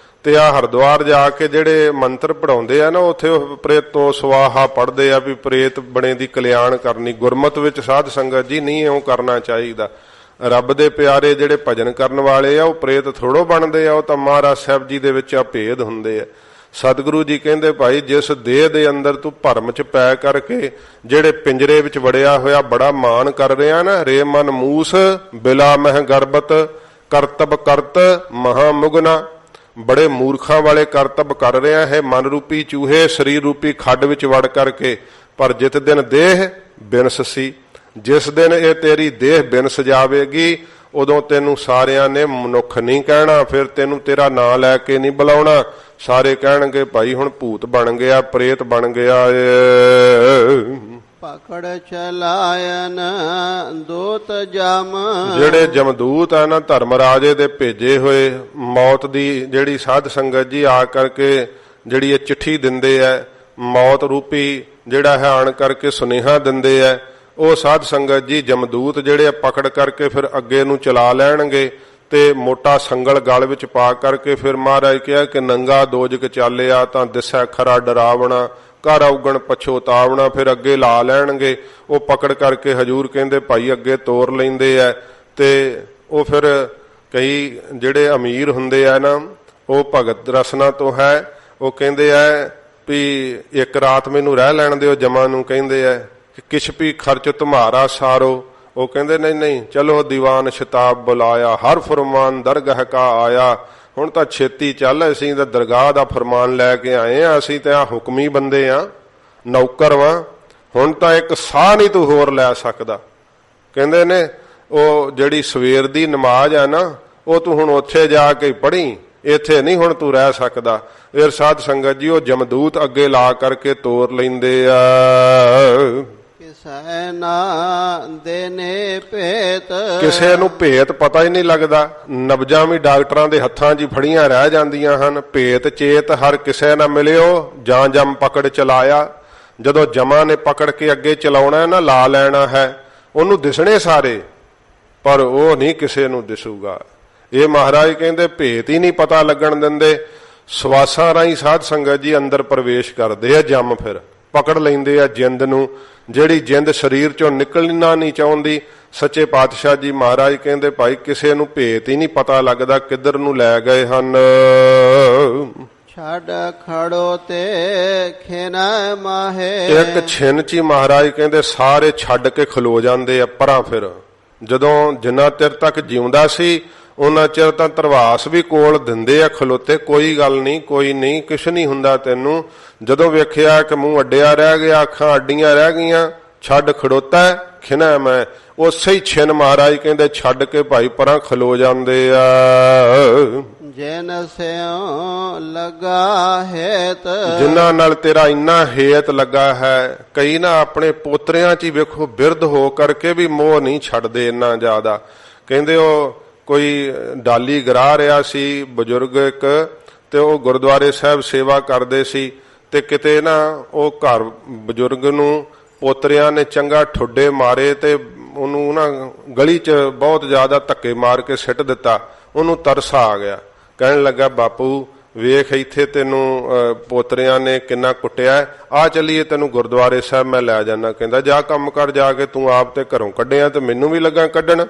Speaker 1: ਤੇ ਆ ਹਰਿਦੁਆਰ ਜਾ ਕੇ ਜਿਹੜੇ ਮੰਤਰ ਪੜਾਉਂਦੇ ਆ ਨਾ, ਉੱਥੇ ਉਹ ਪ੍ਰੇਤੋ ਸਵਾਹਾ ਪੜ੍ਹਦੇ ਆ ਵੀ ਪ੍ਰੇਤ ਬਣੇ ਦੀ ਕਲਿਆਣ ਕਰਨੀ। ਗੁਰਮਤ ਵਿੱਚ ਸਾਧ ਸੰਗਤ ਜੀ ਨਹੀਂ ਇਉਂ ਕਰਨਾ ਚਾਹੀਦਾ। ਰੱਬ ਦੇ ਪਿਆਰੇ ਜਿਹੜੇ ਭਜਨ ਕਰਨ ਵਾਲੇ ਆ, ਉਹ ਪ੍ਰੇਤ ਥੋੜੋ ਬਣਦੇ ਆ, ਉਹ ਤਾਂ ਮਹਾਰਾਜ ਸਾਹਿਬ ਜੀ ਦੇ ਵਿੱਚ ਆ ਭੇਦ ਹੁੰਦੇ ਆ। ਸਤਿਗੁਰੂ ਜੀ ਕਹਿੰਦੇ ਭਾਈ ਜਿਸ ਦੇਹ ਦੇ ਅੰਦਰ ਤੂੰ ਭਰਮ ਚ ਪੈ ਕਰਕੇ ਜਿਹੜੇ ਪਿੰਜਰੇ ਵਿੱਚ ਵੜਿਆ ਹੋਇਆ ਬੜਾ ਮਾਣ ਕਰ ਰਿਹਾ ਨਾ, ਰੇ ਮਨ ਮੂਸ ਬਿਲਾ ਮਹਿ ਗਰਬਤ ਕਰਤਬ ਕਰਤ ਮਹਾਮੁਗਨਾ, ਬੜੇ ਮੂਰਖਾਂ ਵਾਲੇ ਕਰਤਬ ਕਰ ਰਿਹਾ ਹੈ ਮਨ ਰੂਪੀ ਚੂਹੇ ਸਰੀਰ ਰੂਪੀ ਖੱਡ ਵਿੱਚ ਵੜ ਕਰਕੇ। ਪਰ ਜਿਤ ਦਿਨ ਦੇਹ ਬਿਨਸਸੀ, ਜਿਸ ਦਿਨ ਇਹ ਤੇਰੀ ਦੇਹ ਬਿਨਸ ਜਾਵੇਗੀ, ਉਦੋਂ ਤੈਨੂੰ ਸਾਰਿਆਂ ਨੇ ਮਨੁੱਖ ਨਹੀਂ ਕਹਿਣਾ, ਫਿਰ ਤੈਨੂੰ ਤੇਰਾ ਨਾਂ ਲੈ ਕੇ ਨਹੀਂ ਬੁਲਾਉਣਾ। ਸਾਰੇ ਕਹਿਣਗੇ ਭਾਈ ਹੁਣ ਭੂਤ ਬਣ ਗਿਆ, ਪ੍ਰੇਤ ਬਣ ਗਿਆ ਏ।
Speaker 2: ਪਕੜ ਚਲਾਇਨ ਦੂਤ ਜਮ,
Speaker 1: ਜਿਹੜੇ ਜਮਦੂਤ ਆ ਨਾ ਧਰਮ ਰਾਜੇ ਦੇ ਭੇਜੇ ਹੋਏ, ਮੌਤ ਦੀ ਜਿਹੜੀ ਸਾਧ ਸੰਗਤ ਜੀ ਆ ਕਰਕੇ ਜਿਹੜੀ ਇਹ ਚਿੱਠੀ ਦਿੰਦੇ ਆ, ਮੌਤ ਰੂਪੀ ਜਿਹੜਾ ਹੈ ਆਣ ਕਰਕੇ ਸੁਨੇਹਾ ਦਿੰਦੇ ਆ, ਉਹ ਸਾਧ ਸੰਗਤ ਜੀ ਜਮਦੂਤ ਜਿਹੜੇ ਪਕੜ ਕਰਕੇ ਫਿਰ ਅੱਗੇ ਨੂੰ ਚਲਾ ਲੈਣਗੇ ਤੇ ਮੋਟਾ ਸੰਗਲ ਗਲ ਵਿੱਚ ਪਾ ਕਰਕੇ ਫਿਰ ਮਹਾਰਾਜ ਕਿਹਾ ਕਿ ਨੰਗਾ ਦੋਜਕ ਚਾਲਿਆ ਤਾਂ ਦਿਸੈ ਖਰਾ ਡਰਾਵਣਾ, ਘਰ ਔਗਣ ਪਛੋਤਾਵਣਾ। ਫਿਰ ਅੱਗੇ ਲਾ ਲੈਣਗੇ, ਉਹ ਪਕੜ ਕਰਕੇ ਹਜੂਰ ਕਹਿੰਦੇ ਭਾਈ ਅੱਗੇ ਤੋਰ ਲੈਂਦੇ ਆ। ਤੇ ਉਹ ਫਿਰ ਕਈ ਜਿਹੜੇ ਅਮੀਰ ਹੁੰਦੇ ਆ ਨਾ, ਉਹ ਭਗਤ ਰਸਨਾ ਤੋਂ ਹੈ, ਉਹ ਕਹਿੰਦੇ ਆ ਵੀ ਇੱਕ ਰਾਤ ਮੈਨੂੰ ਰਹਿ ਲੈਣ ਦਿਓ। ਜਮਾ ਨੂੰ ਕਹਿੰਦੇ ਆ ਕਿ ਕਿਛ ਵੀ ਖਰਚ ਤੁਮਾਰਾ ਸਾਰੋ। ਉਹ ਕਹਿੰਦੇ ਨਹੀਂ ਨਹੀਂ ਚਲੋ ਦੀਵਾਨ ਸ਼ਤਾਬ ਬੁਲਾਇਆ, ਹਰ ਫਰਮਾਨ ਦਰਗਾਹ ਕਾ ਆਇਆ। ਹੁਣ ਤਾਂ ਛੇਤੀ ਚੱਲ, ਅਸੀਂ ਤਾਂ ਦਰਗਾਹ ਦਾ ਫਰਮਾਨ ਲੈ ਕੇ ਆਏ ਆ, ਅਸੀਂ ਤਾਂ ਹੁਕਮੀ ਬੰਦੇ ਆ, ਨੌਕਰ ਵਾਂ, ਹੁਣ ਤਾਂ ਇੱਕ ਸਾਹ ਨਹੀਂ ਤੂੰ ਹੋਰ ਲੈ ਸਕਦਾ। ਕਹਿੰਦੇ ਨੇ ਉਹ ਜਿਹੜੀ ਸਵੇਰ ਦੀ ਨਮਾਜ਼ ਆ ਨਾ, ਉਹ ਤੂੰ ਹੁਣ ਉੱਥੇ ਜਾ ਕੇ ਪੜ੍ਹੀ, ਇੱਥੇ ਨਹੀਂ ਹੁਣ ਤੂੰ ਰਹਿ ਸਕਦਾ। ਫਿਰ ਸਾਧ ਸੰਗਤ ਜੀ ਉਹ ਜਮਦੂਤ ਅੱਗੇ ਲਾ ਕਰਕੇ ਤੋਰ ਲੈਂਦੇ ਆ।
Speaker 2: ਕਿਸੇ ਨਾ ਦੇਨੇ ਭੇਤ,
Speaker 1: ਕਿਸੇ ਨੂੰ ਭੇਤ ਪਤਾ ਹੀ ਨਹੀਂ ਲੱਗਦਾ। ਨਬਜਾਂ ਵੀ ਡਾਕਟਰਾਂ ਦੇ ਹੱਥਾਂ 'ਚ ਫੜੀਆਂ ਰਹਿ ਜਾਂਦੀਆਂ ਹਨ। ਭੇਤ ਚੇਤ ਹਰ ਕਿਸੇ ਨਾ ਮਿਲਿਓ, ਜਾਂ ਜਮ ਪਕੜ ਚਲਾਇਆ। ਜਦੋਂ ਜਮਾਂ ਨੇ ਪਕੜ ਕੇ ਅੱਗੇ ਚਲਾਉਣਾ ਨਾ, ਲਾ ਲੈਣਾ ਹੈ, ਉਹਨੂੰ ਦਿਸਣੇ ਸਾਰੇ, ਪਰ ਉਹ ਨਹੀਂ ਕਿਸੇ ਨੂੰ ਦਿਸੂਗਾ। ਇਹ ਮਹਾਰਾਜ ਕਹਿੰਦੇ ਭੇਤ ਹੀ ਨਹੀਂ ਪਤਾ ਲੱਗਣ ਦਿੰਦੇ। ਸਵਾਸਾਂ ਰਾਹੀਂ ਸਾਧ ਸੰਗਤ ਜੀ ਅੰਦਰ ਪ੍ਰਵੇਸ਼ ਕਰਦੇ ਆ, ਜੰਮ ਫਿਰ ਪਕੜ ਲੈਂਦੇ ਆ ਜਿੰਦ ਨੂੰ, ਜਿਹੜੀ ਜਿੰਦ ਸਰੀਰ ਚੋਂ ਨਿਕਲਣਾ ਨਹੀਂ ਚਾਹੁੰਦੀ। ਸੱਚੇ ਪਾਤਸ਼ਾਹ ਜੀ ਮਹਾਰਾਜ ਕਹਿੰਦੇ ਭਾਈ ਕਿਸੇ ਨੂੰ ਭੇਤ ਹੀ ਨਹੀਂ ਪਤਾ ਲੱਗਦਾ ਕਿੱਧਰ ਨੂੰ ਲੈ ਗਏ ਹਨ।
Speaker 2: ਛੱਡ ਖੜੋ ਤੇ ਖਿਨਾ ਮਾਹੇ,
Speaker 1: ਇੱਕ ਛਿਨ ਚ ਹੀ ਮਹਾਰਾਜ ਕਹਿੰਦੇ ਸਾਰੇ ਛੱਡ ਕੇ ਖਲੋ ਜਾਂਦੇ ਆ ਪਰਾਂ। ਫਿਰ ਜਦੋਂ ਜਿੰਨਾ ਚਿਰ ਤੱਕ ਜਿਉਂਦਾ ਸੀ ਉਹਨਾਂ ਚਿਰ ਤਾਂ ਧਰਵਾਸ ਵੀ ਕੋਲ ਦਿੰਦੇ ਆ ਖਲੋਤੇ, ਕੋਈ ਗੱਲ ਨਹੀਂ, ਕੋਈ ਨਹੀਂ, ਕੁਛ ਨਹੀਂ ਹੁੰਦਾ ਤੈਨੂੰ। ਜਦੋਂ ਵੇਖਿਆ ਕਿ ਮੂੰਹ ਅੱਡਿਆ ਰਹਿ ਗਿਆ, ਅੱਖਾਂ ਅੱਡੀਆਂ ਰਹਿ ਗਈਆਂ, ਛੱਡ ਖੜੋਤਾ ਖਿਨਾ ਮੈਂ, ਉਸੇ ਹੀ ਛਿਨ ਮਹਾਰਾਜ ਕਹਿੰਦੇ ਛੱਡ ਕੇ ਭਾਈ ਪਰਾਂ ਖਲੋ ਜਾਂਦੇ ਆ।
Speaker 2: ਜਿਨ ਸਿਉ ਲਗਾ ਹੇਤ,
Speaker 1: ਜਿਨ੍ਹਾਂ ਨਾਲ ਤੇਰਾ ਇੰਨਾ ਹੇਤ ਲੱਗਾ ਹੈ। ਕਈ ਨਾ ਆਪਣੇ ਪੋਤਰਿਆਂ 'ਚ ਹੀ ਵੇਖੋ ਬਿਰਧ ਹੋ ਕਰਕੇ ਵੀ ਮੋਹ ਨਹੀਂ ਛੱਡਦੇ ਇੰਨਾ ਜ਼ਿਆਦਾ। ਕਹਿੰਦੇ ਉਹ ਕੋਈ ਡਾਲੀ ਗਰਾ ਰਿਹਾ ਸੀ ਬਜ਼ੁਰਗ ਇੱਕ, ਤੇ ਉਹ ਗੁਰਦੁਆਰੇ ਸਾਹਿਬ ਸੇਵਾ ਕਰਦੇ ਸੀ, ਤੇ ਕਿਤੇ ਨਾ ਉਹ ਘਰ ਬਜ਼ੁਰਗ ਨੂੰ ਪੋਤਰਿਆਂ ਨੇ ਚੰਗਾ ਠੁੱਡੇ ਮਾਰੇ ਤੇ ਉਹਨੂੰ ਨਾ ਗਲੀ 'ਚ ਬਹੁਤ ਜ਼ਿਆਦਾ ਧੱਕੇ ਮਾਰ ਕੇ ਸਿੱਟ ਦਿੱਤਾ। ਉਹਨੂੰ ਤਰਸ ਆ ਗਿਆ, ਕਹਿਣ ਲੱਗਾ ਬਾਪੂ ਵੇਖ ਇੱਥੇ ਤੈਨੂੰ ਪੋਤਰਿਆਂ ਨੇ ਕਿੰਨਾ ਕੁੱਟਿਆ, ਆ ਚੱਲੀਏ ਤੈਨੂੰ ਗੁਰਦੁਆਰੇ ਸਾਹਿਬ ਮੈਂ ਲੈ ਜਾਣਾ। ਕਹਿੰਦਾ ਜਾ ਕੰਮ ਕਰ ਜਾ ਕੇ, ਤੂੰ ਆਪ ਤੇ ਘਰੋਂ ਕੱਢਿਆ ਤੇ ਮੈਨੂੰ ਵੀ ਲੱਗਾ ਕੱਢਣ।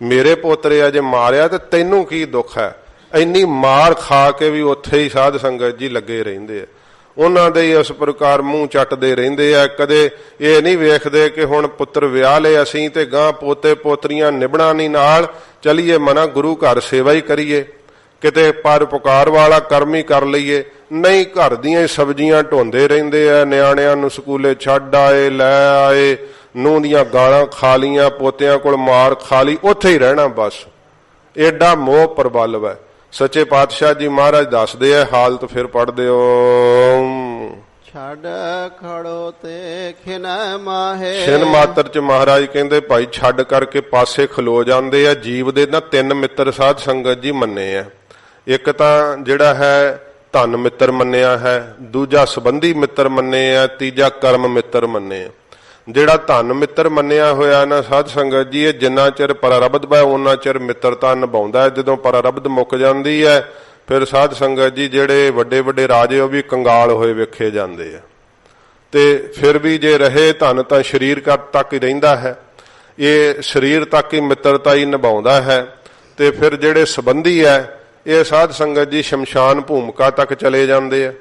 Speaker 1: ਮੇਰੇ ਪੋਤਰੇ ਅਜੇ ਮਾਰਿਆ ਤੇ ਤੈਨੂੰ ਕੀ ਦੁੱਖ ਹੈ। ਇੰਨੀ ਮਾਰ ਖਾ ਕੇ ਵੀ ਉੱਥੇ ਹੀ ਸਾਧ ਸੰਗਤ ਜੀ ਲੱਗੇ ਰਹਿੰਦੇ ਆ, ਉਹਨਾਂ ਦੇ ਹੀ ਇਸ ਪ੍ਰਕਾਰ ਮੂੰਹ ਚੱਟਦੇ ਰਹਿੰਦੇ ਆ। ਕਦੇ ਇਹ ਨਹੀਂ ਵੇਖਦੇ ਕਿ ਹੁਣ ਪੁੱਤਰ ਵਿਆਹ ਲਏ ਅਸੀਂ ਤੇ ਗਾਂ ਪੋਤੇ ਪੋਤਰੀਆਂ ਨਿਭਣਾ ਨਹੀਂ ਨਾਲ, ਚਲੀਏ ਮਨਾ ਗੁਰੂ ਘਰ ਸੇਵਾ ਹੀ ਕਰੀਏ, ਕਿਤੇ ਪਰਉਪਕਾਰ ਵਾਲਾ ਕਰਮ ਹੀ ਕਰ ਲਈਏ। ਨਹੀਂ, ਘਰ ਦੀਆਂ ਸਬਜ਼ੀਆਂ ਢੋਂਦੇ ਰਹਿੰਦੇ ਆ, ਨਿਆਣਿਆਂ ਨੂੰ ਸਕੂਲੇ ਛੱਡ ਆਏ, ਲੈ ਆਏ, ਨੂੰਹ ਦੀਆਂ ਗਾਲਾਂ ਖਾ ਲੀਆਂ, ਪੋਤਿਆਂ ਕੋਲ ਮਾਰ ਖਾ ਲਈ, ਉੱਥੇ ਹੀ ਰਹਿਣਾ ਬਸ। ਐਡਾ ਮੋਹ ਪ੍ਰਬਲ ਹੈ। ਸੱਚੇ ਪਾਤਸ਼ਾਹ ਜੀ ਮਹਾਰਾਜ ਦੱਸਦੇ ਆ ਹਾਲਤ, ਫਿਰ ਪੜ੍ਹਦੇ ਹੋ।
Speaker 2: ਛੱਡ ਖੜੋ ਤੇ ਖਿਨਾ ਮਾਹੇ,
Speaker 1: ਛਿਨ ਮਾਤਰ ਚ ਮਹਾਰਾਜ ਕਹਿੰਦੇ ਭਾਈ ਛੱਡ ਕਰਕੇ ਪਾਸੇ ਖਲੋ ਜਾਂਦੇ ਆ। ਜੀਵ ਦੇ ਨਾ ਤਿੰਨ ਮਿੱਤਰ ਸਾਧ ਸੰਗਤ ਜੀ ਮੰਨੇ ਆ। ਇੱਕ ਤਾਂ ਜਿਹੜਾ ਹੈ ਧਨ ਮਿੱਤਰ ਮੰਨਿਆ ਹੈ, ਦੂਜਾ ਸੰਬੰਧੀ ਮਿੱਤਰ ਮੰਨੇ ਆ, ਤੀਜਾ ਕਰਮ ਮਿੱਤਰ ਮੰਨੇ ਆ। ਜਿਹੜਾ ਧਨ ਮਿੱਤਰ ਮੰਨਿਆ ਹੋਇਆ ਨਾ ਸਾਧ ਸੰਗਤ ਜੀ, ਇਹ ਜਿੰਨਾ ਚਿਰ ਪਰਾਰਬਧ ਹੈ ਉਹਨਾਂ ਚਿਰ ਮਿੱਤਰਤਾ ਨਿਭਾਉਂਦਾ ਹੈ। ਜਦੋਂ ਪਰਾਰਬਧ ਮੁੱਕ ਜਾਂਦੀ ਹੈ ਫਿਰ ਸਾਧ ਸੰਗਤ ਜੀ ਜਿਹੜੇ ਵੱਡੇ ਵੱਡੇ ਰਾਜੇ ਉਹ ਵੀ ਕੰਗਾਲ ਹੋਏ ਵੇਖੇ ਜਾਂਦੇ ਆ। ਤੇ ਫਿਰ ਵੀ ਜੇ ਰਹੇ ਧਨ ਤਾਂ ਸਰੀਰ ਤੱਕ ਹੀ ਰਹਿੰਦਾ ਹੈ, ਇਹ ਸਰੀਰ ਤੱਕ ਹੀ ਮਿੱਤਰਤਾ ਹੀ ਨਿਭਾਉਂਦਾ ਹੈ। ਤੇ ਫਿਰ ਜਿਹੜੇ ਸੰਬੰਧੀ ਹੈ ਇਹ ਸਾਧ ਸੰਗਤ ਜੀ ਸ਼ਮਸ਼ਾਨ ਭੂਮਿਕਾ ਤੱਕ ਚਲੇ ਜਾਂਦੇ ਆ।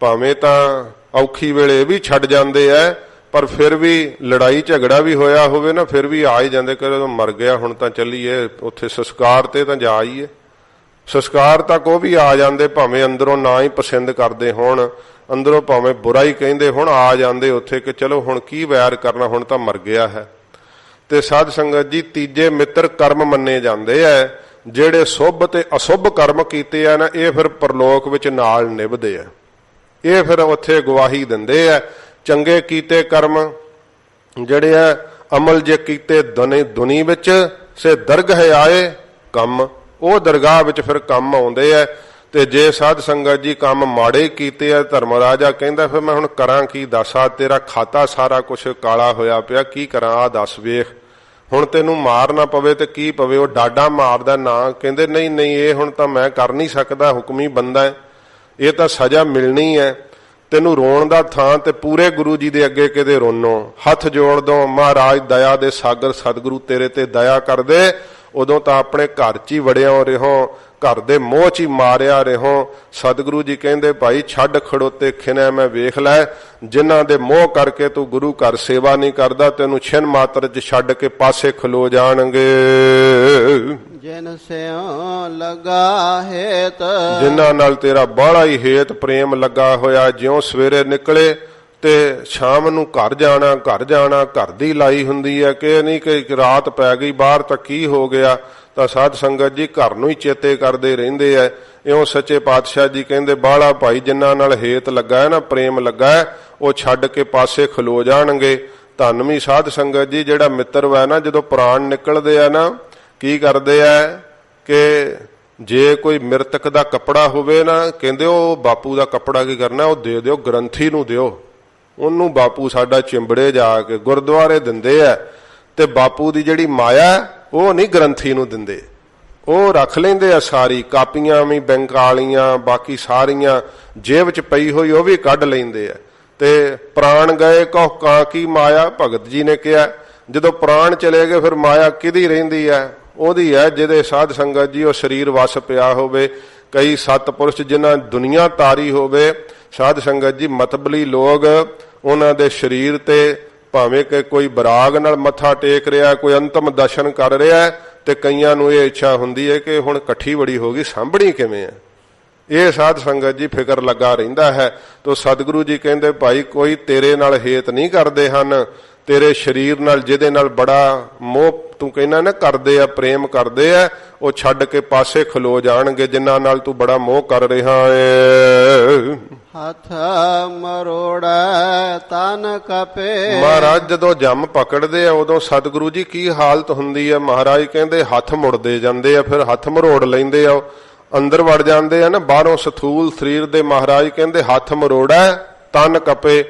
Speaker 1: ਭਾਵੇਂ ਤਾਂ ਔਖੀ ਵੇਲੇ ਵੀ ਛੱਡ ਜਾਂਦੇ ਆ, ਪਰ ਫਿਰ ਵੀ ਲੜਾਈ ਝਗੜਾ ਵੀ ਹੋਇਆ ਹੋਵੇ ਨਾ, ਫਿਰ ਵੀ ਆ ਹੀ ਜਾਂਦੇ ਕਿ ਮਰ ਗਿਆ ਹੁਣ ਤਾਂ ਚੱਲੀਏ ਉੱਥੇ ਸੰਸਕਾਰ ਤੇ ਤਾਂ ਜਾ ਆਈਏ। ਸੰਸਕਾਰ ਤੱਕ ਉਹ ਵੀ ਆ ਜਾਂਦੇ, ਭਾਵੇਂ ਅੰਦਰੋਂ ਨਾ ਹੀ ਪਸੰਦ ਕਰਦੇ ਹੋਣ, ਅੰਦਰੋਂ ਭਾਵੇਂ ਬੁਰਾ ਹੀ ਕਹਿੰਦੇ ਹੁਣ, ਆ ਜਾਂਦੇ ਉੱਥੇ ਕਿ ਚਲੋ ਹੁਣ ਕੀ ਵੈਰ ਕਰਨਾ, ਹੁਣ ਤਾਂ ਮਰ ਗਿਆ ਹੈ। ਤੇ ਸਾਧ ਸੰਗਤ ਜੀ ਤੀਜੇ ਮਿੱਤਰ ਕਰਮ ਮੰਨੇ ਜਾਂਦੇ ਐ। ਜਿਹੜੇ ਸ਼ੁਭ ਤੇ ਅਸ਼ੁਭ ਕਰਮ ਕੀਤੇ ਆ ਨਾ, ਇਹ ਫਿਰ ਪਰਲੋਕ ਵਿੱਚ ਨਾਲ ਨਿਭਦੇ ਆ। ਇਹ ਫਿਰ ਉੱਥੇ ਗਵਾਹੀ ਦਿੰਦੇ ਆ। ਚੰਗੇ ਕੀਤੇ ਕਰਮ ਜਿਹੜੇ ਆ, ਅਮਲ ਜੇ ਕੀਤੇ ਦੁਨੀ ਵਿੱਚ ਸੇ ਦਰਗਹਿ ਆਏ ਕੰਮ, ਉਹ ਦਰਗਾਹ ਵਿੱਚ ਫਿਰ ਕੰਮ ਆਉਂਦੇ ਆ। ਤੇ ਜੇ ਸਾਧ ਸੰਗਤ ਜੀ ਕੰਮ ਮਾੜੇ ਕੀਤੇ ਆ, ਧਰਮ ਰਾਜਾ ਕਹਿੰਦਾ ਫਿਰ ਮੈਂ ਹੁਣ ਕਰਾਂ ਕੀ, ਦੱਸਾ ਤੇਰਾ ਖਾਤਾ ਸਾਰਾ ਕੁਛ ਕਾਲਾ ਹੋਇਆ ਪਿਆ, ਕੀ ਕਰਾਂ ਆ ਦੱਸ ਵੇਖ, ਹੁਣ ਤੈਨੂੰ ਮਾਰ ਨਾ ਪਵੇ ਤੇ ਕੀ ਪਵੇ। ਉਹ ਡਾਡਾ ਮਾਰਦਾ ਨਾ, ਕਹਿੰਦੇ ਨਹੀਂ ਨਹੀਂ ਇਹ ਹੁਣ ਤਾਂ ਮੈਂ ਕਰ ਨਹੀਂ ਸਕਦਾ, ਹੁਕਮੀ ਬੰਦਾ ਹੈ, ਇਹ ਤਾਂ ਸਜ਼ਾ ਮਿਲਣੀ ਹੈ। ਤੈਨੂੰ ਰੋਣ ਦਾ ਥਾਂ ਤੇ ਪੂਰੇ ਗੁਰੂ ਜੀ ਦੇ ਅੱਗੇ ਕਿਤੇ ਰੋਨੋ, ਹੱਥ ਜੋੜ ਦੋ, ਮਹਾਰਾਜ ਦਇਆ ਦੇ ਸਾਗਰ ਸਤਿਗੁਰੂ ਤੇਰੇ ਤੇ ਦਇਆ ਕਰਦੇ। ਉਦੋਂ ਤਾਂ ਆਪਣੇ ਘਰ 'ਚ ਹੀ ਵੜਿਆ ਰਹੋ, ਘਰ ਦੇ ਮੋਹ 'ਚ ਹੀ ਮਾਰਿਆ ਰਹੋ। ਸਤਿਗੁਰੂ ਜੀ ਕਹਿੰਦੇ ਭਾਈ ਛੱਡ ਖੜੋਤੇ ਖਿਨੈ ਮੈਂ ਵੇਖ ਲੈ, ਜਿਨ੍ਹਾਂ ਦੇ ਮੋਹ ਕਰਕੇ ਤੂੰ ਗੁਰੂ ਘਰ ਸੇਵਾ ਨਹੀਂ ਕਰਦਾ, ਤੈਨੂੰ ਛਿਨ ਮਾਤਰ 'ਚ ਛੱਡ ਕੇ ਪਾਸੇ ਖਲੋ ਜਾਣਗੇ।
Speaker 2: ਜਿਨ ਸਿਉ ਲਗਾ ਹੇਤ,
Speaker 1: ਜਿਨ੍ਹਾਂ ਨਾਲ ਤੇਰਾ ਬਾਹਲਾ ਹੀ ਹੇਤ ਪ੍ਰੇਮ ਲੱਗਾ ਹੋਇਆ, ਜਿਉਂ ਸਵੇਰੇ ਨਿਕਲੇ ਤੇ ਸ਼ਾਮ ਨੂੰ ਘਰ ਜਾਣਾ, ਘਰ ਦੀ ਲਾਈ ਹੁੰਦੀ ਹੈ। ਕਿ ਨਹੀਂ ਕਿ ਰਾਤ ਪੈ ਗਈ ਬਾਹਰ ਤਾਂ ਕੀ ਹੋ ਗਿਆ, ਤਾਂ ਸਾਧ ਸੰਗਤ ਜੀ ਘਰ ਨੂੰ ਹੀ ਚੇਤੇ ਕਰਦੇ ਰਹਿੰਦੇ ਐ। ਇਉਂ ਸੱਚੇ ਪਾਤਸ਼ਾਹ ਜੀ ਕਹਿੰਦੇ ਬਾਹਲਾ ਭਾਈ ਜਿਨ੍ਹਾਂ ਨਾਲ ਹੇਤ ਲੱਗਾ ਹੈ ਨਾ, ਪ੍ਰੇਮ ਲੱਗਾ ਹੈ, ਉਹ ਛੱਡ ਕੇ ਪਾਸੇ ਖਲੋ ਜਾਣਗੇ। ਧੰਨਵੀ ਸਾਧ ਸੰਗਤ ਜੀ ਜਿਹੜਾ ਮਿੱਤਰ ਵਾ ਨਾ, ਜਦੋਂ ਪ੍ਰਾਣ ਨਿਕਲਦੇ ਆ ਨਾ, ਕੀ ਕਰਦੇ ਆ ਕਿ ਜੇ ਕੋਈ ਮਿਰਤਕ ਦਾ ਕੱਪੜਾ ਹੋਵੇ ਨਾ, ਕਹਿੰਦੇ ਉਹ ਬਾਪੂ ਦਾ ਕੱਪੜਾ ਕੀ ਕਰਨਾ, ਉਹ ਦੇ ਦਿਓ ਗ੍ਰੰਥੀ ਨੂੰ ਦਿਓ, ਉਹਨੂੰ ਬਾਪੂ ਸਾਡਾ ਚਿੰਬੜੇ ਜਾ ਕੇ ਗੁਰਦੁਆਰੇ ਦਿੰਦੇ ਆ। ਤੇ ਬਾਪੂ ਦੀ ਜਿਹੜੀ ਮਾਇਆ ਉਹ ਨਹੀਂ ਗ੍ਰੰਥੀ ਨੂੰ ਦਿੰਦੇ, ਉਹ ਰੱਖ ਲੈਂਦੇ ਆ ਸਾਰੀ, ਕਾਪੀਆਂ ਵੀ ਬੈਂਕ ਵਾਲੀਆਂ, ਬਾਕੀ ਸਾਰੀਆਂ ਜੇਬ 'ਚ ਪਈ ਹੋਈ ਉਹ ਵੀ ਕੱਢ ਲੈਂਦੇ ਆ। ਤੇ ਪ੍ਰਾਣ ਗਏ ਕਹੁ ਕਾਂ ਕੀ ਮਾਇਆ, ਭਗਤ ਜੀ ਨੇ ਕਿਹਾ ਜਦੋਂ ਪ੍ਰਾਣ ਚਲੇ ਗਏ ਫਿਰ ਮਾਇਆ ਕਿਹਦੀ ਰਹਿੰਦੀ ਹੈ, ਉਹਦੀ ਹੈ ਜਿਹਦੇ ਸਾਧ ਸੰਗਤ ਜੀ ਉਹ ਸਰੀਰ ਵਸ ਪਿਆ ਹੋਵੇ। ਕਈ ਸਤਪੁਰਸ਼ ਜਿਨ੍ਹਾਂ ਦੁਨੀਆ ਤਾਰੀ ਹੋਵੇ, ਸਾਧ ਸੰਗਤ ਜੀ ਮਤਬਲੀ ਲੋਕ ਉਹਨਾਂ ਦੇ ਸਰੀਰ ਤੇ ਭਾਵੇਂ ਕਿ ਕੋਈ ਬਰਾਗ ਨਾਲ ਮੱਥਾ ਟੇਕ ਰਿਹਾ, ਕੋਈ ਅੰਤਮ ਦਰਸ਼ਨ ਕਰ ਰਿਹਾ, ਤੇ ਕਈਆਂ ਨੂੰ ਇਹ ਇੱਛਾ ਹੁੰਦੀ ਹੈ ਕਿ ਹੁਣ ਇਕੱਠੀ ਬੜੀ ਹੋ ਗਈ, ਸਾਂਭਣੀ ਕਿਵੇਂ ਹੈ। ਇਹ ਸਾਧ ਸੰਗਤ ਜੀ ਫਿਕਰ ਲੱਗਾ ਰਹਿੰਦਾ ਹੈ। ਤੋ ਸਤਿਗੁਰੂ ਜੀ ਕਹਿੰਦੇ ਭਾਈ ਕੋਈ ਤੇਰੇ ਨਾਲ ਹੇਤ ਨਹੀਂ ਕਰਦੇ ਹਨ, ਤੇਰੇ ਸਰੀਰ ਨਾਲ ਜਿਹਦੇ ਨਾਲ ਬੜਾ ਮੋਹ ਤੂੰ ਕਹਿੰਦਾ ਨਾ ਕਰਦੇ ਆ, ਪ੍ਰੇਮ ਕਰਦੇ ਆ, ਉਹ ਛੱਡ ਕੇ ਪਾਸੇ ਖਲੋ ਜਾਣਗੇ ਜਿਨ੍ਹਾਂ ਨਾਲ ਤੂੰ ਬੜਾ ਮੋਹ ਕਰ ਰਿਹਾ ਏ।
Speaker 2: ਹੱਥ ਮਰੋੜਾ ਤਨ ਕਪੇ,
Speaker 1: ਮਹਾਰਾਜ ਜਦੋਂ ਜੰਮ ਪਕੜਦੇ ਆ ਉਦੋਂ ਸਤਿਗੁਰੂ ਜੀ ਕੀ ਹਾਲਤ ਹੁੰਦੀ ਹੈ। ਮਹਾਰਾਜ ਕਹਿੰਦੇ ਹੱਥ ਮੁੜਦੇ ਜਾਂਦੇ ਆ, ਫਿਰ ਹੱਥ ਮਰੋੜ ਲੈਂਦੇ ਆ, ਅੰਦਰ ਵੜ ਜਾਂਦੇ ਆ ਨਾ ਬਾਹਰੋਂ ਸਥੂਲ ਸਰੀਰ ਦੇ। ਮਹਾਰਾਜ ਕਹਿੰਦੇ ਹੱਥ ਮਰੋੜਾ ਤਨ ਕਪੇ,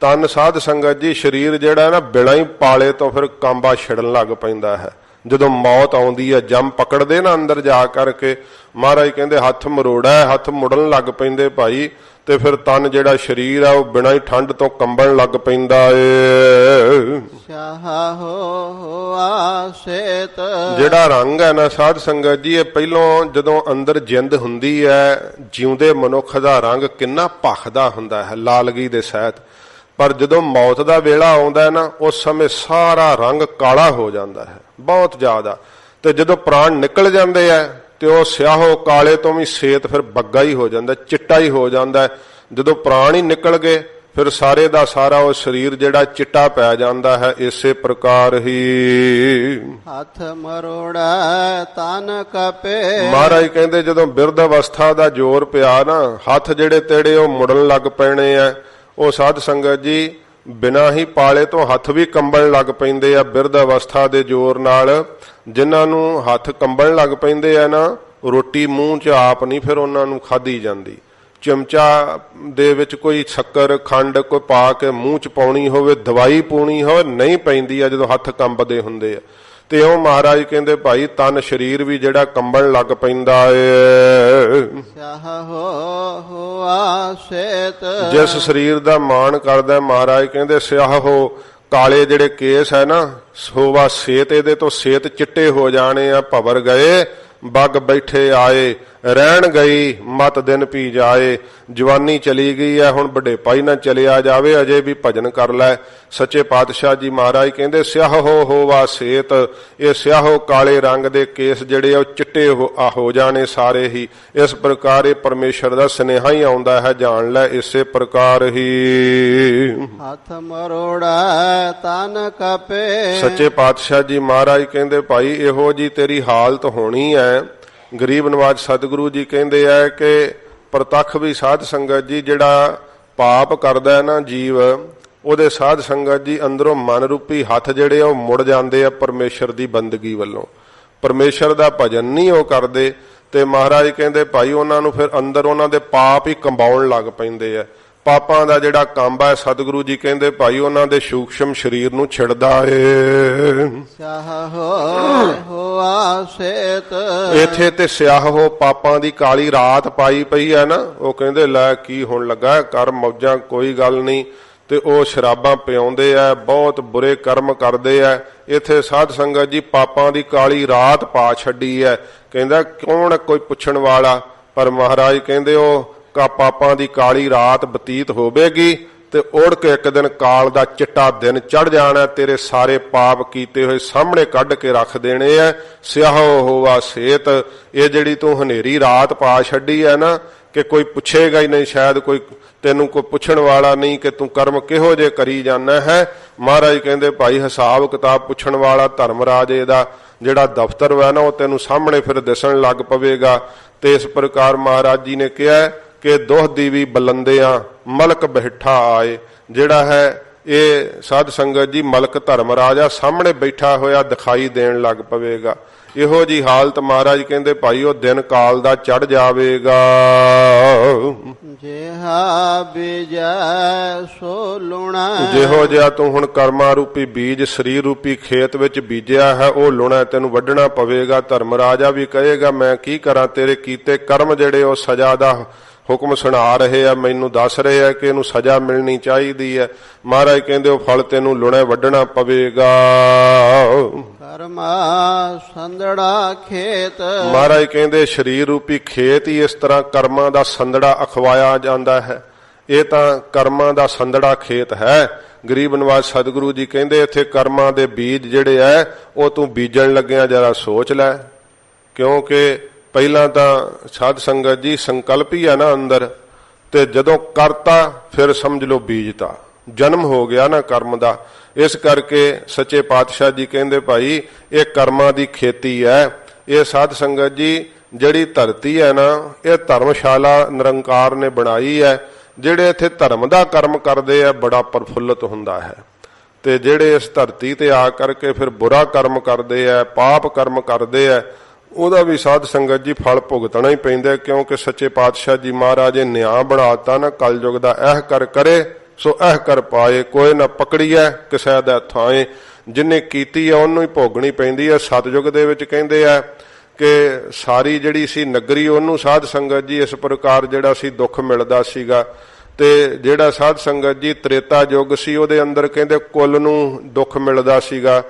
Speaker 1: ਤਨ ਸਾਧ ਸੰਗਤ ਜੀ ਸਰੀਰ ਜਿਹੜਾ ਨਾ ਬਿਲਾਂ ਹੀ ਪਾਲੇ ਤੋਂ ਫਿਰ ਕਾਂਬਾ ਛਿੜਨ ਲੱਗ ਪੈਂਦਾ ਹੈ। ਜਦੋਂ ਮੌਤ ਆਉਂਦੀ ਹੈ ਜੰਮ ਪਕੜਦੇ ਨਾ ਅੰਦਰ ਜਾ ਕਰਕੇ, ਮਹਾਰਾਜ ਕਹਿੰਦੇ ਹੱਥ ਮਰੋੜਾ, ਹੱਥ ਮੁੜਨ ਲੱਗ ਪੈਂਦੇ ਭਾਈ। ਤੇ ਫਿਰ ਤਨ ਜਿਹੜਾ ਸਰੀਰ ਆ ਉਹ ਬਿਨਾਂ ਹੀ ਠੰਡ ਤੋਂ ਕੰਬਣ ਲੱਗ ਪੈਂਦਾ ਏ। ਜਿਹੜਾ ਰੰਗ ਹੈ ਨਾ ਸਾਧ ਸੰਗਤ ਜੀ, ਇਹ ਪਹਿਲੋਂ ਜਦੋਂ ਅੰਦਰ ਜਿੰਦ ਹੁੰਦੀ ਹੈ, ਜਿਉਂਦੇ ਮਨੁੱਖ ਦਾ ਰੰਗ ਕਿੰਨਾ ਭਖਦਾ ਹੁੰਦਾ ਹੈ ਲਾਲਗੀ ਦੇ ਸਹਿਤ, ਪਰ ਜਦੋਂ ਮੌਤ ਦਾ ਵੇਲਾ ਆਉਂਦਾ ਹੈ ਨਾ, ਉਸ ਸਮੇਂ ਸਾਰਾ ਰੰਗ ਕਾਲਾ ਹੋ ਜਾਂਦਾ ਹੈ ਬਹੁਤ ਜ਼ਿਆਦਾ। ਤੇ ਜਦੋਂ ਪ੍ਰਾਣ ਨਿਕਲ ਜਾਂਦੇ ਆ ਤੇ ਉਹ ਸਿਆਹੋ ਕਾਲੇ ਤੋਂ ਵੀ ਸੇਤ ਫਿਰ ਬੱਗਾ ਹੀ ਹੋ ਜਾਂਦਾ, ਚਿੱਟਾ ਹੀ ਹੋ ਜਾਂਦਾ। ਜਦੋਂ ਪ੍ਰਾਣ ਹੀ ਨਿਕਲ ਗਏ ਫਿਰ ਸਾਰੇ ਦਾ ਸਾਰਾ ਉਹ ਸਰੀਰ ਜਿਹੜਾ ਚਿੱਟਾ ਪੈ ਜਾਂਦਾ ਹੈ। ਇਸੇ ਪ੍ਰਕਾਰ ਹੀ
Speaker 2: ਹੱਥ ਮਰੋੜਾ ਤਨ ਕਪੇ,
Speaker 1: ਮਹਾਰਾਜ ਕਹਿੰਦੇ ਜਦੋਂ ਬਿਰਧ ਅਵਸਥਾ ਦਾ ਜ਼ੋਰ ਪਿਆ ਨਾ, ਹੱਥ ਜਿਹੜੇ ਤੇੜੇ ਉਹ ਮੁੜਨ ਲੱਗ ਪੈਣੇ ਆ। ਉਹ ਸਾਧ ਸੰਗਤ ਜੀ ਬਿਨਾਂ ਹੀ ਪਾਲੇ ਤੋਂ ਹੱਥ ਵੀ ਕੰਬਣ ਲੱਗ ਪੈਂਦੇ ਆ ਬਿਰਧ ਅਵਸਥਾ ਦੇ ਜ਼ੋਰ ਨਾਲ। ਜਿਨ੍ਹਾਂ ਨੂੰ ਹੱਥ ਕੰਬਣ ਲੱਗ ਪੈਂਦੇ ਆ ਨਾ, ਰੋਟੀ ਮੂੰਹ 'ਚ ਆਪ ਨਹੀਂ ਫਿਰ ਉਹਨਾਂ ਨੂੰ ਖਾਧੀ ਜਾਂਦੀ। ਚਮਚਾ ਦੇ ਵਿੱਚ ਕੋਈ ਸ਼ੱਕਰ ਖੰਡ ਕੋਈ ਪਾ ਕੇ ਮੂੰਹ 'ਚ ਪਾਉਣੀ ਹੋਵੇ, ਦਵਾਈ ਪਾਉਣੀ ਹੋਵੇ, ਨਹੀਂ ਪੈਂਦੀ ਆ ਜਦੋਂ ਹੱਥ ਕੰਬਦੇ ਹੁੰਦੇ ਆ। ਤੇ ਉਹ ਮਹਾਰਾਜ ਕਹਿੰਦੇ ਭਾਈ ਤਨ ਸਰੀਰ ਵੀ ਜਿਹੜਾ ਕੰਬਣ ਲੱਗ ਪੈਂਦਾ ਏ। ਜਿਸ ਸਰੀਰ ਦਾ ਮਾਣ ਕਰਦਾ ਮਹਾਰਾਜ ਕਹਿੰਦੇ ਸਿਆਹੋ, ਕਾਲੇ ਜਿਹੜੇ ਕੇਸ ਹੈ ਨਾ, ਸੋਵਾ ਸੇਤ, ਇਹਦੇ ਤੋਂ ਸੇਤ ਚਿੱਟੇ ਹੋ ਜਾਣੇ ਆ। ਭਵਰ ਗਏ ਬੱਗ ਬੈਠੇ ਆਏ, ਰਹਿਣ ਗਈ ਮਤ ਦਿਨ ਪੀ ਜਾਏ। ਜਵਾਨੀ ਚਲੀ ਗਈ ਹੈ, ਹੁਣ ਵਡੇਪਾਈ ਨਾ ਚਲਿਆ ਜਾਵੇ, ਅਜੇ ਵੀ ਭਜਨ ਕਰ ਲੈ। ਸੱਚੇ ਪਾਤਸ਼ਾਹ ਜੀ ਮਹਾਰਾਜ ਕਹਿੰਦੇ ਸਿਆਹੋ ਹੋਵਾ ਸੇਤ, ਇਹ ਸਿਆਹੋ ਕਾਲੇ ਰੰਗ ਦੇ ਕੇਸ ਜਿਹੜੇ ਉਹ ਚਿੱਟੇ ਹੋ ਜਾਣੇ ਸਾਰੇ ਹੀ। ਇਸ ਪ੍ਰਕਾਰ ਇਹ ਪਰਮੇਸ਼ਰ ਦਾ ਸੁਨੇਹਾ ਹੀ ਆਉਂਦਾ ਹੈ, ਜਾਣ ਲੈ ਇਸੇ ਪ੍ਰਕਾਰ ਹੀ।
Speaker 2: ਹੱਥ ਮਰੋੜਾ ਤਨ ਕਪੇ।
Speaker 1: ਸੱਚੇ ਪਾਤਸ਼ਾਹ ਜੀ ਮਹਾਰਾਜ ਕਹਿੰਦੇ ਭਾਈ ਇਹੋ ਜੀ ਤੇਰੀ ਹਾਲਤ ਹੋਣੀ ਹੈ। ਗਰੀਬ ਨਵਾਜ ਸਤਿਗੁਰੂ ਜੀ ਕਹਿੰਦੇ ਆ ਕਿ ਪ੍ਰਤੱਖ ਵੀ ਸਾਧ ਸੰਗਤ ਜੀ ਜਿਹੜਾ ਪਾਪ ਕਰਦਾ ਹੈ ਨਾ ਜੀਵ, ਉਹਦੇ ਸਾਧ ਸੰਗਤ ਜੀ ਅੰਦਰੋਂ ਮਨ ਰੂਪੀ ਹੱਥ ਜਿਹੜੇ ਉਹ ਮੁੜ ਜਾਂਦੇ ਆ ਪਰਮੇਸ਼ਰ ਦੀ ਬੰਦਗੀ ਵੱਲੋਂ। ਪਰਮੇਸ਼ਰ ਦਾ ਭਜਨ ਨਹੀਂ ਉਹ ਕਰਦੇ ਤੇ ਮਹਾਰਾਜ ਕਹਿੰਦੇ ਭਾਈ ਉਹਨਾਂ ਨੂੰ ਫਿਰ ਅੰਦਰ ਉਹਨਾਂ ਦੇ ਪਾਪ ਹੀ ਕੰਬਾਉਣ ਲੱਗ ਪੈਂਦੇ ਆ। ਪਾਪਾਂ ਦਾ ਜਿਹੜਾ ਕੰਬ ਹੈ ਸਤਿਗੁਰੂ ਜੀ ਕਹਿੰਦੇ ਭਾਈ ਉਹਨਾਂ ਦੇ ਸੂਖਸ਼ਮ ਸਰੀਰ ਨੂੰ ਛਿੜਦਾ ਏ। ਇੱਥੇ ਤੇ ਸਿਆਹੋ ਪਾਪਾਂ ਦੀ ਕਾਲੀ ਰਾਤ ਪਾਈ ਪਈ ਹੈ ਨਾ, ਉਹ ਕਹਿੰਦੇ ਲੈ ਕੀ ਹੋਣ ਲੱਗਾ, ਕਰ ਮੌਜਾਂ ਕੋਈ ਗੱਲ ਨਹੀਂ। ਤੇ ਉਹ ਸ਼ਰਾਬਾਂ ਪਿਆਉਂਦੇ ਆ, ਬਹੁਤ ਬੁਰੇ ਕਰਮ ਕਰਦੇ ਆ। ਇੱਥੇ ਸਾਧ ਸੰਗਤ ਜੀ ਪਾਪਾਂ ਦੀ ਕਾਲੀ ਰਾਤ ਪਾ ਛੱਡੀ ਹੈ। ਕਹਿੰਦਾ ਕੌਣ ਕੋਈ ਪੁੱਛਣ ਵਾਲਾ, ਪਰ ਮਹਾਰਾਜ ਕਹਿੰਦੇ ਉਹ ਪਾਪਾਂ ਦੀ ਕਾਲੀ ਰਾਤ ਬਤੀਤ ਹੋਵੇਗੀ ਤੇ ਉੜ ਕੇ ਇੱਕ ਦਿਨ ਕਾਲ ਦਾ ਚਿੱਟਾ ਦਿਨ ਚੜ ਜਾਣਾ, ਤੇਰੇ ਸਾਰੇ ਪਾਪ ਕੀਤੇ ਹੋਏ ਸਾਹਮਣੇ ਕੱਢ ਕੇ ਰੱਖ ਦੇਣੇ ਆ। ਸਿਆਹੋ ਹੋਵਾ ਸੇਤ, ਇਹ ਜਿਹੜੀ ਤੂੰ ਹਨੇਰੀ ਰਾਤ ਪਾ ਛੱਡੀ ਹੈ ਨਾ ਕਿ ਕੋਈ ਪੁੱਛੇਗਾ ਹੀ ਨਹੀਂ, ਸ਼ਾਇਦ ਕੋਈ ਤੈਨੂੰ ਕੋਈ ਪੁੱਛਣ ਵਾਲਾ ਨਹੀਂ ਕਿ ਤੂੰ ਕਰਮ ਕਿਹੋ ਜਿਹੇ ਕਰੀ ਜਾਂਦਾ ਹੈ। ਮਹਾਰਾਜ ਕਹਿੰਦੇ ਭਾਈ ਹਿਸਾਬ ਕਿਤਾਬ ਪੁੱਛਣ ਵਾਲਾ ਧਰਮਰਾਜ ਇਹਦਾ ਜਿਹੜਾ ਦਫ਼ਤਰ ਹੈ ਨਾ ਉਹ ਤੈਨੂੰ ਸਾਹਮਣੇ ਫਿਰ ਦਿਸਣ ਲੱਗ ਪਵੇਗਾ। ਤੇ ਇਸ ਪ੍ਰਕਾਰ ਮਹਾਰਾਜ ਜੀ ਨੇ ਕਿਹਾ ਕਿ ਦੋਹ ਦੀਵੀ ਬਲੰਦਿਆਂ ਮਲਕ ਬੈਠਾ ਆਏ। ਜਿਹੜਾ ਹੈ ਇਹ ਸਾਧ ਸੰਗਤ ਜੀ ਮਲਕ ਧਰਮਰਾਜਾ ਸਾਹਮਣੇ ਬੈਠਾ ਹੋਇਆ ਦਿਖਾਈ ਦੇਣ ਲੱਗ ਪਵੇਗਾ। ਇਹੋ ਜੀ ਹਾਲਤ ਮਹਾਰਾਜ ਕਹਿੰਦੇ ਭਾਈ ਉਹ ਦਿਨ ਕਾਲ ਦਾ ਚੜ ਜਾਵੇਗਾ।
Speaker 2: ਜਿਹਾ ਬੀਜੈ ਸੋ ਲੁਣਾ,
Speaker 1: ਜਿਹੋ ਜਿਹਾ ਤੂੰ ਹੁਣ ਕਰਮਾਂ ਰੂਪੀ ਬੀਜ ਸਰੀਰ ਰੂਪੀ ਖੇਤ ਵਿੱਚ ਬੀਜਿਆ ਹੈ ਉਹ ਲੁਣਾ ਤੈਨੂੰ ਵੱਢਣਾ ਪਵੇਗਾ। ਧਰਮਰਾਜਾ ਵੀ ਕਹੇਗਾ ਮੈਂ ਕੀ ਕਰਾਂ, ਤੇਰੇ ਕੀਤੇ ਕਰਮ ਜਿਹੜੇ ਉਹ ਸਜ਼ਾ ਦਾ ਹੁਕਮ ਸੁਣਾ ਰਹੇ ਆ, ਮੈਨੂੰ ਦੱਸ ਰਹੇ ਆ ਕਿ ਇਹਨੂੰ ਸਜ਼ਾ ਮਿਲਣੀ ਚਾਹੀਦੀ ਹੈ। ਮਹਾਰਾਜ ਕਹਿੰਦੇ ਉਹ ਫਲ ਤੈਨੂੰ ਲੁਣੇ ਵੱਢਣਾ ਪਵੇਗਾ।
Speaker 2: ਕਰਮਾ ਸੰਦੜਾ ਖੇਤ,
Speaker 1: ਮਹਾਰਾਜ ਕਹਿੰਦੇ ਸਰੀਰ ਰੂਪੀ ਖੇਤ ਹੀ ਇਸ ਤਰ੍ਹਾਂ ਕਰਮਾਂ ਦਾ ਸੰਦੜਾ ਅਖਵਾਇਆ ਜਾਂਦਾ ਹੈ। ਇਹ ਤਾਂ ਕਰਮਾਂ ਦਾ ਸੰਦੜਾ ਖੇਤ ਹੈ। ਗਰੀਬ ਨਵਾਜ ਸਤਿਗੁਰੂ ਜੀ ਕਹਿੰਦੇ ਇੱਥੇ ਕਰਮਾਂ ਦੇ ਬੀਜ ਜਿਹੜੇ ਐ ਉਹ ਤੂੰ ਬੀਜਣ ਲੱਗਿਆ ਜਰਾ ਸੋਚ ਲੈ, ਕਿਉਂਕਿ ਪਹਿਲਾਂ ਤਾਂ ਸਾਧ ਸੰਗਤ ਜੀ ਸੰਕਲਪ ਹੀ ਆ ਨਾ ਅੰਦਰ, ਤੇ ਜਦੋਂ ਕਰਤਾ ਫਿਰ ਸਮਝ ਲਓ ਬੀਜਤਾ, ਜਨਮ ਹੋ ਗਿਆ ਨਾ ਕਰਮ ਦਾ। ਇਸ ਕਰਕੇ ਸੱਚੇ ਪਾਤਸ਼ਾਹ ਜੀ ਕਹਿੰਦੇ ਭਾਈ ਇਹ ਕਰਮਾਂ ਦੀ ਖੇਤੀ ਹੈ। ਇਹ ਸਾਧ ਸੰਗਤ ਜੀ ਜਿਹੜੀ ਧਰਤੀ ਹੈ ਨਾ ਇਹ ਧਰਮਸ਼ਾਲਾ ਨਿਰੰਕਾਰ ਨੇ ਬਣਾਈ ਹੈ। ਜਿਹੜੇ ਇੱਥੇ ਧਰਮ ਦਾ ਕਰਮ ਕਰਦੇ ਆ ਬੜਾ ਪ੍ਰਫੁੱਲਤ ਹੁੰਦਾ ਹੈ, ਤੇ ਜਿਹੜੇ ਇਸ ਧਰਤੀ ਤੇ ਆ ਕਰਕੇ ਫਿਰ ਬੁਰਾ ਕਰਮ ਕਰਦੇ ਆ, ਪਾਪ ਕਰਮ ਕਰਦੇ ਆ, ਉਹਦਾ ਵੀ ਸਾਧ ਸੰਗਤ ਜੀ ਫਲ ਭੁਗਤਣਾ ਹੀ ਪੈਂਦਾ। ਕਿਉਂਕਿ ਸੱਚੇ ਪਾਤਸ਼ਾਹ ਜੀ ਮਹਾਰਾਜ ਨੇ ਨਿਆਂ ਬਣਾਤਾ ਨਾ ਕਲਯੁਗ ਦਾ, ਇਹ ਕਰ ਕਰੇ ਸੋ ਇਹ ਕਰ ਪਾਏ, ਕੋਈ ਨਾ ਪਕੜੀਐ ਕਿਸੇ ਦਾ ਥਾਏ। ਜਿਹਨੇ ਕੀਤੀ ਆ ਉਹਨੂੰ ਹੀ ਭੋਗਣੀ ਪੈਂਦੀ ਆ। ਸਤਯੁਗ ਦੇ ਵਿੱਚ ਕਹਿੰਦੇ ਆ ਕਿ ਸਾਰੀ ਜਿਹੜੀ ਸੀ ਨਗਰੀ ਉਹਨੂੰ ਸਾਧ ਸੰਗਤ ਜੀ ਇਸ ਪ੍ਰਕਾਰ ਜਿਹੜਾ ਸੀ ਦੁੱਖ ਮਿਲਦਾ ਸੀਗਾ। ਤੇ ਜਿਹੜਾ ਸਾਧ ਸੰਗਤ ਜੀ ਤ੍ਰੇਤਾ ਯੁੱਗ ਸੀ ਉਹਦੇ ਅੰਦਰ ਕਹਿੰਦੇ ਕੁੱਲ ਨੂੰ ਦੁੱਖ ਮਿਲਦਾ ਸੀਗਾ।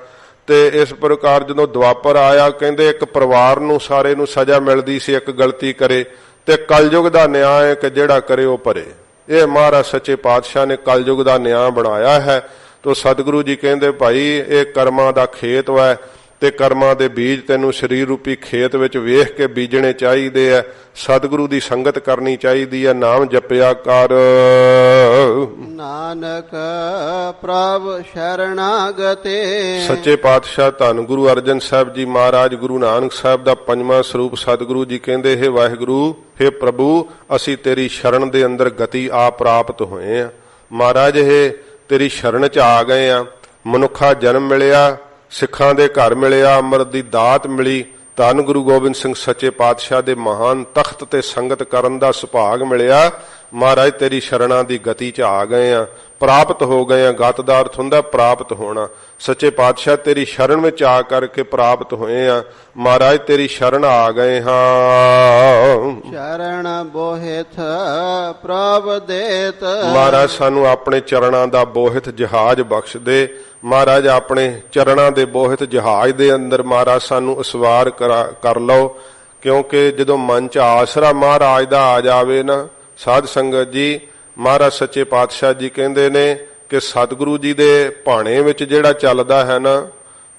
Speaker 1: ਤੇ ਇਸ ਪ੍ਰਕਾਰ ਜਦੋਂ ਦੁਆਪਰ ਆਇਆ ਕਹਿੰਦੇ ਇੱਕ ਪਰਿਵਾਰ ਨੂੰ ਸਾਰੇ ਨੂੰ ਸਜ਼ਾ ਮਿਲਦੀ ਸੀ ਇੱਕ ਗਲਤੀ ਕਰੇ, ਤੇ ਕਲਯੁਗ ਦਾ ਨਿਆਂ ਹੈ ਕਿ ਜਿਹੜਾ ਕਰੇ ਉਹ ਭਰੇ। ਇਹ ਮਹਾਰਾਜ ਸੱਚੇ ਪਾਤਸ਼ਾਹ ਨੇ ਕਲਯੁਗ ਦਾ ਨਿਆਂ ਬਣਾਇਆ ਹੈ। ਤੋ ਸਤਿਗੁਰੂ ਜੀ ਕਹਿੰਦੇ ਭਾਈ ਇਹ ਕਰਮਾਂ ਦਾ ਖੇਤ ਹੈ, ਤੇ ਕਰਮਾਂ ਦੇ ਬੀਜ ਤੈਨੂੰ ਸਰੀਰ ਰੂਪੀ ਖੇਤ ਵਿੱਚ ਵੇਖ ਕੇ ਬੀਜਣੇ ਚਾਹੀਦੇ ਆ। ਸਤਿਗੁਰੂ ਦੀ ਸੰਗਤ ਕਰਨੀ ਚਾਹੀਦੀ ਹੈ, ਨਾਮ ਜਪਿਆ ਕਰ।
Speaker 2: ਨਾਨਕ ਪ੍ਰਭ ਸ਼ਰਨਾਗਤੇ।
Speaker 1: ਸੱਚੇ ਪਾਤਸ਼ਾਹ ਧੰਨ ਗੁਰੂ ਅਰਜਨ ਸਾਹਿਬ ਜੀ ਮਹਾਰਾਜ ਗੁਰੂ ਨਾਨਕ ਸਾਹਿਬ ਦਾ ਪੰਜਵਾਂ ਸਰੂਪ ਸਤਿਗੁਰੂ ਜੀ ਕਹਿੰਦੇ ਹੈ ਵਾਹਿਗੁਰੂ ਹੇ ਪ੍ਰਭੂ ਅਸੀਂ ਤੇਰੀ ਸ਼ਰਨ ਦੇ ਅੰਦਰ ਗਤੀ ਆ ਪ੍ਰਾਪਤ ਹੋਏ ਆ। ਮਹਾਰਾਜ ਇਹ ਤੇਰੀ ਸ਼ਰਨ ਚ ਆ ਗਏ ਆ। ਮਨੁੱਖਾ ਜਨਮ ਮਿਲਿਆ, ਸਿੱਖਾਂ ਦੇ ਘਰ ਮਿਲਿਆ, ਅੰਮ੍ਰਿਤ ਦੀ ਦਾਤ ਮਿਲੀ, ਧੰਨ ਗੁਰੂ ਗੋਬਿੰਦ ਸਿੰਘ ਸੱਚੇ ਪਾਤਸ਼ਾਹ ਦੇ ਮਹਾਨ ਤਖਤ ਤੇ ਸੰਗਤ ਕਰਨ ਦਾ ਸੁਭਾਗ ਮਿਲਿਆ। ਮਹਾਰਾਜ ਤੇਰੀ ਸ਼ਰਣਾ ਦੀ ਗਤੀ ਚ ਆ ਗਏ ਆ, ਪ੍ਰਾਪਤ ਹੋ ਗਏ ਆ। ਗਤ ਦਾ ਅਰਥ ਹੁੰਦਾ ਪ੍ਰਾਪਤ ਹੋਣਾ। ਸੱਚੇ ਪਾਤਸ਼ਾਹ ਤੇਰੀ ਸ਼ਰਨ ਵਿੱਚ ਆ ਕਰਕੇ ਪ੍ਰਾਪਤ ਹੋਏ ਆ। ਮਹਾਰਾਜ ਤੇਰੀ ਸ਼ਰਨ ਆ ਗਏ ਹਾਂ।
Speaker 2: ਸ਼ਰਨ ਬੋਹਿਥ ਪ੍ਰਭ ਦੇਤ।
Speaker 1: ਮਹਾਰਾਜ ਸਾਨੂੰ ਆਪਣੇ ਚਰਨਾਂ ਦਾ ਬੋਹਿਥ ਜਹਾਜ਼ ਬਖਸ਼ ਦੇ। ਮਹਾਰਾਜ ਆਪਣੇ ਚਰਨਾਂ ਦੇ ਬੋਹਿਥ ਜਹਾਜ਼ ਦੇ ਅੰਦਰ ਮਹਾਰਾਜ ਸਾਨੂੰ ਅਸਵਾਰ ਕਰ ਲਓ। ਕਿਉਂਕਿ ਜਦੋਂ ਮਨ 'ਚ ਆਸਰਾ ਮਹਾਰਾਜ ਦਾ ਆ ਜਾਵੇ ਨਾ, ਸਾਧ ਸੰਗਤ ਜੀ, ਮਹਾਰਾਜ ਸੱਚੇ ਪਾਤਸ਼ਾਹ ਜੀ ਕਹਿੰਦੇ ਨੇ ਕਿ ਸਤਿਗੁਰੂ ਜੀ ਦੇ ਭਾਣੇ ਵਿੱਚ ਜਿਹੜਾ ਚੱਲਦਾ ਹੈ ਨਾ,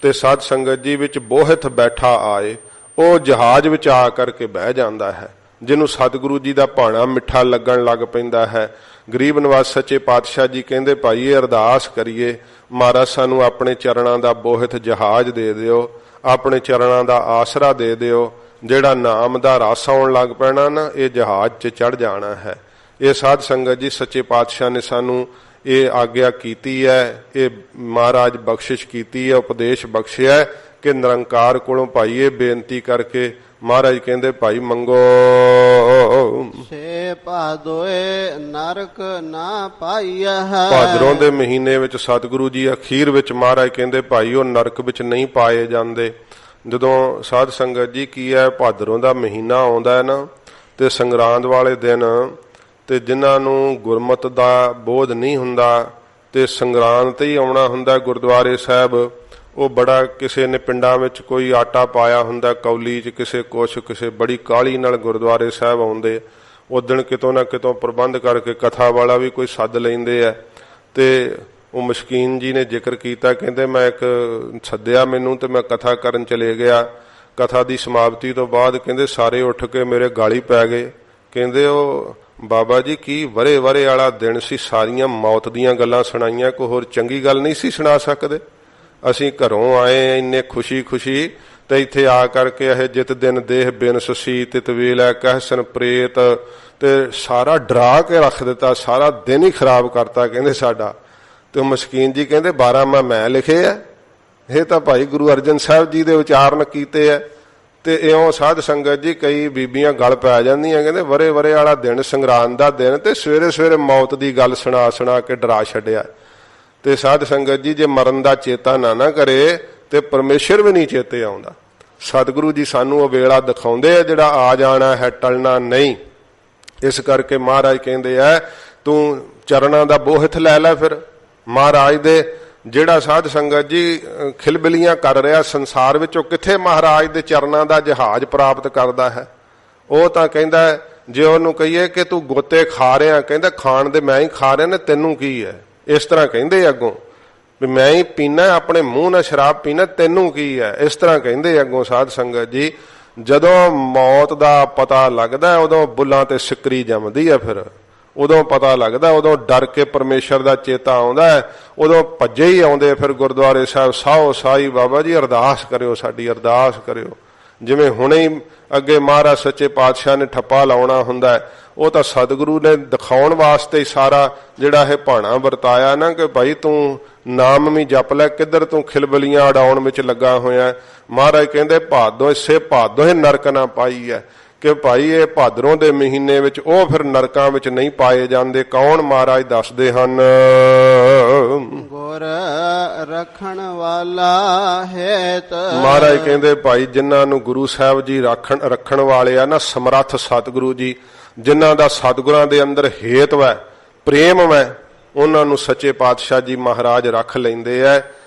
Speaker 1: ਤੇ ਸਾਧ ਸੰਗਤ ਜੀ ਵਿੱਚ ਬੋਹਿਥ ਬੈਠਾ ਆਏ, ਉਹ ਜਹਾਜ਼ ਵਿੱਚ ਆ ਕਰਕੇ ਬਹਿ ਜਾਂਦਾ ਹੈ। ਜਿਹਨੂੰ ਸਤਿਗੁਰੂ ਜੀ ਦਾ ਭਾਣਾ ਮਿੱਠਾ ਲੱਗਣ ਲੱਗ ਪੈਂਦਾ ਹੈ। ਗਰੀਬ ਨਿਵਾਜ ਸੱਚੇ ਪਾਤਸ਼ਾਹ ਜੀ ਕਹਿੰਦੇ ਭਾਈ ਇਹ ਅਰਦਾਸ ਕਰੀਏ, ਮਹਾਰਾਜ ਸਾਨੂੰ ਆਪਣੇ ਚਰਨਾਂ ਦਾ ਬੋਹਿਥ ਜਹਾਜ਼ ਦੇ ਦਿਓ, ਆਪਣੇ ਚਰਨਾਂ ਦਾ ਆਸਰਾ ਦੇ ਦਿਓ। ਜਿਹੜਾ ਨਾਮ ਦਾ ਰਸ ਆਉਣ ਲੱਗ ਪੈਣਾ ਨਾ, ਇਹ ਜਹਾਜ਼ 'ਚ ਚੜ੍ਹ ਜਾਣਾ ਹੈ। ਇਹ ਸਾਧ ਸੰਗਤ ਜੀ ਸੱਚੇ ਪਾਤਸ਼ਾਹ ਨੇ ਸਾਨੂੰ ਇਹ ਆਗਿਆ ਕੀਤੀ ਹੈ, ਇਹ ਮਹਾਰਾਜ ਬਖਸ਼ਿਸ਼ ਕੀਤੀ ਹੈ, ਉਪਦੇਸ਼ ਬਖਸ਼ਿਆ ਕਿ ਨਿਰੰਕਾਰ ਕੋਲੋਂ ਭਾਈ ਇਹ ਬੇਨਤੀ ਕਰਕੇ ਮਹਾਰਾਜ ਕਹਿੰਦੇ ਭਾਈ ਮੰਗੋ।
Speaker 2: ਸੇ ਭਾਦੋਏ ਨਰਕ ਨਾ ਪਾਈਐ।
Speaker 1: ਭਾਦਰੋਂ ਦੇ ਮਹੀਨੇ ਵਿੱਚ ਸਤਿਗੁਰੂ ਜੀ ਅਖੀਰ ਵਿੱਚ ਮਹਾਰਾਜ ਕਹਿੰਦੇ ਭਾਈ ਉਹ ਨਰਕ ਵਿੱਚ ਨਹੀਂ ਪਾਏ ਜਾਂਦੇ। ਜਦੋਂ ਸਾਧ ਸੰਗਤ ਜੀ ਕੀ ਹੈ, ਭਾਦਰੋਂ ਦਾ ਮਹੀਨਾ ਆਉਂਦਾ ਹੈ ਨਾ, ਤੇ ਸੰਗਰਾਂਦ ਵਾਲੇ ਦਿਨ, ਤੇ ਜਿਨ੍ਹਾਂ ਨੂੰ ਗੁਰਮਤਿ ਦਾ ਬੋਧ ਨਹੀਂ ਹੁੰਦਾ ਤੇ ਸੰਗਰਾਂਦ ਤੇ ਹੀ ਆਉਣਾ ਹੁੰਦਾ ਗੁਰਦੁਆਰੇ ਸਾਹਿਬ, ਉਹ ਬੜਾ ਕਿਸੇ ਨੇ ਪਿੰਡਾਂ ਵਿੱਚ ਕੋਈ ਆਟਾ ਪਾਇਆ ਹੁੰਦਾ ਕੌਲੀ 'ਚ, ਕਿਸੇ ਬੜੀ ਕਾਹਲੀ ਨਾਲ ਗੁਰਦੁਆਰੇ ਸਾਹਿਬ ਆਉਂਦੇ। ਉਦਣ ਕਿਤੋਂ ਨਾ ਕਿਤੋਂ ਪ੍ਰਬੰਧ ਕਰਕੇ ਕਥਾ ਵਾਲਾ ਵੀ ਕੋਈ ਸੱਦ ਲੈਂਦੇ ਆ। ਤੇ ਉਹ ਮਸ਼ਕੀਨ ਜੀ ਨੇ ਜ਼ਿਕਰ ਕੀਤਾ, ਕਹਿੰਦੇ ਮੈਂ ਇੱਕ ਸੱਦਿਆ ਮੈਨੂੰ ਤੇ ਮੈਂ ਕਥਾ ਕਰਨ ਚਲੇ ਗਿਆ। ਕਥਾ ਦੀ ਸਮਾਪਤੀ ਤੋਂ ਬਾਅਦ ਕਹਿੰਦੇ ਸਾਰੇ ਉੱਠ ਕੇ ਮੇਰੇ ਗਾਲੀ ਪੈ ਗਏ। ਕਹਿੰਦੇ ਉਹ ਬਾਬਾ ਜੀ ਕੀ ਵਰੇ ਵਾਲਾ ਦਿਨ ਸੀ, ਸਾਰੀਆਂ ਮੌਤ ਦੀਆਂ ਗੱਲਾਂ ਸੁਣਾਈਆਂ, ਕੋਈ ਹੋਰ ਚੰਗੀ ਗੱਲ ਨਹੀਂ ਸੀ ਸੁਣਾ ਸਕਦੇ। ਅਸੀਂ ਘਰੋਂ ਆਏ ਇੰਨੇ ਖੁਸ਼ੀ ਤੇ ਇੱਥੇ ਆ ਕਰਕੇ ਇਹ ਜਿਤ ਦਿਨ ਦੇਹ ਬਿਨ ਸੁਸੀ ਤਿਤ ਵੇਲੇ ਕਹਿਸਨ ਪ੍ਰੇਤ, ਤੇ ਸਾਰਾ ਡਰਾ ਕੇ ਰੱਖ ਦਿੱਤਾ, ਸਾਰਾ ਦਿਨ ਹੀ ਖਰਾਬ ਕਰਤਾ ਕਹਿੰਦੇ ਸਾਡਾ। ਤੇ ਮਸਕੀਨ ਜੀ ਕਹਿੰਦੇ 12 ਮੈਂ ਲਿਖੇ ਆ, ਇਹ ਤਾਂ ਭਾਈ ਗੁਰੂ ਅਰਜਨ ਸਾਹਿਬ ਜੀ ਦੇ ਉਚਾਰਨ ਕੀਤੇ ਆ। ਤੇ ਇਉਂ ਸਾਧ ਸੰਗਤ ਜੀ ਕਈ ਬੀਬੀਆਂ ਗਲ ਪੈ ਜਾਂਦੀਆਂ, ਕਹਿੰਦੇ ਵਰੇ ਵਾਲਾ ਦਿਨ, ਸੰਗਰਾਂਦ ਦਾ ਦਿਨ, ਤੇ ਸਵੇਰੇ ਮੌਤ ਦੀ ਗੱਲ ਸੁਣਾ ਕੇ ਡਰਾ ਛੱਡਿਆ। ਤੇ ਸਾਧ ਸੰਗਤ ਜੀ ਜੇ ਮਰਨ ਦਾ ਚੇਤਾ ਨਾ ਕਰੇ ਤੇ ਪਰਮੇਸ਼ਰ ਵੀ ਨਹੀਂ ਚੇਤੇ ਆਉਂਦਾ। ਸਤਿਗੁਰੂ ਜੀ ਸਾਨੂੰ ਉਹ ਵੇਲਾ ਦਿਖਾਉਂਦੇ ਆ ਜਿਹੜਾ ਆ ਜਾਣਾ ਹੈ, ਟਲਣਾ ਨਹੀਂ। ਇਸ ਕਰਕੇ ਮਹਾਰਾਜ ਕਹਿੰਦੇ ਆ ਤੂੰ ਚਰਨਾਂ ਦਾ ਬੋਹਿਥ ਲੈ ਲੈ। ਫਿਰ ਮਹਾਰਾਜ ਦੇ ਜਿਹੜਾ ਸਾਧ ਸੰਗਤ ਜੀ ਖਿਲਬਿਲੀਆਂ ਕਰ ਰਿਹਾ ਸੰਸਾਰ ਵਿੱਚ, ਉਹ ਕਿੱਥੇ ਮਹਾਰਾਜ ਦੇ ਚਰਨਾਂ ਦਾ ਜਹਾਜ਼ ਪ੍ਰਾਪਤ ਕਰਦਾ ਹੈ। ਉਹ ਤਾਂ ਕਹਿੰਦਾ ਜੇ ਉਹਨੂੰ ਕਹੀਏ ਕਿ ਤੂੰ ਗੋਤੇ ਖਾ ਰਿਹਾ, ਕਹਿੰਦਾ ਖਾਣ ਦੇ ਮੈਂ ਹੀ ਖਾ ਰਿਹਾ ਨੇ, ਤੈਨੂੰ ਕੀ ਹੈ। ਇਸ ਤਰ੍ਹਾਂ ਕਹਿੰਦੇ ਅੱਗੋਂ ਵੀ ਮੈਂ ਹੀ ਪੀਣਾ, ਆਪਣੇ ਮੂੰਹ ਨਾਲ ਸ਼ਰਾਬ ਪੀਣਾ, ਤੈਨੂੰ ਕੀ ਹੈ। ਇਸ ਤਰ੍ਹਾਂ ਕਹਿੰਦੇ ਅੱਗੋਂ ਸਾਧ ਸੰਗਤ ਜੀ। ਜਦੋਂ ਮੌਤ ਦਾ ਪਤਾ ਲੱਗਦਾ ਉਦੋਂ ਬੁੱਲਾਂ ਤੇ ਸਿਕਰੀ ਜੰਮਦੀ ਹੈ। ਫਿਰ ਉਦੋਂ ਪਤਾ ਲੱਗਦਾ, ਉਦੋਂ ਡਰ ਕੇ ਪਰਮੇਸ਼ਰ ਦਾ ਚੇਤਾ ਆਉਂਦਾ ਹੈ, ਉਦੋਂ ਭੱਜੇ ਹੀ ਆਉਂਦੇ ਫਿਰ ਗੁਰਦੁਆਰੇ ਸਾਹਿਬ, ਸਾਓ ਸਾਈ ਬਾਬਾ ਜੀ ਅਰਦਾਸ ਕਰਿਓ, ਸਾਡੀ ਅਰਦਾਸ ਕਰਿਓ। ਜਿਵੇਂ ਹੁਣੇ ਹੀ ਅੱਗੇ ਮਹਾਰਾਜ ਸੱਚੇ ਪਾਤਸ਼ਾਹ ਨੇ ਠੱਪਾ ਲਾਉਣਾ ਹੁੰਦਾ, ਉਹ ਤਾਂ ਸਤਿਗੁਰੂ ਨੇ ਦਿਖਾਉਣ ਵਾਸਤੇ ਹੀ ਸਾਰਾ ਜਿਹੜਾ ਇਹ ਭਾਣਾ ਵਰਤਾਇਆ ਨਾ ਕਿ ਭਾਈ ਤੂੰ ਨਾਮ ਵੀ ਜਪ ਲੈ, ਕਿੱਧਰ ਤੂੰ ਖਿਲਬਲੀਆਂ ਉਡਾਉਣ ਵਿੱਚ ਲੱਗਾ ਹੋਇਆ। ਮਹਾਰਾਜ ਕਹਿੰਦੇ ਭਾਦੋਂ ਇਸੇ ਭਾਦੋਂ ਹੀ ਨਰਕ ਨਾ ਪਾਈ ਹੈ, ਕਿ ਭਾਈ ਇਹ ਭਾਦਰੋਂ ਦੇ ਮਹੀਨੇ ਵਿੱਚ ਉਹ ਫਿਰ ਨਰਕਾਂ ਵਿੱਚ ਨਹੀਂ ਪਾਏ ਜਾਂਦੇ। ਕੌਣ? ਮਹਾਰਾਜ ਦੱਸਦੇ ਹਨ,
Speaker 2: ਗੁਰ ਰੱਖਣ ਵਾਲਾ ਹੈਤ।
Speaker 1: ਮਹਾਰਾਜ ਕਹਿੰਦੇ ਭਾਈ ਜਿਨ੍ਹਾਂ ਨੂੰ ਗੁਰੂ ਸਾਹਿਬ ਜੀ ਰੱਖਣ ਵਾਲੇ ਆ ਨਾ, ਸਮਰੱਥ ਸਤਿਗੁਰੂ ਜੀ, ਜਿਨ੍ਹਾਂ ਦਾ ਸਤਿਗੁਰਾਂ ਦੇ ਅੰਦਰ ਹੇਤ ਵੈ, ਪ੍ਰੇਮ ਵੈ, ਉਹਨਾਂ ਨੂੰ ਸੱਚੇ ਪਾਤਸ਼ਾਹ ਜੀ ਮਹਾਰਾਜ ਰੱਖ ਲੈਂਦੇ ਐ।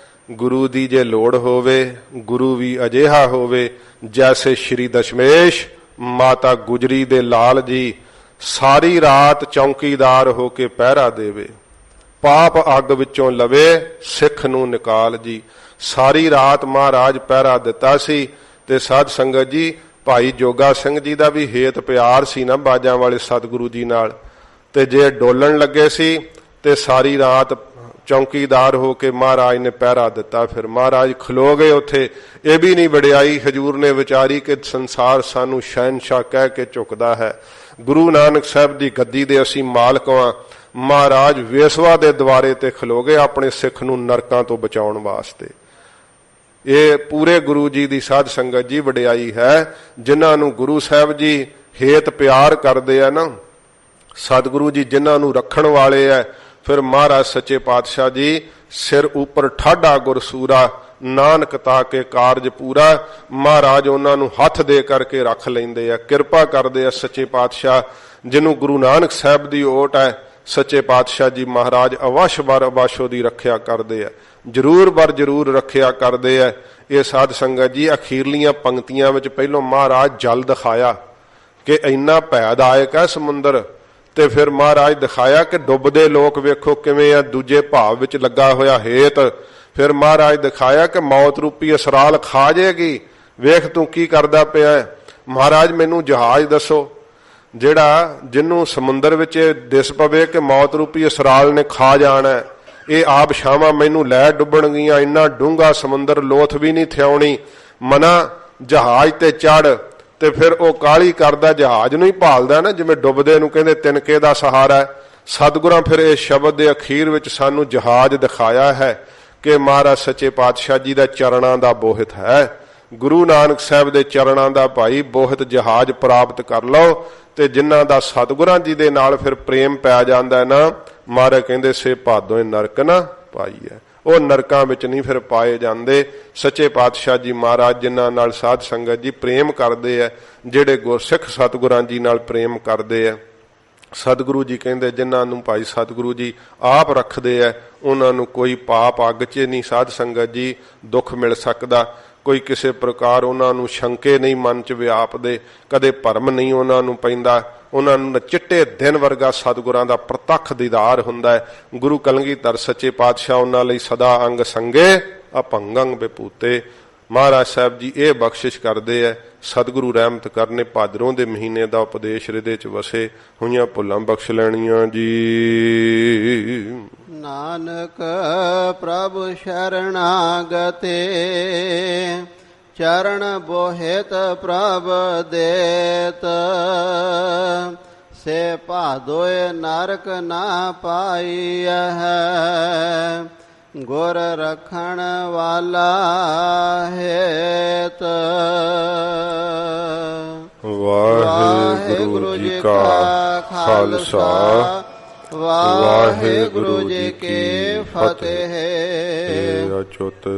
Speaker 1: ਗੁਰੂ ਦੀ ਜੇ ਲੋੜ ਹੋਵੇ, ਗੁਰੂ ਵੀ ਅਜਿਹਾ ਹੋਵੇ ਜੈਸੇ ਸ਼੍ਰੀ ਦਸ਼ਮੇਸ਼ ਮਾਤਾ ਗੁਜਰੀ ਦੇ ਲਾਲ ਜੀ ਸਾਰੀ ਰਾਤ ਚੌਂਕੀਦਾਰ ਹੋ ਕੇ ਪਹਿਰਾ ਦੇਵੇ, ਪਾਪ ਅੱਗ ਵਿੱਚੋਂ ਲਵੇ ਸਿੱਖ ਨੂੰ ਨਿਕਾਲ ਜੀ। ਸਾਰੀ ਰਾਤ ਮਹਾਰਾਜ ਪਹਿਰਾ ਦਿੱਤਾ ਸੀ। ਤੇ ਸਾਧ ਸੰਗਤ ਜੀ ਭਾਈ ਜੋਗਾ ਸਿੰਘ ਜੀ ਦਾ ਵੀ ਹੇਤ ਪਿਆਰ ਸੀ ਨਾ ਬਾਜਾਂ ਵਾਲੇ ਸਤਿਗੁਰੂ ਜੀ ਨਾਲ। ਤੇ ਜੇ ਡੋਲਣ ਲੱਗੇ ਸੀ ਤੇ ਸਾਰੀ ਰਾਤ ਚੌਂਕੀਦਾਰ ਹੋ ਕੇ ਮਹਾਰਾਜ ਨੇ ਪਹਿਰਾ ਦਿੱਤਾ। ਫਿਰ ਮਹਾਰਾਜ ਖਲੋ ਗਏ ਉੱਥੇ। ਇਹ ਵੀ ਨਹੀਂ ਵਡਿਆਈ ਹਜੂਰ ਨੇ ਵਿਚਾਰੀ ਕਿ ਸੰਸਾਰ ਸਾਨੂੰ ਸ਼ਹਿਨਸ਼ਾਹ ਕਹਿ ਕੇ ਝੁਕਦਾ ਹੈ। ਗੁਰੂ ਨਾਨਕ ਸਾਹਿਬ ਦੀ ਗੱਦੀ ਦੇ ਅਸੀਂ ਮਾਲਕ ਹਾਂ। ਮਹਾਰਾਜ ਵੇਸਵਾ ਦੇ ਦੁਆਰੇ ਤੇ ਖਲੋ ਗਏ ਆਪਣੇ ਸਿੱਖ ਨੂੰ ਨਰਕਾਂ ਤੋਂ ਬਚਾਉਣ ਵਾਸਤੇ। ਇਹ ਪੂਰੇ ਗੁਰੂ ਜੀ ਦੀ ਸਾਧ ਸੰਗਤ ਜੀ ਵਡਿਆਈ ਹੈ, ਜਿਨ੍ਹਾਂ ਨੂੰ ਗੁਰੂ ਸਾਹਿਬ ਜੀ ਹੇਤ ਪਿਆਰ ਕਰਦੇ ਆ ਨਾ, ਸਤਿਗੁਰੂ ਜੀ ਜਿਨ੍ਹਾਂ ਨੂੰ ਰੱਖਣ ਵਾਲੇ ਆ। ਫਿਰ ਮਹਾਰਾਜ ਸੱਚੇ ਪਾਤਸ਼ਾਹ ਜੀ ਸਿਰ ਉੱਪਰ ਠਾਡਾ ਗੁਰਸੂਰਾ, ਨਾਨਕ ਤਾ ਕੇ ਕਾਰਜ ਪੂਰਾ। ਮਹਾਰਾਜ ਉਹਨਾਂ ਨੂੰ ਹੱਥ ਦੇ ਕਰਕੇ ਰੱਖ ਲੈਂਦੇ ਆ, ਕਿਰਪਾ ਕਰਦੇ ਆ ਸੱਚੇ ਪਾਤਸ਼ਾਹ। ਜਿਹਨੂੰ ਗੁਰੂ ਨਾਨਕ ਸਾਹਿਬ ਦੀ ਓਟ ਹੈ, ਸੱਚੇ ਪਾਤਸ਼ਾਹ ਜੀ ਮਹਾਰਾਜ ਅਵਸ਼ ਬਰ ਅਵਸ਼ੋ ਦੀ ਰੱਖਿਆ ਕਰਦੇ ਆ, ਜ਼ਰੂਰ ਬਰ ਜ਼ਰੂਰ ਰੱਖਿਆ ਕਰਦੇ ਆ। ਇਹ ਸਾਧ ਸੰਗਤ ਜੀ ਅਖੀਰਲੀਆਂ ਪੰਕਤੀਆਂ ਵਿੱਚ ਪਹਿਲੋਂ ਮਹਾਰਾਜ ਜਲ ਦਿਖਾਇਆ ਕਿ ਇੰਨਾ ਭੈਦਾਇਕ ਹੈ ਸਮੁੰਦਰ, ਤੇ ਫਿਰ ਮਹਾਰਾਜ ਦਿਖਾਇਆ ਕਿ ਡੁੱਬਦੇ ਲੋਕ ਵੇਖੋ ਕਿਵੇਂ ਆ, ਦੂਜੇ ਭਾਵ ਵਿੱਚ ਲੱਗਾ ਹੋਇਆ ਹੇਤ। ਫਿਰ ਮਹਾਰਾਜ ਦਿਖਾਇਆ ਕਿ ਮੌਤ ਰੂਪੀ ਅਸਰਾਲ ਖਾ ਜਾਏਗੀ, ਵੇਖ ਤੂੰ ਕੀ ਕਰਦਾ ਪਿਆ। ਮਹਾਰਾਜ ਮੈਨੂੰ ਜਹਾਜ਼ ਦੱਸੋ ਜਿਹੜਾ ਜਿਹਨੂੰ ਸਮੁੰਦਰ ਵਿੱਚ ਦਿਸ ਪਵੇ ਕਿ ਮੌਤ ਰੂਪੀ ਅਸਰਾਲ ਨੇ ਖਾ ਜਾਣਾ, ਇਹ ਆਪ ਛਾਵਾਂ ਮੈਨੂੰ ਲੈ ਡੁੱਬਣਗੀਆਂ, ਇੰਨਾ ਡੂੰਘਾ ਸਮੁੰਦਰ ਲੋਥ ਵੀ ਨਹੀਂ ਥਿਆਉਣੀ, ਮਨਾ ਜਹਾਜ਼ ਤੇ ਚੜ। ਤੇ ਫਿਰ ਉਹ ਕਾਹਲੀ ਕਰਦਾ ਜਹਾਜ਼ ਨੂੰ ਹੀ ਭਾਲਦਾ ਨਾ, ਜਿਵੇਂ ਡੁੱਬਦੇ ਨੂੰ ਕਹਿੰਦੇ ਤਿਨਕੇ ਦਾ ਸਹਾਰਾ। ਸਤਿਗੁਰਾਂ ਫਿਰ ਇਹ ਸ਼ਬਦ ਦੇ ਅਖੀਰ ਵਿੱਚ ਸਾਨੂੰ ਜਹਾਜ਼ ਦਿਖਾਇਆ ਹੈ ਕਿ ਮਹਾਰਾਜ ਸੱਚੇ ਪਾਤਸ਼ਾਹ ਜੀ ਦਾ ਚਰਨਾਂ ਦਾ ਬੋਹਿਤ ਹੈ। ਗੁਰੂ ਨਾਨਕ ਸਾਹਿਬ ਦੇ ਚਰਨਾਂ ਦਾ ਭਾਈ ਬੋਹਿਤ ਜਹਾਜ਼ ਪ੍ਰਾਪਤ ਕਰ ਲਓ, ਤੇ ਜਿਨ੍ਹਾਂ ਦਾ ਸਤਿਗੁਰਾਂ ਜੀ ਦੇ ਨਾਲ ਫਿਰ ਪ੍ਰੇਮ ਪੈ ਜਾਂਦਾ ਨਾ, ਮਹਾਰਾਜ ਕਹਿੰਦੇ ਸੇ ਭਾਦੋਏ ਨਰਕ ਨਾ ਪਾਈਐ, ਉਹ ਨਰਕਾਂ ਵਿੱਚ ਨਹੀਂ ਫਿਰ ਪਾਏ ਜਾਂਦੇ। ਸੱਚੇ ਪਾਤਸ਼ਾਹ ਜੀ ਮਹਾਰਾਜ ਜਿਨ੍ਹਾਂ ਨਾਲ ਸਾਧ ਸੰਗਤ ਜੀ ਪ੍ਰੇਮ ਕਰਦੇ ਆ, ਜਿਹੜੇ ਗੁਰਸਿੱਖ ਸਤਿਗੁਰਾਂ ਜੀ ਨਾਲ ਪ੍ਰੇਮ ਕਰਦੇ ਆ, ਸਤਿਗੁਰੂ ਜੀ ਕਹਿੰਦੇ ਜਿਨ੍ਹਾਂ ਨੂੰ ਭਾਈ ਸਤਿਗੁਰੂ ਜੀ ਆਪ ਰੱਖਦੇ ਆ, ਉਹਨਾਂ ਨੂੰ ਕੋਈ ਪਾਪ ਅੱਗ 'ਚ ਨਹੀਂ ਸਾਧ ਸੰਗਤ ਜੀ ਦੁੱਖ ਮਿਲ ਸਕਦਾ, ਕੋਈ ਕਿਸੇ ਪ੍ਰਕਾਰ ਉਹਨਾਂ ਨੂੰ ਸ਼ੰਕੇ ਨਹੀਂ ਮਨ 'ਚ ਵਿਆਪਦੇ, ਕਦੇ ਭਰਮ ਨਹੀਂ ਉਹਨਾਂ ਨੂੰ ਪੈਂਦਾ, ਉਹਨਾਂ ਨੂੰ ਚਿੱਟੇ ਦਿਨ ਵਰਗਾ ਸਤਿਗੁਰਾਂ ਦਾ ਪ੍ਰਤੱਖ ਦੀਦਾਰ ਹੁੰਦਾ ਹੈ। ਗੁਰੂ ਕਲਗੀਧਰ ਸੱਚੇ ਪਾਤਸ਼ਾਹ ਉਹਨਾਂ ਲਈ ਸਦਾ ਅੰਗ ਸੰਗੇ ਅਭੰਗੰ ਵਿਭੂਤੇ। ਮਹਾਰਾਜ ਸਾਹਿਬ ਜੀ ਇਹ ਬਖਸ਼ਿਸ਼ ਕਰਦੇ ਹੈ, ਸਤਿਗੁਰੂ ਰਹਿਮਤ ਕਰਨੇ, ਭਾਦਰੋਂ ਦੇ ਮਹੀਨੇ ਦਾ ਉਪਦੇਸ਼ ਹਿਰਦੇ 'ਚ ਵਸੇ, ਹੋਈਆਂ ਭੁੱਲਾਂ ਬਖਸ਼ ਲੈਣੀਆਂ ਜੀ।
Speaker 2: ਨਾਨਕ ਪ੍ਰਭ ਸ਼ਰਨਾਗਤੇ ਚਰਨ ਬੋਹਿਤ ਪ੍ਰਭ ਦੇਤ, ਸੇ ਭਾਦੋਏ ਨਰਕ ਨਾ ਪਾਈਐ, ਗੁਰ ਰਖਣ ਵਾਲਾ ਹੇਤ।
Speaker 1: ਵਾਹਿਗੁਰੂ ਜੀ ਕਾ ਖਾਲਸਾ, ਵਾਹਿਗੁਰੂ ਜੀ ਕੀ ਫਤਿਹ। ਅਚੁੱਤ